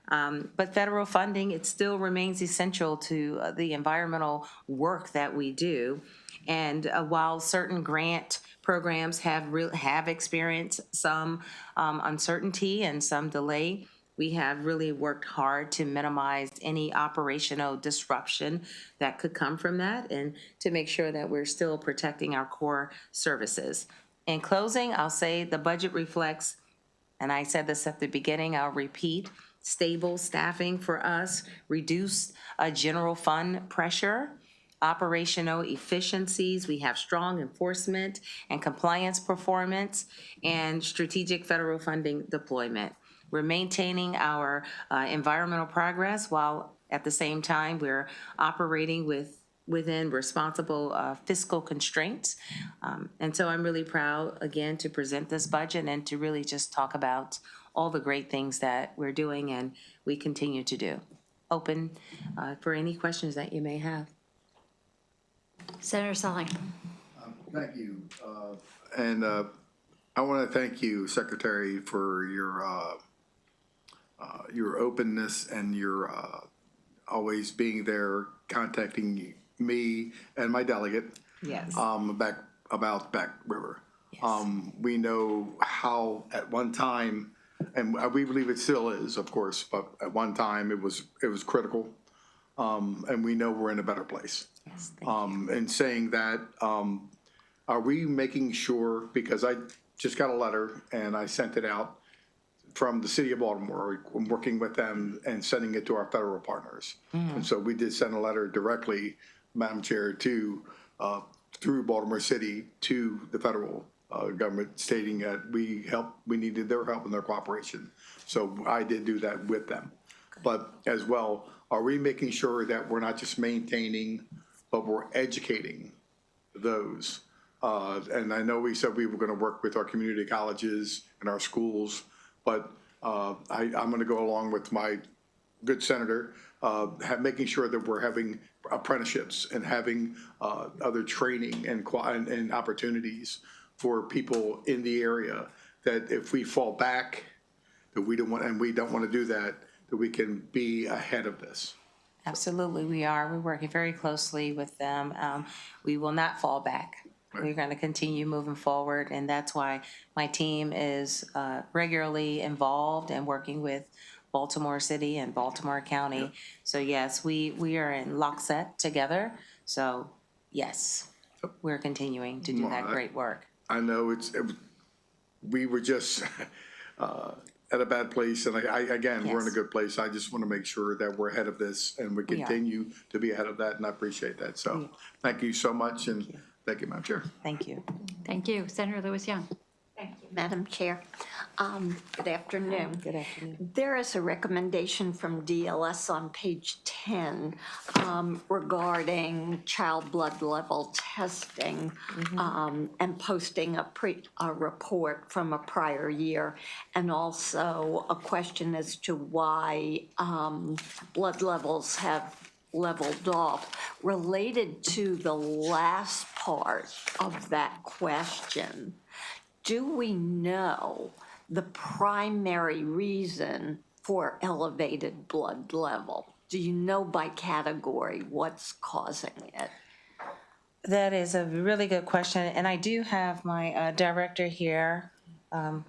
But federal funding, it still remains essential to the environmental work that we do. And while certain grant programs have experienced some uncertainty and some delay, we have really worked hard to minimize any operational disruption that could come from that and to make sure that we're still protecting our core services. In closing, I'll say the budget reflects, and I said this at the beginning, I'll repeat, stable staffing for us, reduced general fund pressure, operational efficiencies. We have strong enforcement and compliance performance, and strategic federal funding deployment. We're maintaining our environmental progress while at the same time we're operating within responsible fiscal constraints. And so I'm really proud, again, to present this budget and to really just talk about all the great things that we're doing and we continue to do. Open for any questions that you may have. Senator Salling. Thank you. And I want to thank you, Secretary, for your openness and your always being there, contacting me and my delegate. Yes. About Back River. Yes. We know how at one time, and we believe it still is, of course, but at one time it was critical. And we know we're in a better place. Yes, thank you. And saying that, are we making sure, because I just got a letter and I sent it out from the city of Baltimore. I'm working with them and sending it to our federal partners. And so we did send a letter directly, Madam Chair, to through Baltimore City to the federal government stating that we needed their help and their cooperation. So I did do that with them. But as well, are we making sure that we're not just maintaining, but we're educating those? And I know we said we were going to work with our community colleges and our schools, but I'm going to go along with my good senator, making sure that we're having apprenticeships and having other training and opportunities for people in the area, that if we fall back, that we don't want to do that, that we can be ahead of this. Absolutely, we are. We're working very closely with them. We will not fall back. Right. We're going to continue moving forward, and that's why my team is regularly involved and working with Baltimore City and Baltimore County. Yep. So yes, we are in lockstep together. So yes, we're continuing to do that great work. I know we were just at a bad place, and again, we're in a good place. I just want to make sure that we're ahead of this, and we continue to be ahead of that, and I appreciate that. So thank you so much, and thank you, Madam Chair. Thank you. Thank you. Senator Lewis-Young. Thank you, Madam Chair. Good afternoon. Good afternoon. There is a recommendation from DLS on page 10 regarding child blood level testing and posting a report from a prior year, and also a question as to why blood levels have leveled off. Related to the last part of that question, do we know the primary reason for elevated blood level? Do you know by category what's causing it? That is a really good question, and I do have my director here.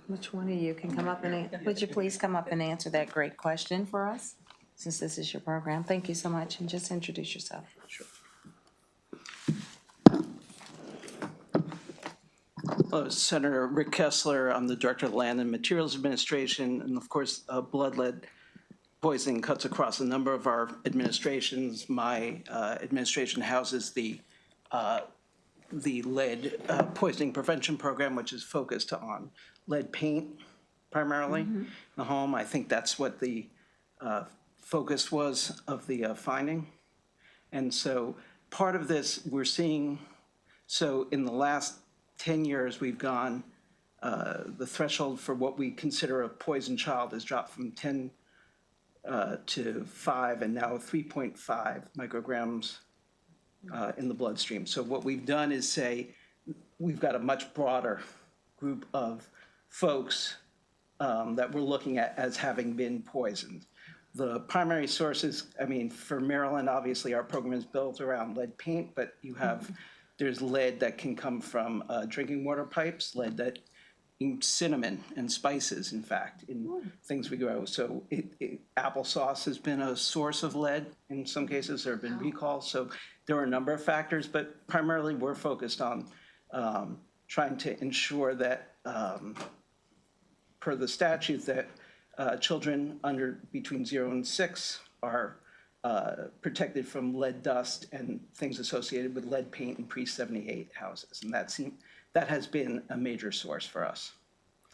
Which one of you can come up and would you please come up and answer that great question for us, since this is your program? Thank you so much, and just introduce yourself. Sure. Hello, Senator Rick Kessler. I'm the Director of Land and Materials Administration, and of course, blood lead poisoning cuts across a number of our administrations. My administration houses the the lead poisoning prevention program, which is focused on lead paint primarily in the home. I think that's what the focus was of the finding. And so part of this we're seeing, so in the last 10 years, we've gone, the threshold for what we consider a poisoned child has dropped from 10 to 5 and now 3.5 micrograms in the bloodstream. So what we've done is say we've got a much broader group of folks that we're looking at as having been poisoned. The primary sources, I mean, for Maryland, obviously our program is built around lead paint, but you have, there's lead that can come from drinking water pipes, lead that in cinnamon and spices, in fact, in things we grow. So applesauce has been a source of lead. In some cases, there have been recalls. So there are a number of factors, but primarily we're focused on trying to ensure that, per the statute, that children between 0 and 6 are protected from lead dust and things associated with lead paint in pre-78 houses. And that has been a major source for us.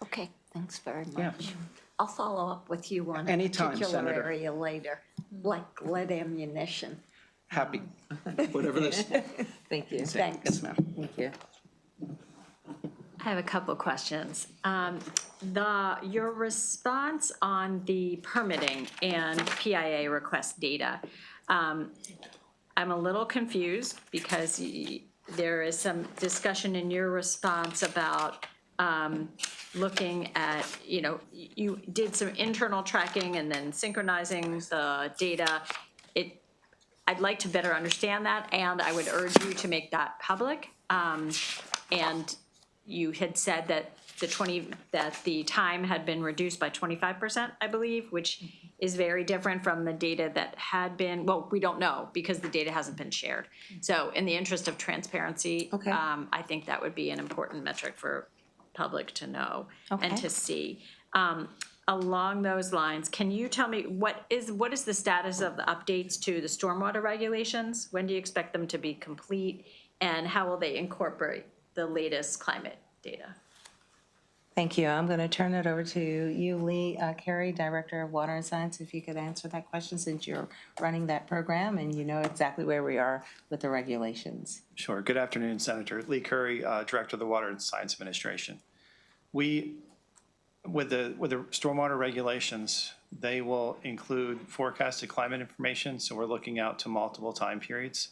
Okay, thanks very much. Yeah. I'll follow up with you on a Anytime, particular Senator. area later, like lead ammunition. Happy, whatever this. Thank you. Thanks. Yes, ma'am. Thank you. I have a couple of questions. Your response on the permitting and PIA request data, I'm a little confused because there is some discussion in your response about looking at, you did some internal tracking and then synchronizing the data. I'd like to better understand that, and I would urge you to make that public. And you had said that the time had been reduced by 25%, I believe, which is very different from the data that had been, well, we don't know because the data hasn't been shared. So in the interest of transparency, I think that would be an important metric for public to know and to see. Along those lines, can you tell me what is the status of the updates to the stormwater regulations? When do you expect them to be complete, and how will they incorporate the latest climate data? Thank you. I'm going to turn it over to you, Lee Carey, Director of Water and Science, if you could answer that question since you're running that program and you know exactly where we are with the regulations. Sure. Good afternoon, Senator. Lee Curry, Director of the Water and Science Administration. With the stormwater regulations, they will include forecasted climate information, so we're looking out to multiple time periods.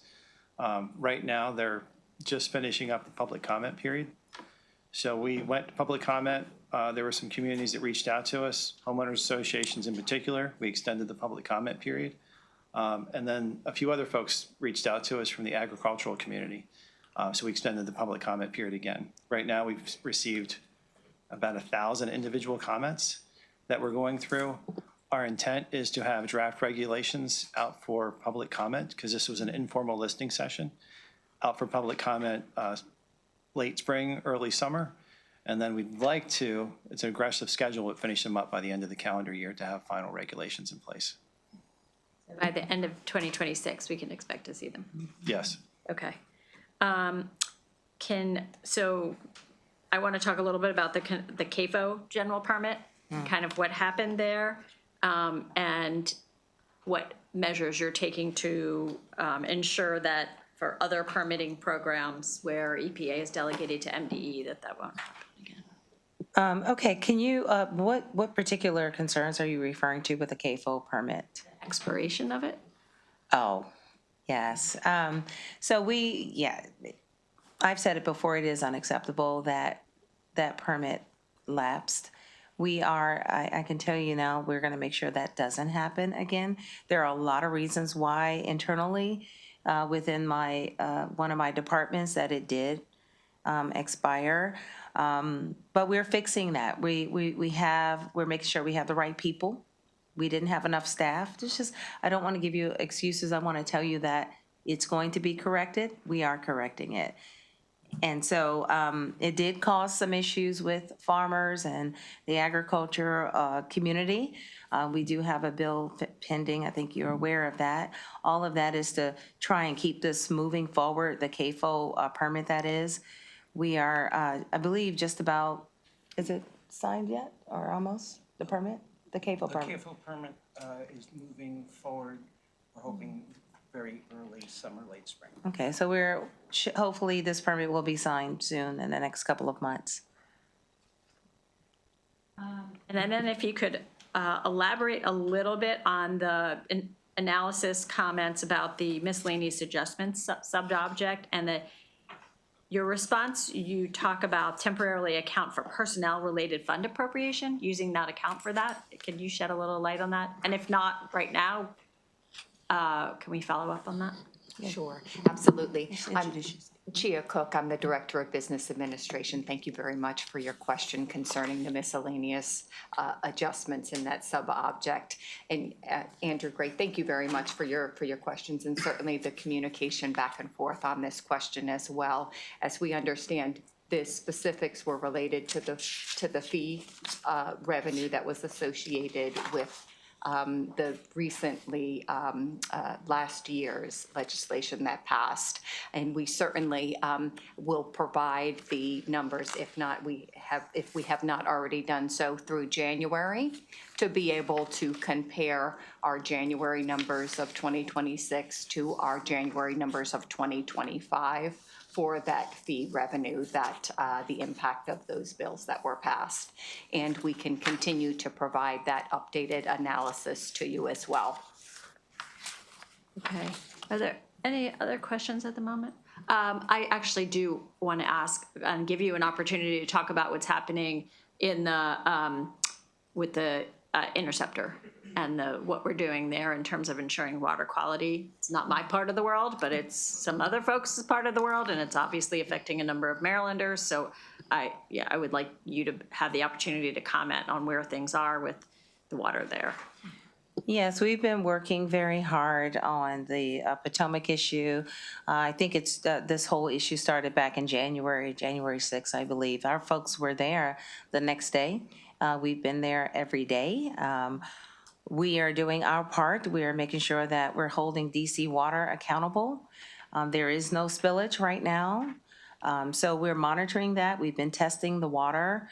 Right now, they're just finishing up the public comment period. So we went to public comment. There were some communities that reached out to us, homeowners associations in particular. We extended the public comment period. And then a few other folks reached out to us from the agricultural community. So we extended the public comment period again. Right now, we've received about 1,000 individual comments that we're going through. Our intent is to have draft regulations out for public comment, because this was an informal listening session, out for public comment late spring, early summer. And then we'd like to, it's an aggressive schedule, but finish them up by the end of the calendar year to have final regulations in place. By the end of 2026, we can expect to see them. Yes. Okay. So I want to talk a little bit about the CAFO general permit, kind of what happened there, and what measures you're taking to ensure that for other permitting programs where EPA is delegated to MDE, that won't happen again. Okay, can you, what particular concerns are you referring to with the CAFO permit? Expiration of it? Oh, yes. So I've said it before, it is unacceptable that that permit lapsed. I can tell you now, we're going to make sure that doesn't happen again. There are a lot of reasons why internally within one of my departments that it did expire. But we're fixing that. We're making sure we have the right people. We didn't have enough staff. I don't want to give you excuses. I want to tell you that it's going to be corrected. We are correcting it. And so it did cause some issues with farmers and the agriculture community. We do have a bill pending. I think you're aware of that. All of that is to try and keep this moving forward, the CAFO permit that is. We are, I believe, just about, is it signed yet or almost, the permit? The CAFO permit? The CAFO permit is moving forward. We're hoping very early summer, late spring. Okay, so we're, hopefully this permit will be signed soon in the next couple of months. And then if you could elaborate a little bit on the analysis comments about the miscellaneous adjustments sub-object and your response, you talk about temporarily account for personnel-related fund appropriation, using that account for that. Can you shed a little light on that? And if not right now, can we follow up on that? Sure, absolutely. I'm Chia Cook. I'm the Director of Business Administration. Thank you very much for your question concerning the miscellaneous adjustments in that sub-object. And Andrew, great. Thank you very much for your questions, and certainly the communication back and forth on this question as well. As we understand, the specifics were related to the fee revenue that was associated with the recently last year's legislation that passed, and we certainly will provide the numbers if we have not already done so through January, to be able to compare our January numbers of 2026 to our January numbers of 2025 for that fee revenue, that the impact of those bills that were passed. And we can continue to provide that updated analysis to you as well. Okay. Are there any other questions at the moment? I actually do want to ask and give you an opportunity to talk about what's happening in the with the interceptor and what we're doing there in terms of ensuring water quality. It's not my part of the world, but it's some other folks' part of the world, and it's obviously affecting a number of Marylanders. So I would like you to have the opportunity to comment on where things are with the water there. Yes, we've been working very hard on the Potomac issue. I think it's this whole issue started back in January 6th, I believe. Our folks were there the next day. We've been there every day. We are doing our part. We are making sure that we're holding DC Water accountable. There is no spillage right now. So we're monitoring that. We've been testing the water.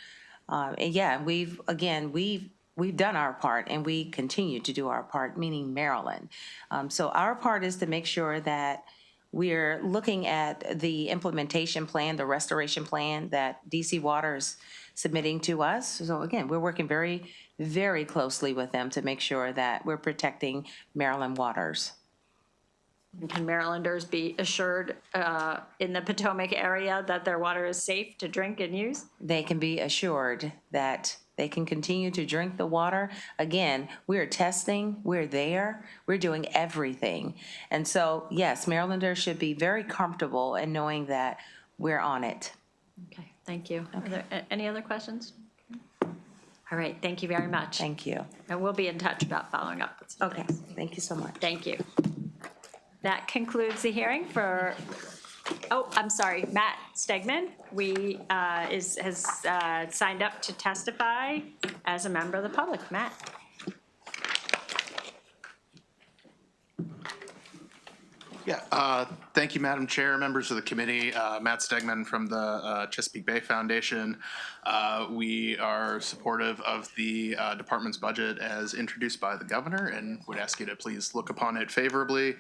And yeah, we've done our part, and we continue to do our part, meaning Maryland. So our part is to make sure that we're looking at the implementation plan, the restoration plan that DC Water is submitting to us. So again, we're working very, very closely with them to make sure that we're protecting Maryland waters. Can Marylanders be assured in the Potomac area that their water is safe to drink and use? They can be assured that they can continue to drink the water. Again, we're testing, we're there, we're doing everything. And so, yes, Marylanders should be very comfortable in knowing that we're on it. Okay, thank you. Okay. Are there any other questions? All right, thank you very much. Thank you. And we'll be in touch about following up with some things. Thank you so much. Thank you. That concludes the hearing for, oh, I'm sorry, Matt Stegman has signed up to testify as a member of the public. Matt. Yeah, thank you, Madam Chair, members of the committee. Matt Stegman from the Chesapeake Bay Foundation. We are supportive of the department's budget as introduced by the governor, and would ask you to please look upon it favorably.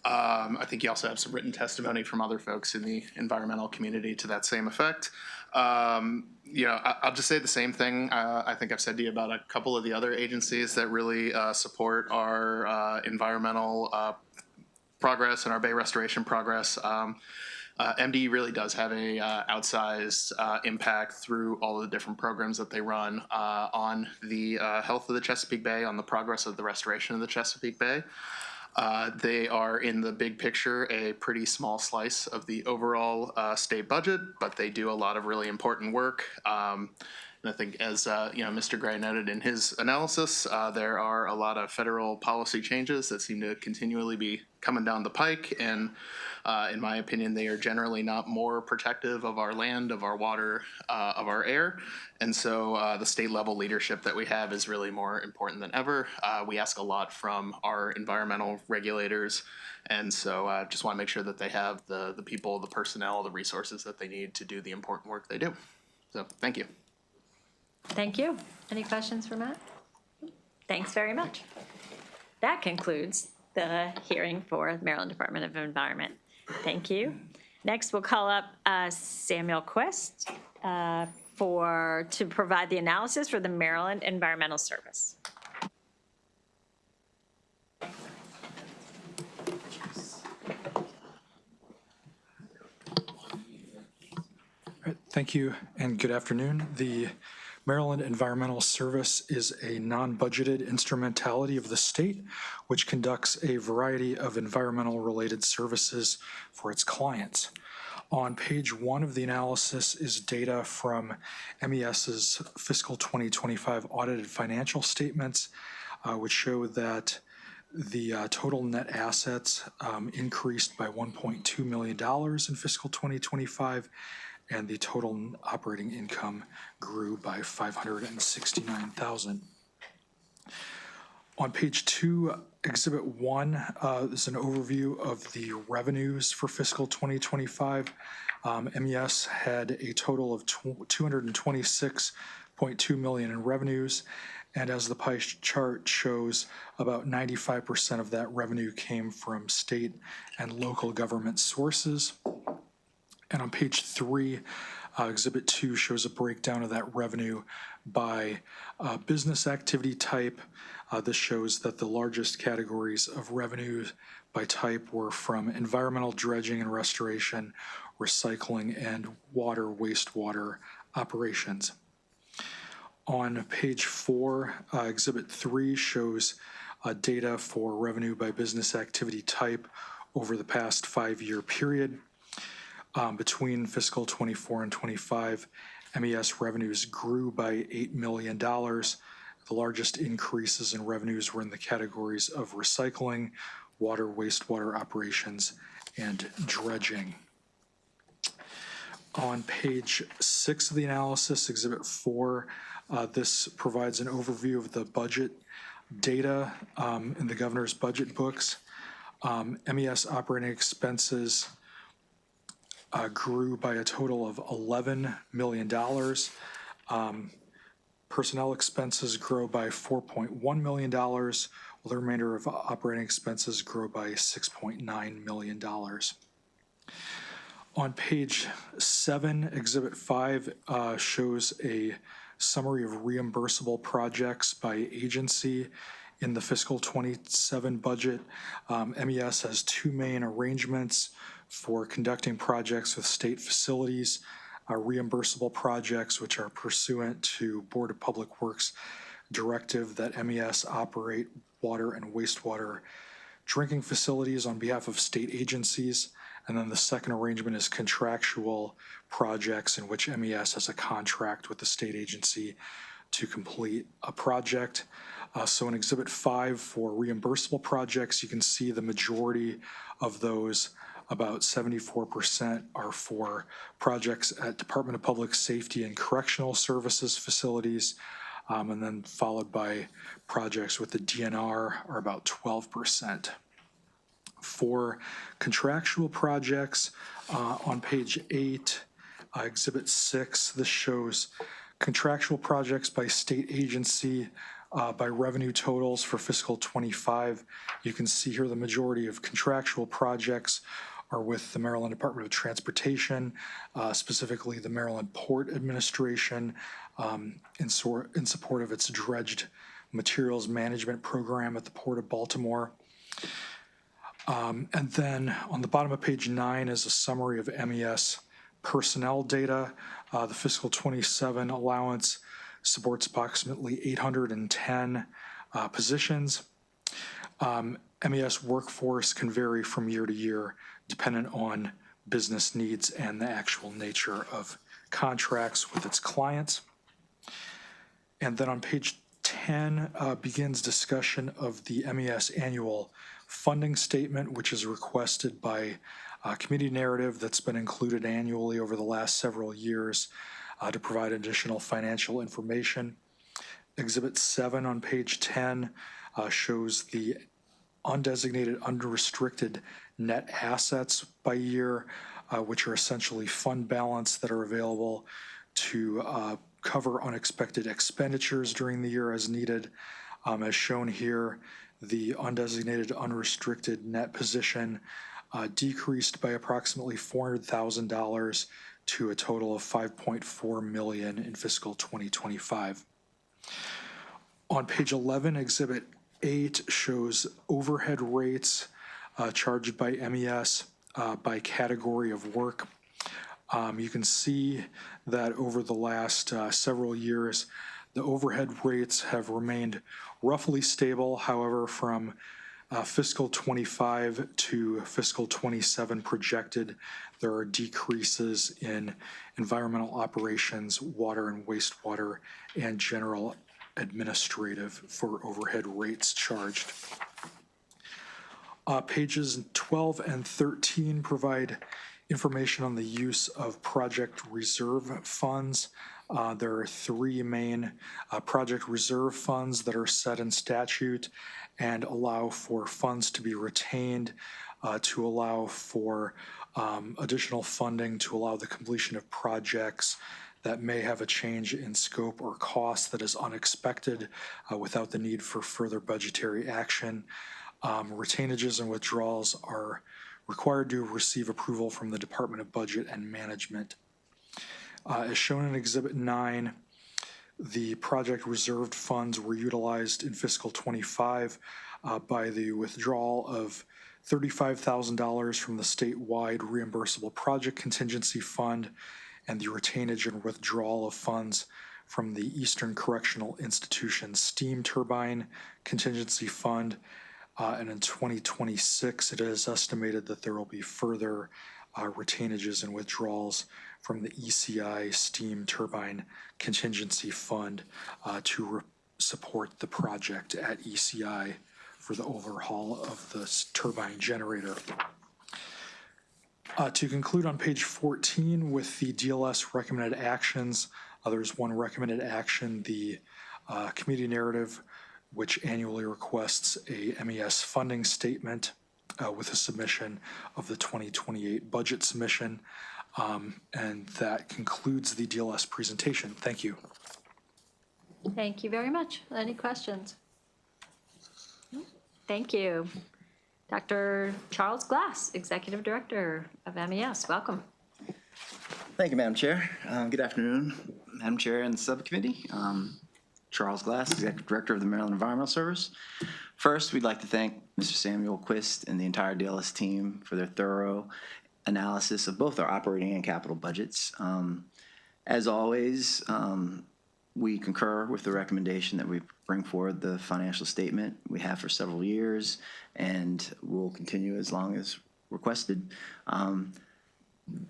I think you also have some written testimony from other folks in the environmental community to that same effect. You know, I'll just say the same thing I think I've said to you about a couple of the other agencies that really support our environmental progress and our bay restoration progress. MD really does have a outsized impact through all of the different programs that they run on the health of the Chesapeake Bay, on the progress of the restoration of the Chesapeake Bay. They are, in the big picture, a pretty small slice of the overall state budget, but they do a lot of really important work. And I think as, Mr. Gray noted in his analysis, there are a lot of federal policy changes that seem to continually be coming down the pike. And in my opinion, they are generally not more protective of our land, of our water, of our air. And so the state level leadership that we have is really more important than ever. We ask a lot from our environmental regulators. And so just want to make sure that they have the people, the personnel, the resources that they need to do the important work they do. So thank you. Thank you. Any questions for Matt? Thanks very much. That concludes the hearing for Maryland Department of Environment. Thank you. Next, we'll call up Samuel Quest to provide the analysis for the Maryland Environmental Service. Thank you and good afternoon. The Maryland Environmental Service is a non-budgeted instrumentality of the state, which conducts a variety of environmental-related services for its clients. On page 1 of the analysis is data from MES's fiscal 2025 audited financial statements, which show that the total net assets increased by $1.2 million in fiscal 2025, and the total operating income grew by $569,000. On page 2, Exhibit 1 is an overview of the revenues for fiscal 2025. MES had a total of $226.2 million in revenues, and as the pie chart shows, about 95% of that revenue came from state and local government sources. And on page 3, Exhibit 2 shows a breakdown of that revenue by business activity type. This shows that the largest categories of revenue by type were from environmental dredging and restoration, recycling, and water wastewater operations. On page 4, Exhibit 3 shows data for revenue by business activity type over the past 5-year period. Between fiscal 24 and 25, MES revenues grew by $8 million. The largest increases in revenues were in the categories of recycling, water, wastewater operations, and dredging. On page 6 of the analysis, Exhibit 4, this provides an overview of the budget data in the governor's budget books. MES operating expenses grew by a total of $11 million. Personnel expenses grow by $4.1 million, while the remainder of operating expenses grow by $6.9 million. On page 7, Exhibit 5 shows a summary of reimbursable projects by agency in the fiscal 27 budget. MES has 2 main arrangements for conducting projects with state facilities, reimbursable projects which are pursuant to Board of Public Works directive that MES operate water and wastewater drinking facilities on behalf of state agencies. And then the second arrangement is contractual projects in which MES has a contract with the state agency to complete a project. So in Exhibit 5 for reimbursable projects, you can see the majority of those, about 74%, are for projects at Department of Public Safety and Correctional Services facilities, and then followed by projects with the DNR are about 12%. For contractual projects, on page 8, Exhibit 6, this shows contractual projects by state agency by revenue totals for fiscal 25. You can see here the majority of contractual projects are with the Maryland Department of Transportation, specifically the Maryland Port Administration, in support of its dredged materials management program at the Port of Baltimore. And then on the bottom of page 9 is a summary of MES personnel data. The fiscal 27 allowance supports approximately 810 positions. MES workforce can vary from year to year dependent on business needs and the actual nature of contracts with its clients. And then on page 10 begins discussion of the MES annual funding statement, which is requested by committee narrative that's been included annually over the last several years to provide additional financial information. Exhibit 7 on page 10 shows the undesignated, unrestricted net assets by year, which are essentially fund balance that are available to cover unexpected expenditures during the year as needed. As shown here, the undesignated, unrestricted net position decreased by approximately $400,000 to a total of $5.4 million in fiscal 2025. On page 11, Exhibit 8 shows overhead rates charged by MES by category of work. You can see that over the last several years, the overhead rates have remained roughly stable. However, from fiscal 25 to fiscal 27 projected, there are decreases in environmental operations, water and wastewater, and general administrative for overhead rates charged. Pages 12 and 13 provide information on the use of project reserve funds. There are 3 main project reserve funds that are set in statute and allow for funds to be retained to allow for additional funding to allow the completion of projects that may have a change in scope or cost that is unexpected without the need for further budgetary action. Retainages and withdrawals are required to receive approval from the Department of Budget and Management. As shown in Exhibit 9, the project reserved funds were utilized in fiscal 25 by the withdrawal of $35,000 from the statewide reimbursable project contingency fund and the retainage and withdrawal of funds from the Eastern Correctional Institution steam turbine contingency fund. And in 2026, it is estimated that there will be further retainages and withdrawals from the ECI steam turbine contingency fund to support the project at ECI for the overhaul of the turbine generator. To conclude on page 14 with the DLS recommended actions, there's one recommended action, the committee narrative, which annually requests a MES funding statement with a submission of the 2028 budget submission. And that concludes the DLS presentation. Thank you. Thank you very much. Any questions? Thank you. Dr. Charles Glass, Executive Director of MES. Welcome. Thank you, Madam Chair. Good afternoon, Madam Chair and the subcommittee. Charles Glass, Executive Director of the Maryland Environmental Service. First, we'd like to thank Mr. Samuel Quist and the entire DLS team for their thorough analysis of both our operating and capital budgets. As always, we concur with the recommendation that we bring forward the financial statement we have for several years and will continue as long as requested.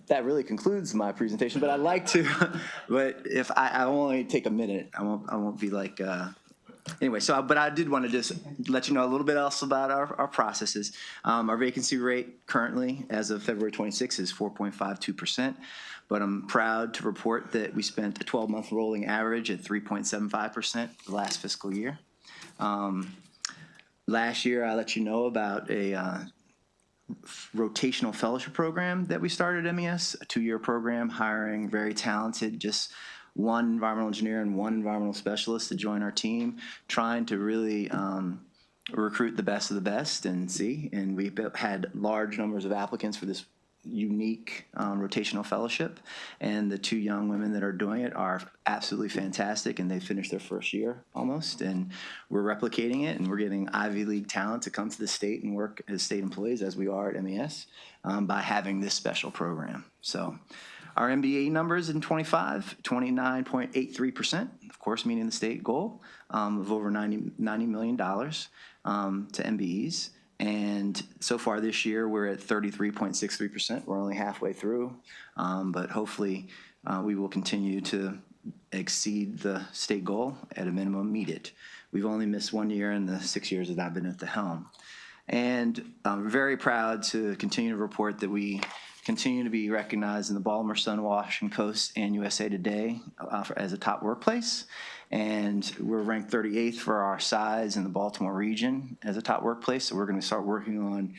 That really concludes my presentation, but I'd like to, but if I only take a minute, I won't be like, anyway, but I did want to just let you know a little bit else about our processes. Our vacancy rate currently, as of February 26, is 4.52%, but I'm proud to report that we spent a 12-month rolling average at 3.75% the last fiscal year. Last year, I let you know about a rotational fellowship program that we started at MES, a 2-year program hiring very talented, just one environmental engineer and one environmental specialist to join our team, trying to really recruit the best of the best and we had large numbers of applicants for this unique rotational fellowship, and the 2 young women that are doing it are absolutely fantastic, and they finished their first year almost, and we're replicating it, and we're getting Ivy League talent to come to the state and work as state employees, as we are at MES, by having this special program. So our MBA numbers in 25, 29.83%, of course, meeting the state goal of over $90 million to MBEs. And so far this year, we're at 33.63%. We're only halfway through, but hopefully we will continue to exceed the state goal, at a minimum meet it. We've only missed 1 year in the 6 years that I've been at the helm. And I'm very proud to continue to report that we continue to be recognized in the Baltimore Sun, Washington Post, and USA Today as a top workplace. And we're ranked 38th for our size in the Baltimore region as a top workplace. So we're going to start working on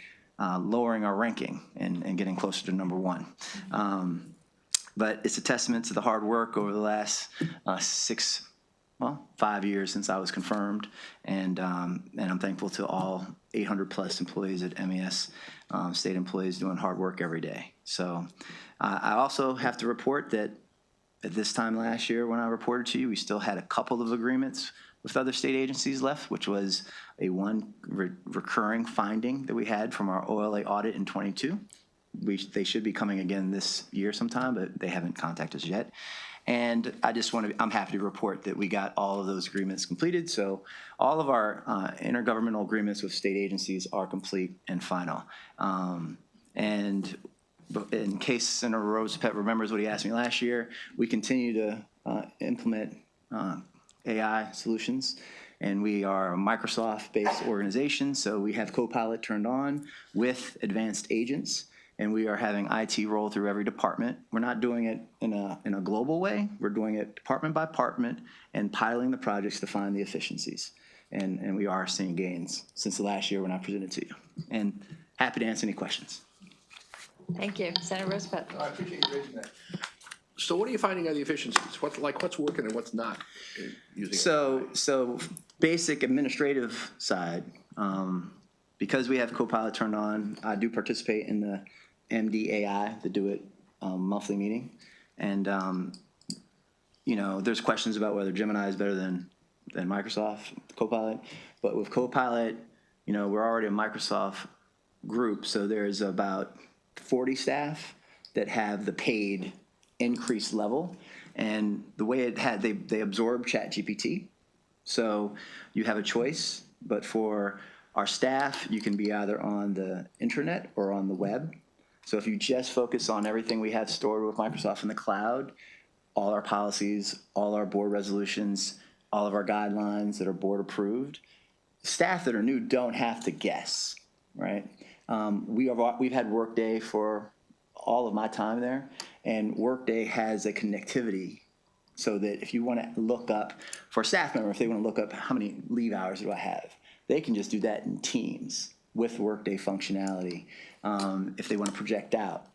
lowering our ranking and getting closer to number 1. But it's a testament to the hard work over the last 5 years since I was confirmed. And I'm thankful to all 800 plus employees at MES, state employees doing hard work every day. So I also have to report that at this time last year when I reported to you, we still had a couple of agreements with other state agencies left, which was a recurring finding that we had from our OLA audit in 22. They should be coming again this year sometime, but they haven't contacted us yet. And I'm happy to report that we got all of those agreements completed. So all of our intergovernmental agreements with state agencies are complete and final. And in case Senator Rosepet remembers what he asked me last year, we continue to implement AI solutions. And we are a Microsoft-based organization, so we have Copilot turned on with advanced agents. And we are having IT roll through every department. We're not doing it in a global way. We're doing it department by department and piloting the projects to find the efficiencies. And we are seeing gains since the last year when I presented to you. And happy to answer any questions. Thank you. Senator Rosepet. I appreciate you raising that. So what are you finding are the efficiencies? What's working and what's not using So basic administrative side, because we have Copilot turned on, I do participate in the MDAI, the Do It monthly meeting. And, there's questions about whether Gemini is better than Microsoft Copilot. But with Copilot, we're already a Microsoft group, so there's about 40 staff that have the paid increased level. And the way they absorb ChatGPT. So you have a choice, but for our staff, you can be either on the internet or on the web. So if you just focus on everything we have stored with Microsoft in the cloud, all our policies, all our board resolutions, all of our guidelines that are board approved, staff that are new don't have to guess, right? We've had Workday for all of my time there, and Workday has a connectivity so that if you want to look up, for a staff member, if they want to look up how many leave hours do I have, they can just do that in Teams with Workday functionality if they want to project out.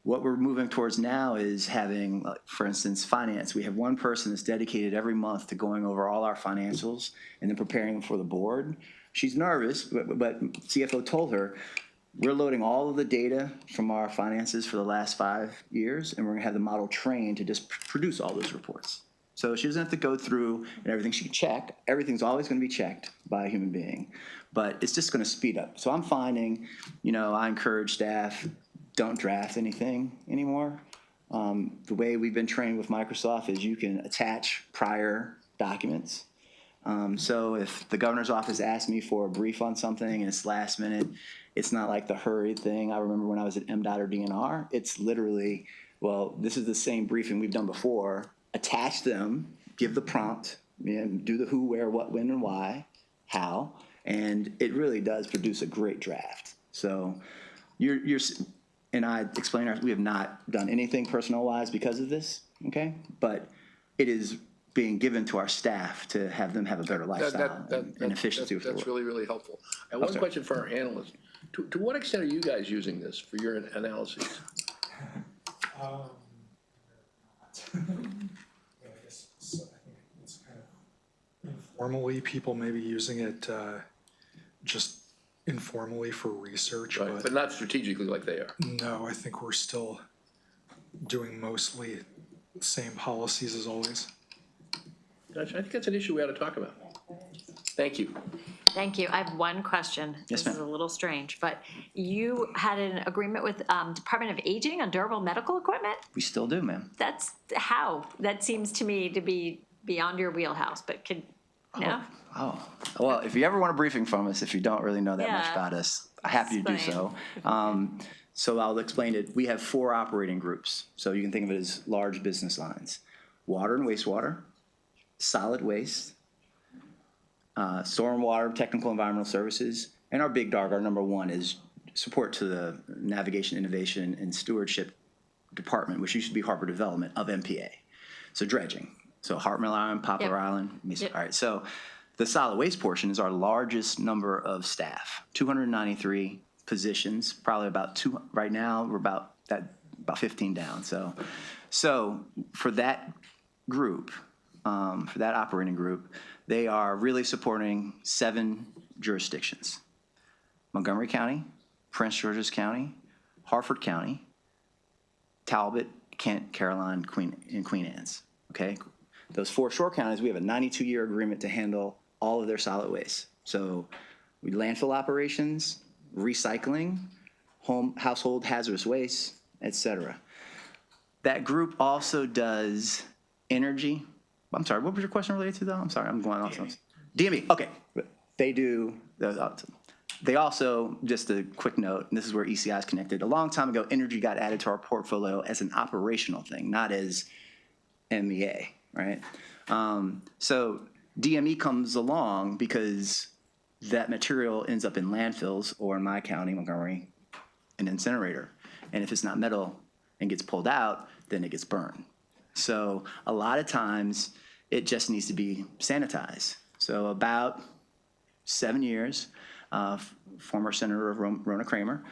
What we're moving towards now is having, for instance, finance. We have one person that's dedicated every month to going over all our financials and then preparing them for the board. She's nervous, but CFO told her, we're loading all of the data from our finances for the last 5 years, and we're going to have the model trained to just produce all those reports. So she doesn't have to go through and everything. She can check. Everything's always going to be checked by a human being, but it's just going to speed up. So I'm finding, I encourage staff, don't draft anything anymore. The way we've been trained with Microsoft is you can attach prior documents. So if the governor's office asks me for a brief on something and it's last minute, it's not like the hurried thing. I remember when I was at MDOT or DNR, it's literally, well, this is the same briefing we've done before. Attach them, give the prompt, do the who, where, what, when, and why, how, and it really does produce a great draft. So and I explained, we have not done anything personnel-wise because of this, okay? But it is being given to our staff to have them have a better lifestyle and efficiency with the work. That's really, really helpful. And one question for our analysts. To what extent are you guys using this for your analyses? I guess I think it's kind of informally, people may be using it just informally for research. Right, but not strategically like they are. No, I think we're still doing mostly the same policies as always. Gosh, I think that's an issue we ought to talk about. Thank you. Thank you. I have one question. Yes, This is a little strange, but you had an agreement with Department of Aging on durable medical equipment? We still do, ma'am. That's how? That seems to me to be beyond your wheelhouse, but no? Oh, well, if you ever want a briefing from us, if you don't really know that much about us, I'm happy to do so. So I'll explain it. We have 4 operating groups. So you can think of it as large business lines. water and wastewater, solid waste, stormwater, technical environmental services, and our big dog, our number one, is support to the Navigation, Innovation, and Stewardship Department, which used to be Harbor Development of MPA. So dredging. So Hartmill Island, Poplar Island, Mesa. All right, so the solid waste portion is our largest number of staff, 293 positions, probably about two, right now, we're about 15 down. So for that group, for that operating group, they are really supporting 7 jurisdictions: Montgomery County, Prince George's County, Harford County, Talbot, Kent, Caroline, and Queen Anne's, okay? Those 4 shore counties, we have a 92-year agreement to handle all of their solid waste. So we landfill operations, recycling, household hazardous waste, et cetera. That group also does energy. I'm sorry, what was your question related to, though? I'm sorry, I'm going off. DME, okay. They do, they also, just a quick note, and this is where ECI is connected. A long time ago, energy got added to our portfolio as an operational thing, not as MEA, right? So DME comes along because that material ends up in landfills, or in my county, Montgomery, an incinerator. And if it's not metal and gets pulled out, then it gets burned. So a lot of times it just needs to be sanitized. So about 7 years, former Senator Rona Kramer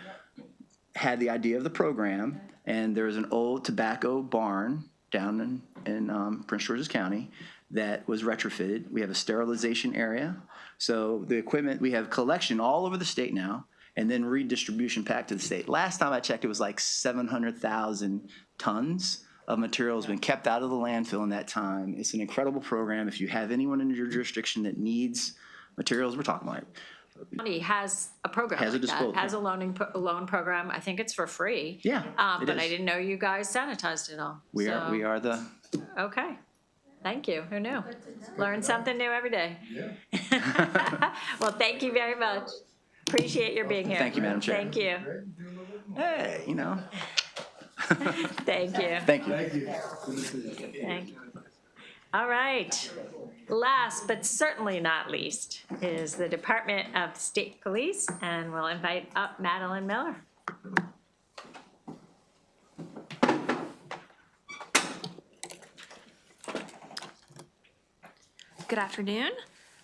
had the idea of the program, and there was an old tobacco barn down in Prince George's County that was retrofitted. We have a sterilization area. So the equipment, we have collection all over the state now, and then redistribution back to the state. Last time I checked, it was like 700,000 tons of material has been kept out of the landfill in that time. It's an incredible program. If you have anyone in your jurisdiction that needs materials, we're talking about County has a program Has a like that, disposal. has a loan program. I think it's for free. Yeah, it But is. I didn't know you guys sanitized it all. we So, are the Okay. Thank you. Who knew? Learn something new every day. Well, thank you very much. Appreciate your being here. Thank you, Madam Chair. Thank you. Hey, you know. Thank you. Thank you. Thank you. All right. Last but certainly not least is the Department of State Police, and we'll invite up Madeline Miller. Good afternoon.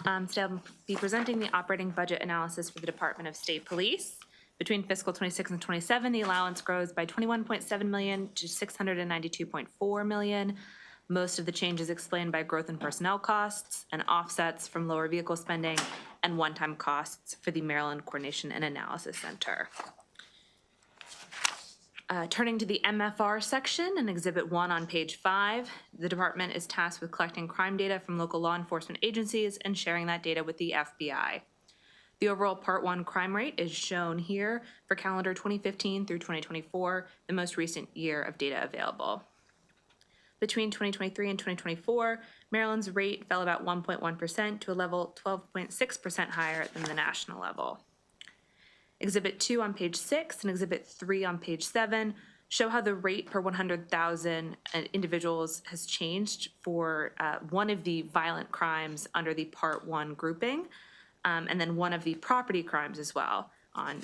Today I'll be presenting the operating budget analysis for the Department of State Police. Between fiscal 26 and 27, the allowance grows by $21.7 million to $692.4 million. Most of the change is explained by growth in personnel costs and offsets from lower vehicle spending and one-time costs for the Maryland Coordination and Analysis Center. Turning to the MFR section in Exhibit 1 on page 5, the department is tasked with collecting crime data from local law enforcement agencies and sharing that data with the FBI. The overall Part 1 crime rate is shown here for calendar 2015 through 2024, the most recent year of data available. Between 2023 and 2024, Maryland's rate fell about 1.1% to a level 12.6% higher than the national level. Exhibit 2 on page 6 and Exhibit 3 on page 7 show how the rate per 100,000 individuals has changed for one of the violent crimes under the Part 1 grouping, and then one of the property crimes as well on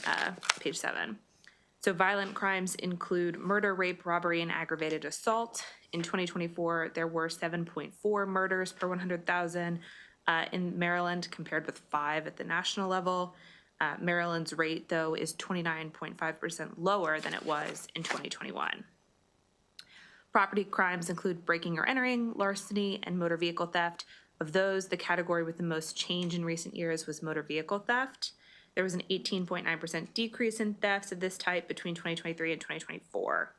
page 7. So violent crimes include murder, rape, robbery, and aggravated assault. In 2024, there were 7.4 murders per 100,000 in Maryland, compared with 5 at the national level. Maryland's rate, though, is 29.5% lower than it was in 2021. Property crimes include breaking or entering, larceny, and motor vehicle theft. Of those, the category with the most change in recent years was motor vehicle theft. There was an 18.9% decrease in thefts of this type between 2023 and 2024.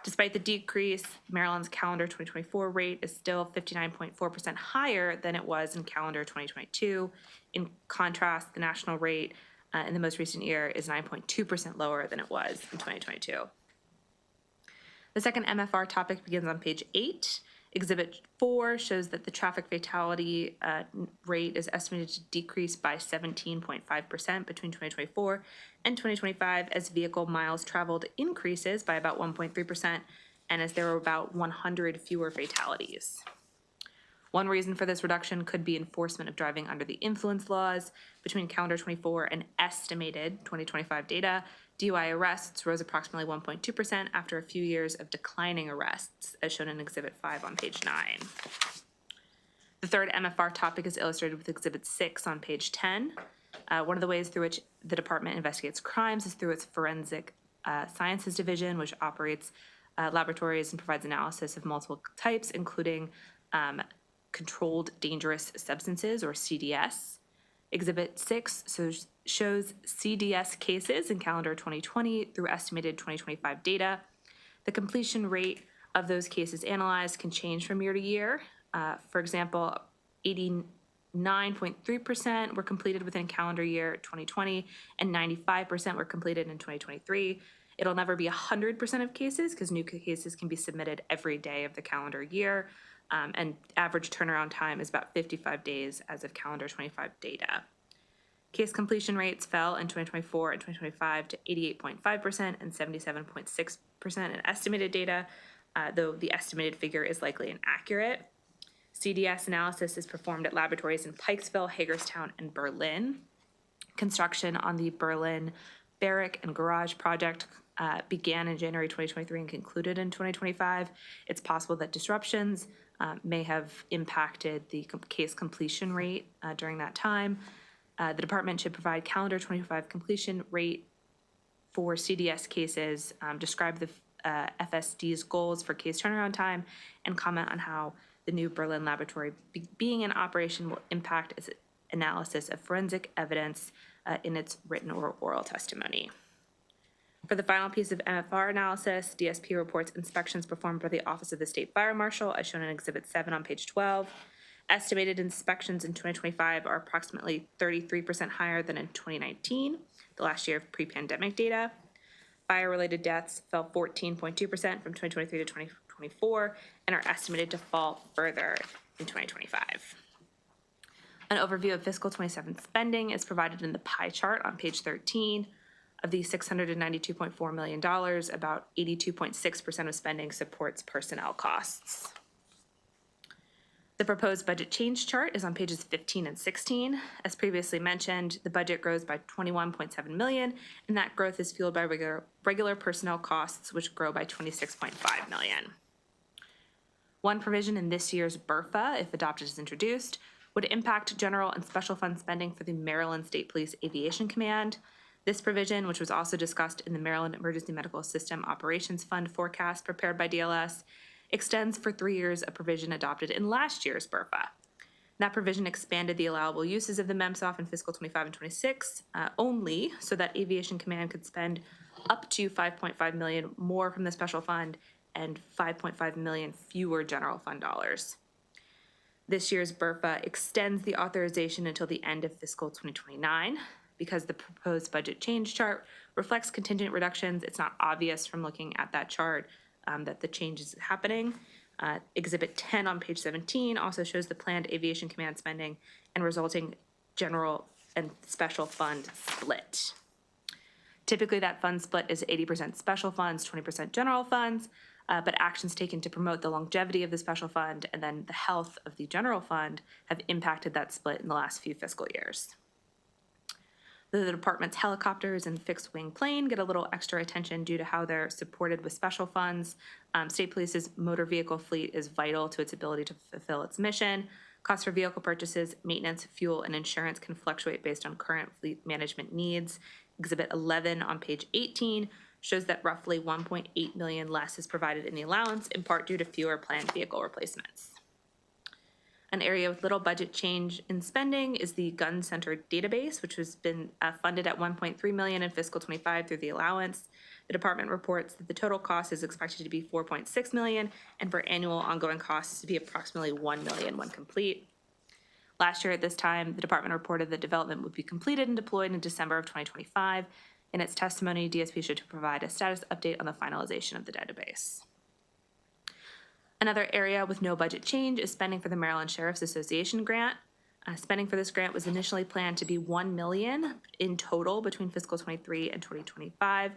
Despite the decrease, Maryland's calendar 2024 rate is still 59.4% higher than it was in calendar 2022. In contrast, the national rate in the most recent year is 9.2% lower than it was in 2022. The second MFR topic begins on page 8. Exhibit 4 shows that the traffic fatality rate is estimated to decrease by 17.5% between 2024 and 2025 as vehicle miles traveled increases by about 1.3% and as there were about 100 fewer fatalities. One reason for this reduction could be enforcement of driving under the influence laws. Between calendar 24 and estimated 2025 data, DUI arrests rose approximately 1.2% after a few years of declining arrests, as shown in Exhibit 5 on page 9. The third MFR topic is illustrated with Exhibit 6 on page 10. One of the ways through which the department investigates crimes is through its Forensic Sciences Division, which operates laboratories and provides analysis of multiple types, including controlled dangerous substances, or CDS. Exhibit 6 shows CDS cases in calendar 2020 through estimated 2025 data. The completion rate of those cases analyzed can change from year to year. For example, 89.3% were completed within calendar year 2020, and 95% were completed in 2023. It'll never be 100% of cases because new cases can be submitted every day of the calendar year, and average turnaround time is about 55 days as of calendar 25 data. Case completion rates fell in 2024 and 2025 to 88.5% and 77.6% in estimated data, though the estimated figure is likely inaccurate. CDS analysis is performed at laboratories in Pikesville, Hagerstown, and Berlin. Construction on the Berlin barrack and garage project began in January 2023 and concluded in 2025. It's possible that disruptions may have impacted the case completion rate during that time. The department should provide calendar 25 completion rate for CDS cases, describe the FSD's goals for case turnaround time, and comment on how the new Berlin laboratory being in operation will impact its analysis of forensic evidence in its written or oral testimony. For the final piece of MFR analysis, DSP reports inspections performed by the Office of the State Fire Marshal, as shown in Exhibit 7 on page 12. Estimated inspections in 2025 are approximately 33% higher than in 2019, the last year of pre-pandemic data. Fire-related deaths fell 14.2% from 2023 to 2024 and are estimated to fall further in 2025. An overview of fiscal 27 spending is provided in the pie chart on page 13. Of the $692.4 million, about 82.6% of spending supports personnel costs. The proposed budget change chart is on pages 15 and 16. As previously mentioned, the budget grows by $21.7 million, and that growth is fueled by regular personnel costs, which grow by $26.5 million. One provision in this year's BRFA, if adopted as introduced, would impact general and special fund spending for the Maryland State Police Aviation Command. This provision, which was also discussed in the Maryland Emergency Medical System Operations Fund forecast prepared by DLS, extends for 3 years a provision adopted in last year's BRFA. That provision expanded the allowable uses of the MEMSOF in fiscal 25 and 26 only so that Aviation Command could spend up to $5.5 million more from the special fund and $5.5 million fewer general fund dollars. This year's BRFA extends the authorization until the end of fiscal 2029. Because the proposed budget change chart reflects contingent reductions, it's not obvious from looking at that chart that the change is happening. Exhibit 10 on page 17 also shows the planned Aviation Command spending and resulting general and special fund split. Typically, that fund split is 80% special funds, 20% general funds, but actions taken to promote the longevity of the special fund and then the health of the general fund have impacted that split in the last few fiscal years. The department's helicopters and fixed-wing plane get a little extra attention due to how they're supported with special funds. State Police's motor vehicle fleet is vital to its ability to fulfill its mission. Costs for vehicle purchases, maintenance, fuel, and insurance can fluctuate based on current fleet management needs. Exhibit 11 on page 18 shows that roughly $1.8 million less is provided in the allowance, in part due to fewer planned vehicle replacements. An area with little budget change in spending is the Gun Center database, which has been funded at $1.3 million in fiscal 25 through the allowance. The department reports that the total cost is expected to be $4.6 million, and for annual ongoing costs to be approximately $1 million when complete. Last year at this time, the department reported that development would be completed and deployed in December of 2025. In its testimony, DSP should provide a status update on the finalization of the database. Another area with no budget change is spending for the Maryland Sheriff's Association grant. Spending for this grant was initially planned to be $1 million in total between fiscal 23 and 2025.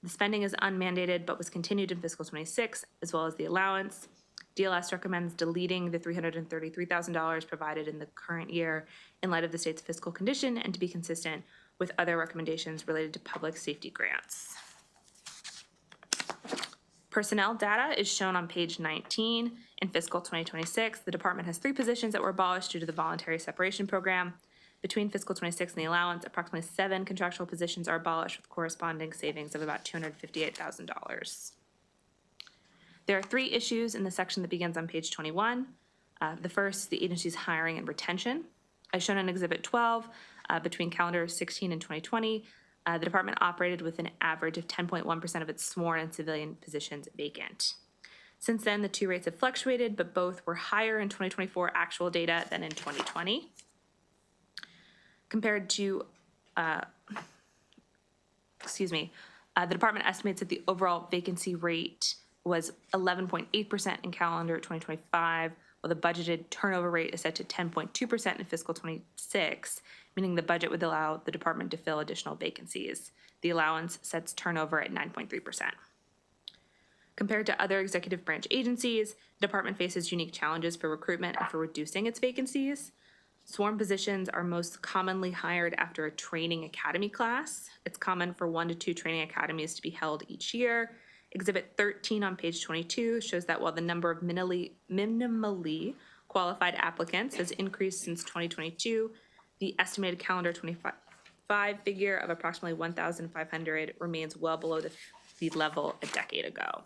The spending is unmandated but was continued in fiscal '26, as well as the allowance. DLS recommends deleting the $333,000 provided in the current year in light of the state's fiscal condition and to be consistent with other recommendations related to public safety grants. Personnel data is shown on page 19. In fiscal 2026, the department has 3 positions that were abolished due to the voluntary separation program. Between fiscal 26 and the allowance, approximately 7 contractual positions are abolished with corresponding savings of about $258,000. There are 3 issues in the section that begins on page 21. The first, the agency's hiring and retention. As shown in Exhibit 12, between calendar 16 and 2020, the department operated with an average of 10.1% of its sworn and civilian positions vacant. Since then, the 2 rates have fluctuated, but both were higher in 2024 actual data than in 2020. Compared to, the department estimates that the overall vacancy rate was 11.8% in calendar 2025, while the budgeted turnover rate is set to 10.2% in fiscal 26, meaning the budget would allow the department to fill additional vacancies. The allowance sets turnover at 9.3%. Compared to other executive branch agencies, the department faces unique challenges for recruitment and for reducing its vacancies. Sworn positions are most commonly hired after a training academy class. It's common for 1 to 2 training academies to be held each year. Exhibit 13 on page 22 shows that while the number of minimally qualified applicants has increased since 2022, the estimated calendar 25 figure of approximately 1,500 remains well below the level a decade ago.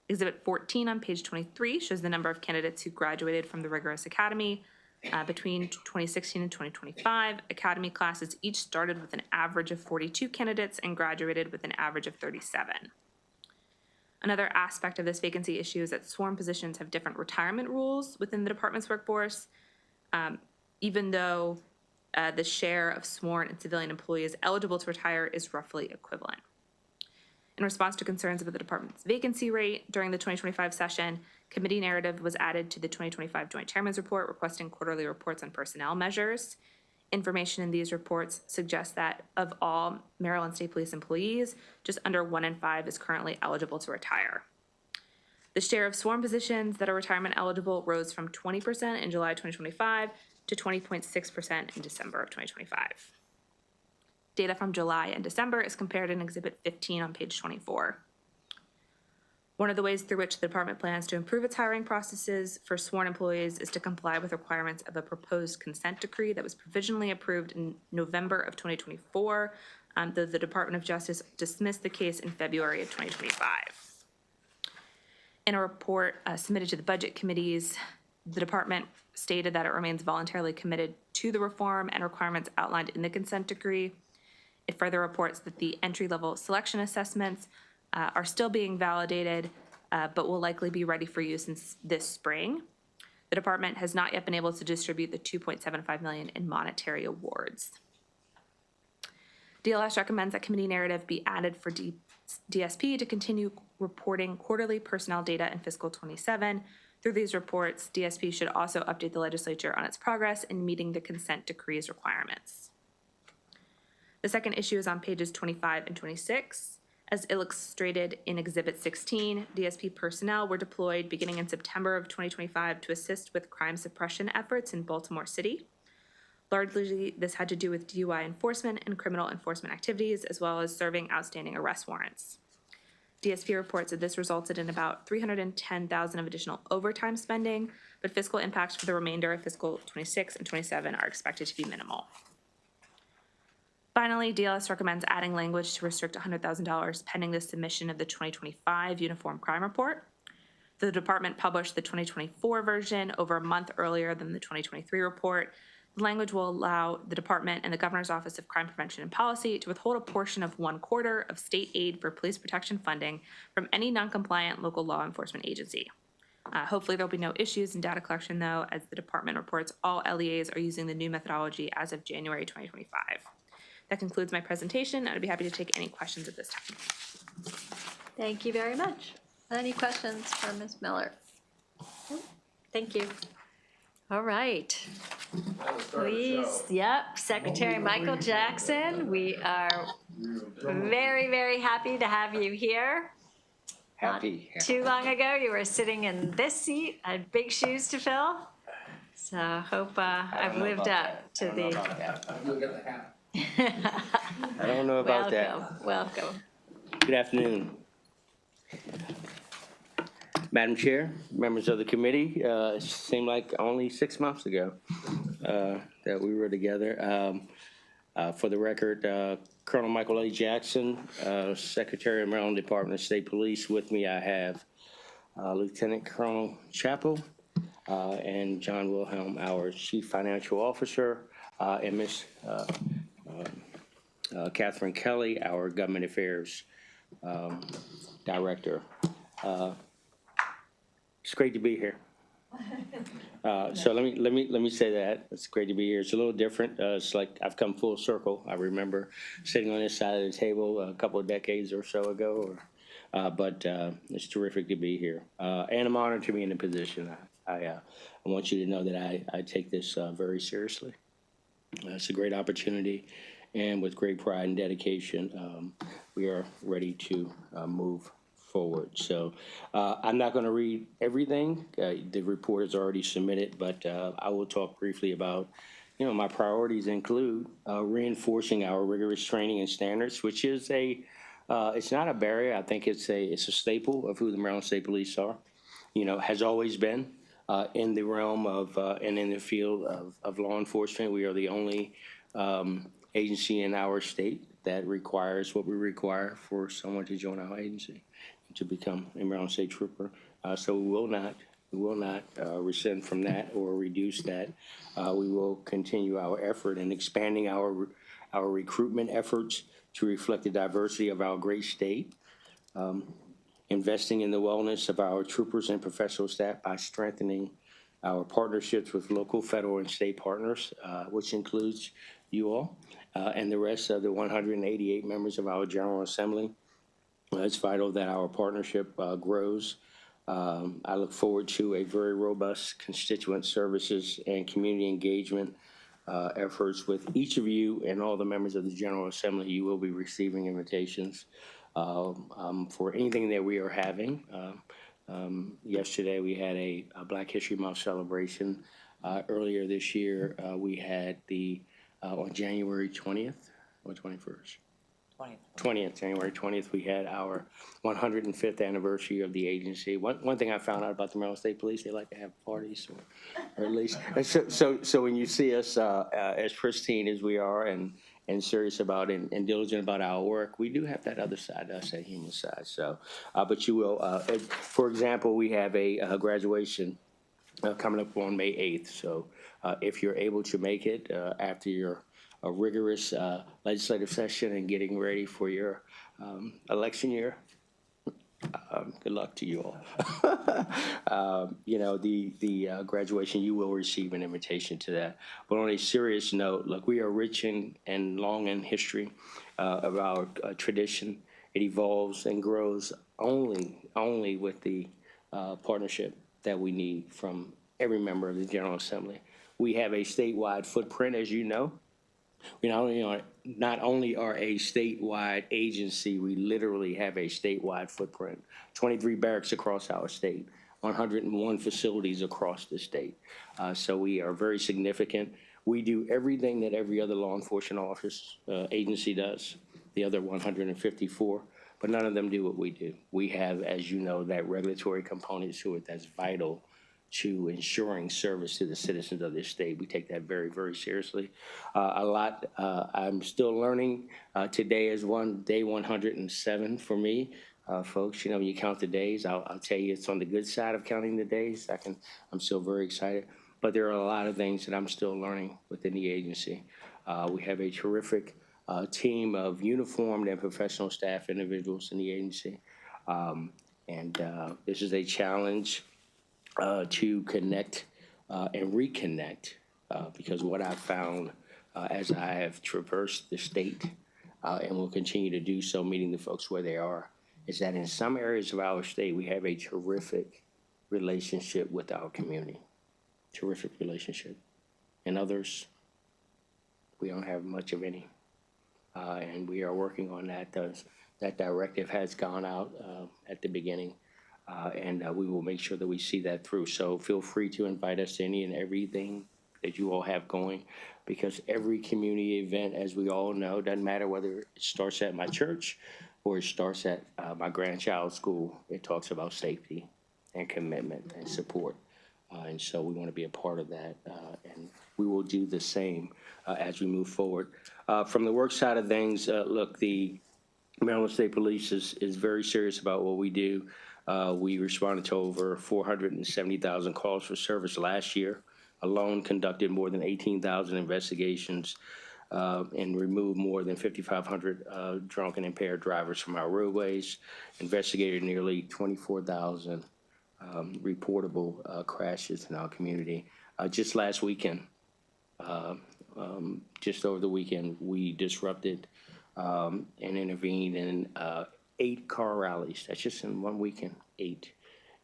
Exhibit 14 on page 23 shows the number of candidates who graduated from the rigorous academy. Between 2016 and 2025, academy classes each started with an average of 42 candidates and graduated with an average of 37. Another aspect of this vacancy issue is that sworn positions have different retirement rules within the department's workforce, even though the share of sworn and civilian employees eligible to retire is roughly equivalent. In response to concerns about the department's vacancy rate during the 2025 session, committee narrative was added to the 2025 Joint Chairman's Report requesting quarterly reports on personnel measures. Information in these reports suggests that of all Maryland State Police employees, just under 1 in 5 is currently eligible to retire. The share of sworn positions that are retirement eligible rose from 20% in July 2025 to 20.6% in December of 2025. Data from July and December is compared in Exhibit 15 on page 24. One of the ways through which the department plans to improve its hiring processes for sworn employees is to comply with requirements of a proposed consent decree that was provisionally approved in November of 2024, though the Department of Justice dismissed the case in February of 2025. In a report submitted to the budget committees, the department stated that it remains voluntarily committed to the reform and requirements outlined in the consent decree. It further reports that the entry-level selection assessments are still being validated, but will likely be ready for use this spring. The department has not yet been able to distribute the $2.75 million in monetary awards. DLS recommends that committee narrative be added for DSP to continue reporting quarterly personnel data in fiscal 27. Through these reports, DSP should also update the legislature on its progress in meeting the consent decree's requirements. The second issue is on pages 25 and 26. As illustrated in Exhibit 16, DSP personnel were deployed beginning in September of 2025 to assist with crime suppression efforts in Baltimore City. Largely, this had to do with DUI enforcement and criminal enforcement activities, as well as serving outstanding arrest warrants. DSP reports that this resulted in about $310,000 of additional overtime spending, but fiscal impacts for the remainder of fiscal 26 and 27 are expected to be minimal. Finally, DLS recommends adding language to restrict $100,000 pending the submission of the 2025 Uniform Crime Report. The department published the 2024 version over a month earlier than the 2023 report. The language will allow the department and the Governor's Office of Crime Prevention and Policy to withhold a portion of 1/4 of state aid for police protection funding from any non-compliant local law enforcement agency. Hopefully there'll be no issues in data collection, though, as the department reports all LEAs are using the new methodology as of January 2025. That concludes my presentation. I'd be happy to take any questions at this time. Thank you very much. Any questions for Ms. Miller? Thank you. All right. Please, Secretary Michael Jackson, we are Very, very happy to have you here. Happy. Too long ago, you were sitting in this seat. I had big shoes to fill. So hope I've lived up to the. I don't know about that. Welcome. Good afternoon. Madam Chair, members of the committee, it seemed like only 6 months ago that we were together. For the record, Colonel Michael A. Jackson, Secretary of Maryland Department of State Police. With me, I have Lieutenant Colonel Chappell and John Wilhelm, our Chief Financial Officer, and Ms. Catherine Kelly, our Government Affairs Director. It's great to be here. So let me say that it's great to be here. It's a little different. It's like I've come full circle. I remember sitting on this side of the table a couple of decades or so ago, but it's terrific to be here, and I'm honored to be in the position. I want you to know that I take this very seriously. It's a great opportunity, and with great pride and dedication, we are ready to move forward. So I'm not going to read everything. The report is already submitted, but I will talk briefly about, my priorities include reinforcing our rigorous training and standards, which is it's not a barrier. I think it's a staple of who the Maryland State Police are. Has always been in the realm of and in the field of law enforcement. We are the only agency in our state that requires what we require for someone to join our agency, to become a Maryland State Trooper. So we will not rescind from that or reduce that. We will continue our effort in expanding our recruitment efforts to reflect the diversity of our great state, investing in the wellness of our troopers and professional staff by strengthening our partnerships with local, federal, and state partners, which includes you all, and the rest of the 188 members of our General Assembly. It's vital that our partnership grows. I look forward to a very robust constituent services and community engagement efforts with each of you and all the members of the General Assembly. You will be receiving invitations for anything that we are having. Yesterday we had a Black History Month celebration. Earlier this year we had on January 20th or 21st? 20th, January 20th, we had our 105th anniversary of the agency. One thing I found out about the Maryland State Police, they like to have parties, or at least. So when you see us as pristine as we are and serious about and diligent about our work, we do have that other side, us, that human side. So, but you will, for example, we have a graduation coming up on May 8th. So if you're able to make it after your a rigorous legislative session and getting ready for your election year. Good luck to you all. The graduation, you will receive an invitation to that. But on a serious note, look, we are rich and long in history of our tradition. It evolves and grows only with the partnership that we need from every member of the General Assembly. We have a statewide footprint, as you know. We not only are a statewide agency, we literally have a statewide footprint. 23 barracks across our state, 101 facilities across the state. So we are very significant. We do everything that every other law enforcement office agency does, the other 154, but none of them do what we do. We have, as you know, that regulatory component to it that's vital to ensuring service to the citizens of this state. We take that very, very seriously. I'm still learning. Today is day 107 for me. Folks, when you count the days, I'll tell you it's on the good side of counting the days. I'm still very excited. But there are a lot of things that I'm still learning within the agency. We have a terrific team of uniformed and professional staff individuals in the agency. This is a challenge to connect and reconnect, because what I've found as I have traversed the state and will continue to do so, meeting the folks where they are, is that in some areas of our state, we have a terrific relationship with our community, terrific relationship. In others, we don't have much of any. and we are working on that. That directive has gone out at the beginning, and we will make sure that we see that through. So feel free to invite us to any and everything that you all have going, because every community event, as we all know, doesn't matter whether it starts at my church or it starts at my grandchild's school, it talks about safety and commitment and support. And so we want to be a part of that, and we will do the same as we move forward. From the work side of things, look, the Maryland State Police is very serious about what we do. We responded to over 470,000 calls for service last year alone, conducted more than 18,000 investigations, and removed more than 5,500 drunk and impaired drivers from our roadways, investigated nearly 24,000 reportable crashes in our community. Just last weekend, just over the weekend, we disrupted and intervened in 8 car rallies. That's just in one weekend, 8.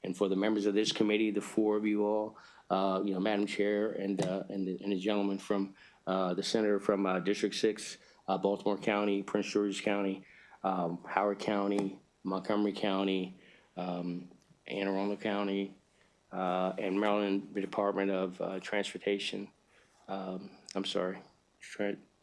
And for the members of this committee, the 4 of you all, Madam Chair and the gentleman from the senator from District 6, Baltimore County, Prince George's County, Howard County, Montgomery County, Anne Arundel County, and Maryland Department of Transportation.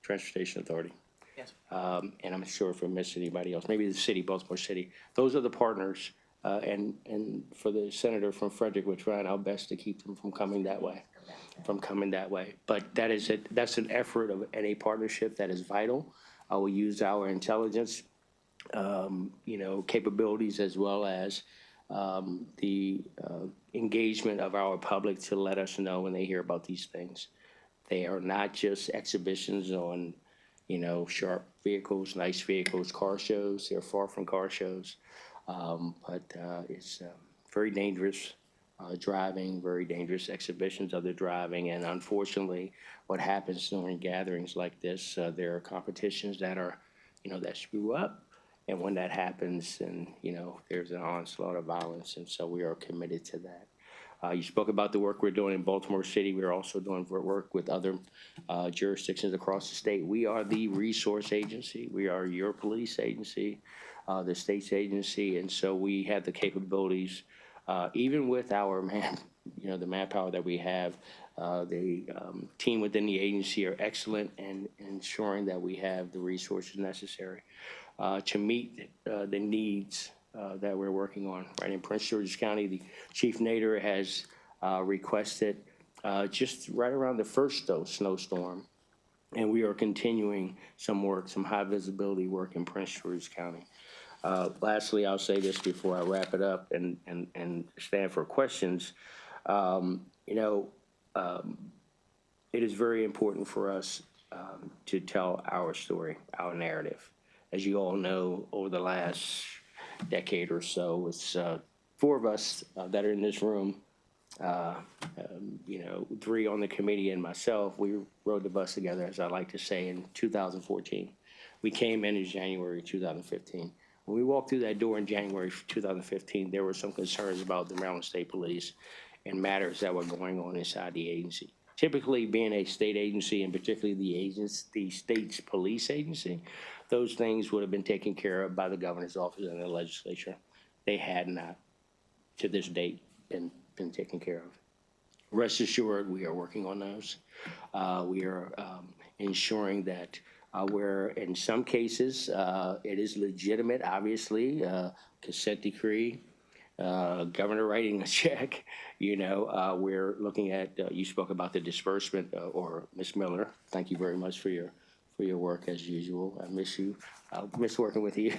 Transportation Authority. Yes. And I'm sure if I missed anybody else, maybe the city, Baltimore City. Those are the partners. And for the senator from Frederick, we're trying our best to keep them from coming that way. But that's an effort of any partnership that is vital. I will use our intelligence, capabilities, as well as the engagement of our public to let us know when they hear about these things. They are not just exhibitions on, sharp vehicles, nice vehicles, car shows. They're far from car shows. But it's very dangerous driving, very dangerous exhibitions of the driving. And unfortunately, what happens during gatherings like this, there are competitions that are, that screw up. And when that happens, then, there's an onslaught of violence. And so we are committed to that. You spoke about the work we're doing in Baltimore City. We're also doing work with other jurisdictions across the state. We are the resource agency. We are your police agency, the state's agency. And so we have the capabilities, even with our the manpower that we have. The team within the agency are excellent in ensuring that we have the resources necessary to meet the needs that we're working on. Right in Prince George's County, the Chief Nader has requested just right around the first snowstorm, and we are continuing some work, some high visibility work in Prince George's County. Lastly, I'll say this before I wrap it up and stand for questions. It is very important for us to tell our story, our narrative. As you all know, over the last decade or so, it's 4 of us that are in this room, 3 on the committee and myself. We rode the bus together, as I like to say, in 2014. We came in January 2015. When we walked through that door in January 2015, there were some concerns about the Maryland State Police and matters that were going on inside the agency. Typically, being a state agency, and particularly the state's police agency, those things would have been taken care of by the governor's office and the legislature. They had not, to this date, been taken care of. Rest assured, we are working on those. We are ensuring that where in some cases it is legitimate, obviously, consent decree, governor writing a check, we're looking at, you spoke about the disbursement, or Ms. Miller, thank you very much for your work as usual. I miss you. I miss working with you.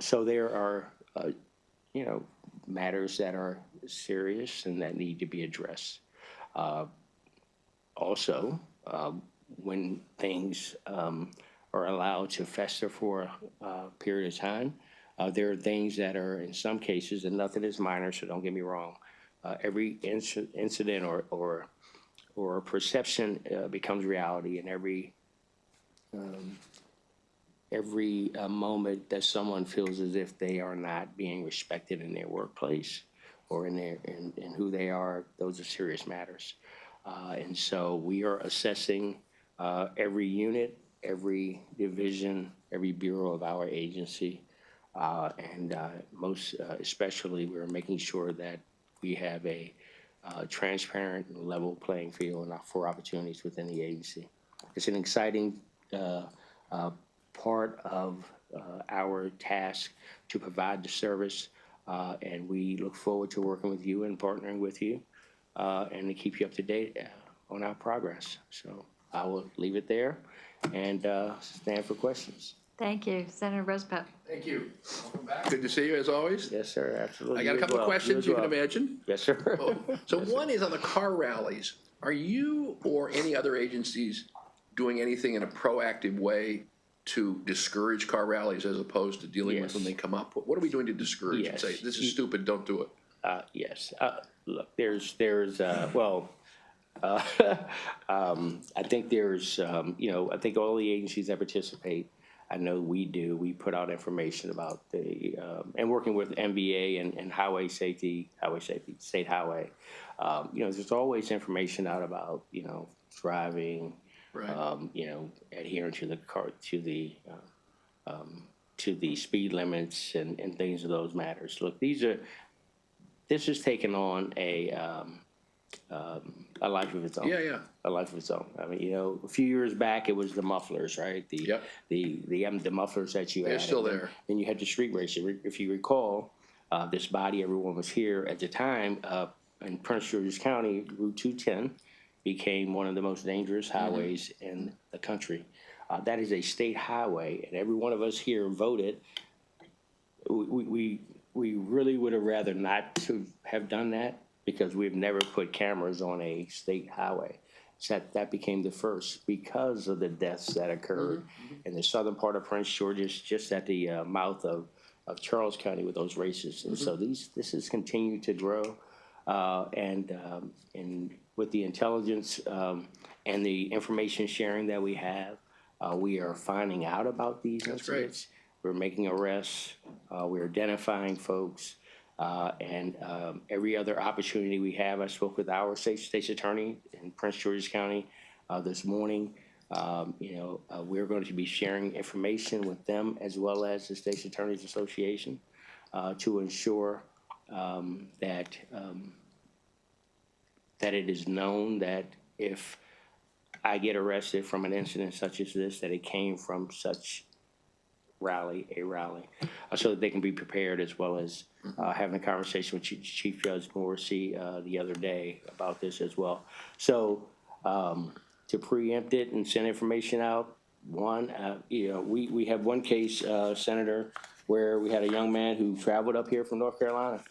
So there are, matters that are serious and that need to be addressed. Also, when things are allowed to fester for a period of time, there are things that are, in some cases, and nothing is minor, so don't get me wrong, every incident or perception becomes reality, and every moment that someone feels as if they are not being respected in their workplace or in who they are, those are serious matters. And so we are assessing every unit every division, every bureau of our agency. And most especially, we're making sure that we have a transparent and level playing field for opportunities within the agency. It's an exciting part of our task to provide the service, and we look forward to working with you and partnering with you and to keep you up to date on our progress. So I will leave it there and stand for questions. Thank you. Senator Rosebud. Thank you. Welcome back. Good to see you as always. Yes, sir, absolutely. I got a couple of questions you can imagine. Yes, sir. So one is on the car rallies. Are you or any other agencies doing anything in a proactive way to discourage car rallies as opposed to dealing with when they come up? What are we doing to discourage and say, this is stupid, don't do it? Yes. Look, I think there's, I think all the agencies that participate, I know we do, we put out information about and working with MVA and highway safety, state highway, there's always information out about, driving, adhering to the speed limits and things of those matters. Look, this has taken on a life of its own. Yeah. A life of its own. I mean, a few years back it was the mufflers, right? The mufflers that you had. They're still there. And you had the street race. If you recall, this body, everyone was here at the time. In Prince George's County, Route 210 became one of the most dangerous highways in the country. That is a state highway, and every one of us here voted. We really would have rather not to have done that, because we've never put cameras on a state highway. So that became the first because of the deaths that occurred in the southern part of Prince George's, just at the mouth of Charles County with those races. And so this has continued to grow. And with the intelligence and the information sharing that we have, we are finding out about these incidents. We're making arrests. We're identifying folks. And every other opportunity we have, I spoke with our state's attorney in Prince George's County this morning. We're going to be sharing information with them as well as the State's Attorneys Association to ensure that it is known that if I get arrested from an incident such as this, that it came from such a rally, so that they can be prepared, as well as having a conversation with Chief Judge Morrissey the other day about this as well. So to preempt it and send information out, we have one case, Senator, where we had a young man who traveled up here from North Carolina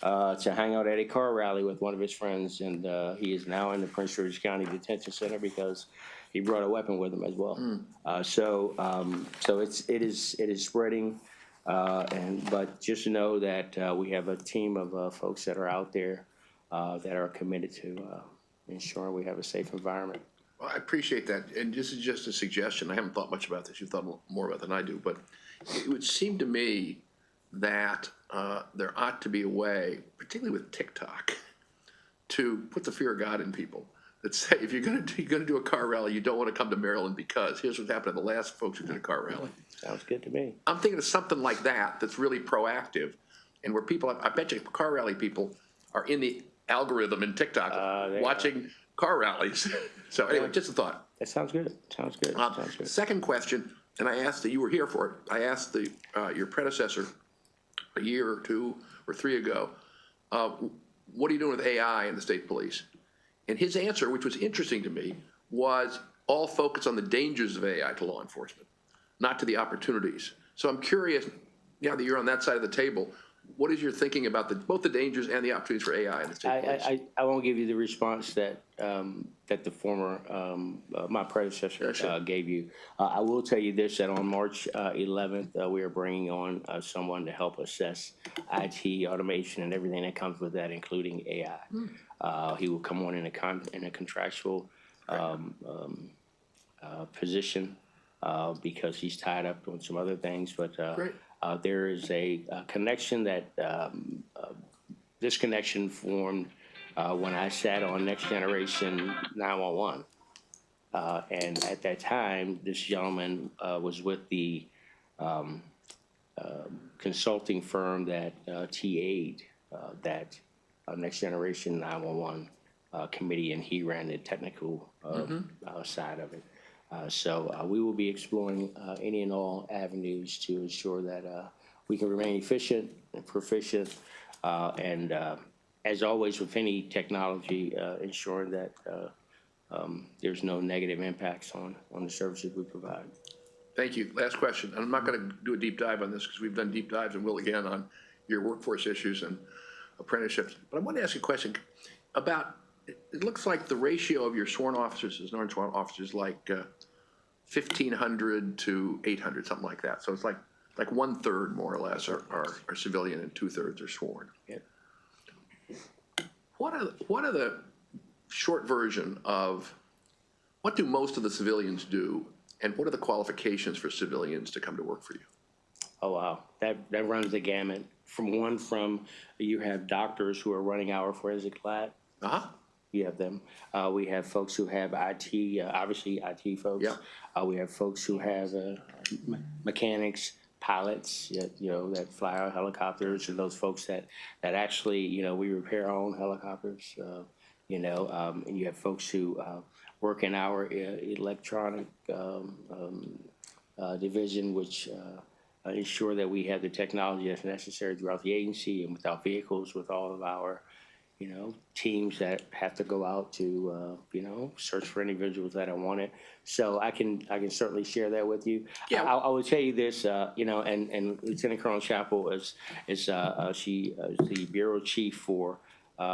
to hang out at a car rally with one of his friends, and he is now in the Prince George's County Detention Center because he brought a weapon with him as well. So it is spreading, but just know that we have a team of folks that are out there that are committed to ensuring we have a safe environment. Well, I appreciate that, and this is just a suggestion. I haven't thought much about this. You've thought more about it than I do, but it would seem to me that there ought to be a way, particularly with TikTok, to put the fear of God in people. That say, if you're going to do a car rally, you don't want to come to Maryland because here's what happened to the last folks who did a car rally. Sounds good to me. I'm thinking of something like that that's really proactive, and where people, I bet you car rally people are in the algorithm in TikTok watching car rallies. So anyway, just a thought. That sounds good. Sounds good. Sounds good. Second question, and I asked that you were here for it. I asked your predecessor a year or 2 or 3 ago, what are you doing with AI in the state police? And his answer, which was interesting to me, was all focus on the dangers of AI to law enforcement, not to the opportunities. So I'm curious, now that you're on that side of the table, what is your thinking about both the dangers and the opportunities for AI in the state police? I won't give you the response that the former, my predecessor gave you. I will tell you this, that on March 11th, we are bringing on someone to help assess IT, automation, and everything that comes with that, including AI. He will come on in a contractual position because he's tied up doing some other things, but there is a connection that this connection formed when I sat on Next Generation 911. And at that time, this gentleman was with the consulting firm that TA'd that Next Generation 911 committee, and he ran the technical side of it. So we will be exploring any and all avenues to ensure that we can remain efficient and proficient, and as always with any technology, ensuring that there's no negative impacts on the services we provide. Thank you. Last question. And I'm not going to do a deep dive on this because we've done deep dives and will again on your workforce issues and apprenticeships. But I want to ask you a question about, it looks like the ratio of your sworn officers as non-sworn officers like 1,500 to 800, something like that. So it's like 1/3 more or less are civilian and 2/3 are sworn. Yeah. What are the short version of what do most of the civilians do, and what are the qualifications for civilians to come to work for you? Oh, wow. That runs the gamut. From you have doctors who are running our forensic lab. You have them. We have folks who have IT, obviously IT folks. Yeah. We have folks who have mechanics, pilots, that fly our helicopters, and those folks that actually, we repair our own helicopters, and you have folks who work in our electronic division, which ensure that we have the technology that's necessary throughout the agency and with our vehicles, with all of our, teams that have to go out to, search for individuals that are wanted. So I can certainly share that with you. Yeah. I will tell you this, and Lieutenant Colonel Chappell is the bureau chief for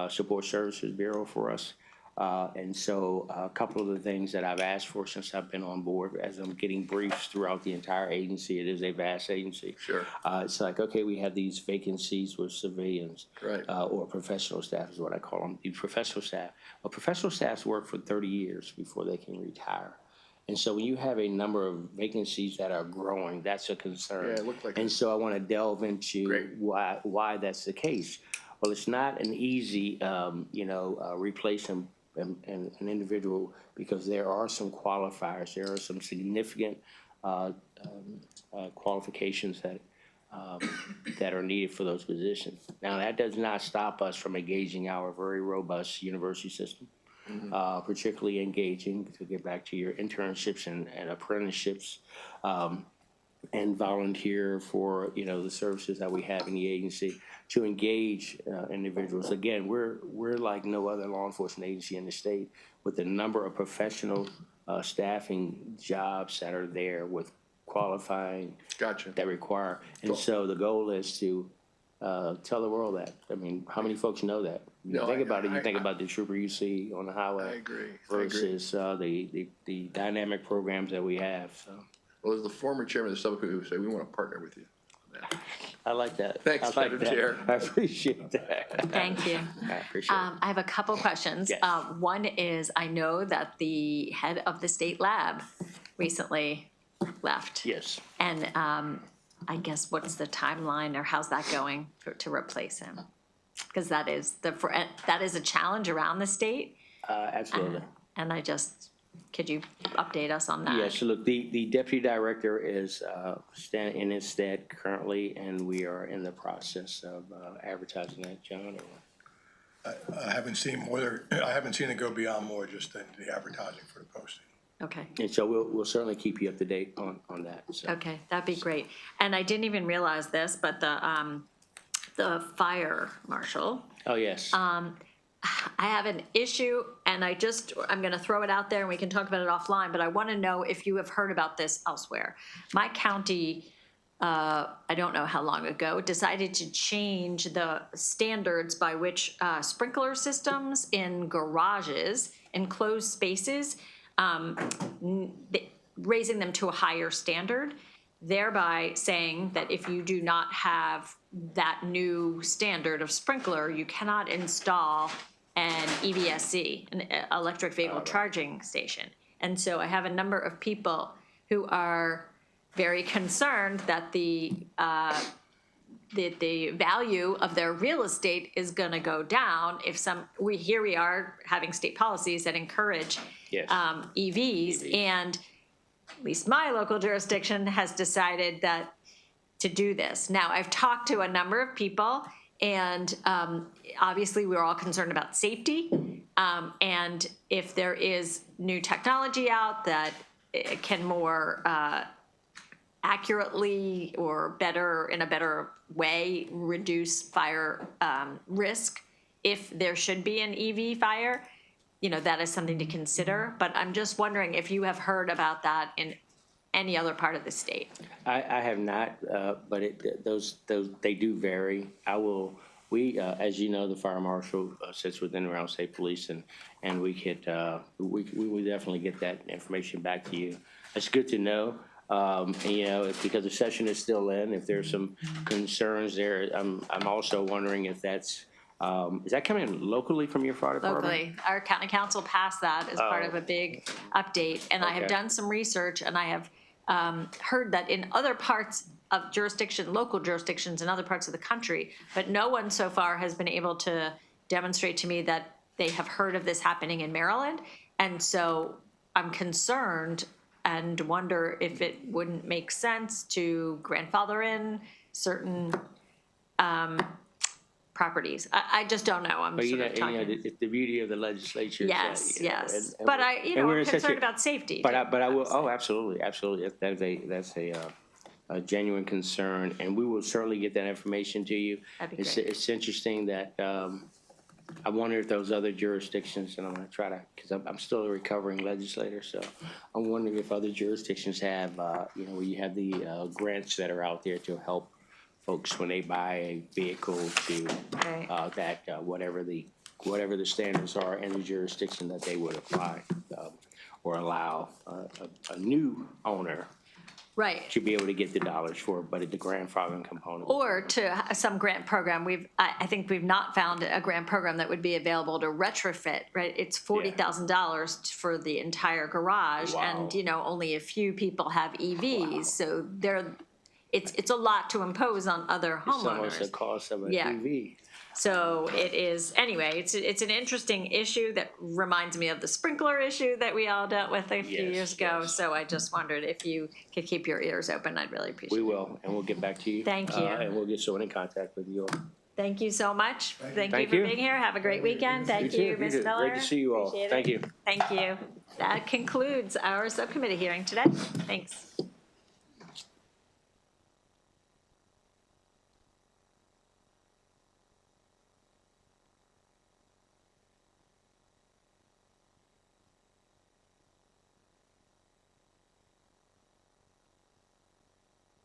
Support Services Bureau for us. And so a couple of the things that I've asked for since I've been on board, as I'm getting briefs throughout the entire agency, it is a vast agency. Sure. It's like, okay, we have these vacancies with civilians, right, or professional staff is what I call them, the professional staff. Well, professional staffs work for 30 years before they can retire. And so when you have a number of vacancies that are growing, that's a concern. Yeah, it looked like and so I want to delve into why that's the case. Well, it's not an easy, replacement an individual, because there are some qualifiers, there are some significant qualifications that are needed for those positions. Now, that does not stop us from engaging our very robust university system, particularly engaging, to get back to your internships and apprenticeships, and volunteer for the services that we have in the agency to engage individuals. Again, we're like no other law enforcement agency in the state, with the number of professional staffing jobs that are there with qualifying that require. And so the goal is to tell the world that. I mean, how many folks know that? You think about it, you think about the trooper you see on the highway. I agree. Versus the dynamic programs that we have. So. Well, as the former chairman of the subcommittee would say, we want to partner with you. I like that. Thanks, Madam Chair. I appreciate that. Thank you. I appreciate it. I have a couple questions. Yes. One is, I know that the head of the state lab recently left. Yes. And I guess what's the timeline, or how's that going to replace him? Because that is a challenge around the state. Absolutely. And could you update us on that? Yes, so look, the deputy director is standing in his stead currently, and we are in the process of advertising that, John. I haven't seen it go beyond more just than the advertising for the posting. Okay. And so we'll certainly keep you up to date on that. So. Okay, that'd be great. And I didn't even realize this, but the fire marshal. Oh, yes. I have an issue, and I'm going to throw it out there, and we can talk about it offline, but I want to know if you have heard about this elsewhere. My county, I don't know how long ago, decided to change the standards by which sprinkler systems in garages, enclosed spaces, raising them to a higher standard, thereby saying that if you do not have that new standard of sprinkler, you cannot install an EVSC, an electric vehicle charging station. And so I have a number of people who are very concerned that the the value of their real estate is going to go down if we are having state policies that encourage Yes. EVs, and at least my local jurisdiction has decided that to do this. Now, I've talked to a number of people, and obviously we're all concerned about safety. And if there is new technology out that it can more accurately or better, in a better way, reduce fire risk, if there should be an EV fire, that is something to consider. But I'm just wondering if you have heard about that in any other part of the state. I have not, but they do vary. We, as you know, the fire marshal sits within Round State Police, and we will definitely get that information back to you. It's good to know. Because the session is still in, if there's some concerns there, I'm also wondering if that's, is that coming locally from your fire department? Locally, our county council passed that as part of a big update, and I have done some research, and I have heard that in other parts of local jurisdictions in other parts of the country, but no one so far has been able to demonstrate to me that they have heard of this happening in Maryland, and so I'm concerned and wonder if it wouldn't make sense to grandfather in certain properties. I just don't know. I'm But sort of talking. it's the beauty of the legislature. is Yes, that, yes. and But we're I'm in such concerned a- about safety. But too. I will. Oh, absolutely. That's a genuine concern, and we will certainly get that information to you. That'd be great. It's interesting that I wonder if those other jurisdictions, and I'm going to try to, because I'm still a recovering legislator, so I'm wondering if other jurisdictions have, where you have the grants that are out there to help folks when they buy a vehicle to whatever the standards are in the jurisdiction that they would apply or allow a new owner Right. to be able to get the dollars for it, but the grandfathering component. Or to some grant program. I think we've not found a grant program that would be available to retrofit, right? It's $40,000 for the entire garage, Wow. and only a few people have EVs, so it's a lot to impose on other It's almost the homeowners. cost of an Yeah. EV. So it is, anyway, it's an interesting issue that reminds me of the sprinkler issue that we all dealt with a few years ago. So I just wondered if you could keep your ears open. I'd really appreciate it. We will, and we'll get back to you. Thank you. And we'll get someone in contact with you all. Thank you so much. Thank you Thank for you. being here. Have a great weekend. Thank You you, too. Ms. You too. Miller. Great to see you all. Appreciate it. Thank you. Thank you. That concludes our subcommittee hearing today. Thanks.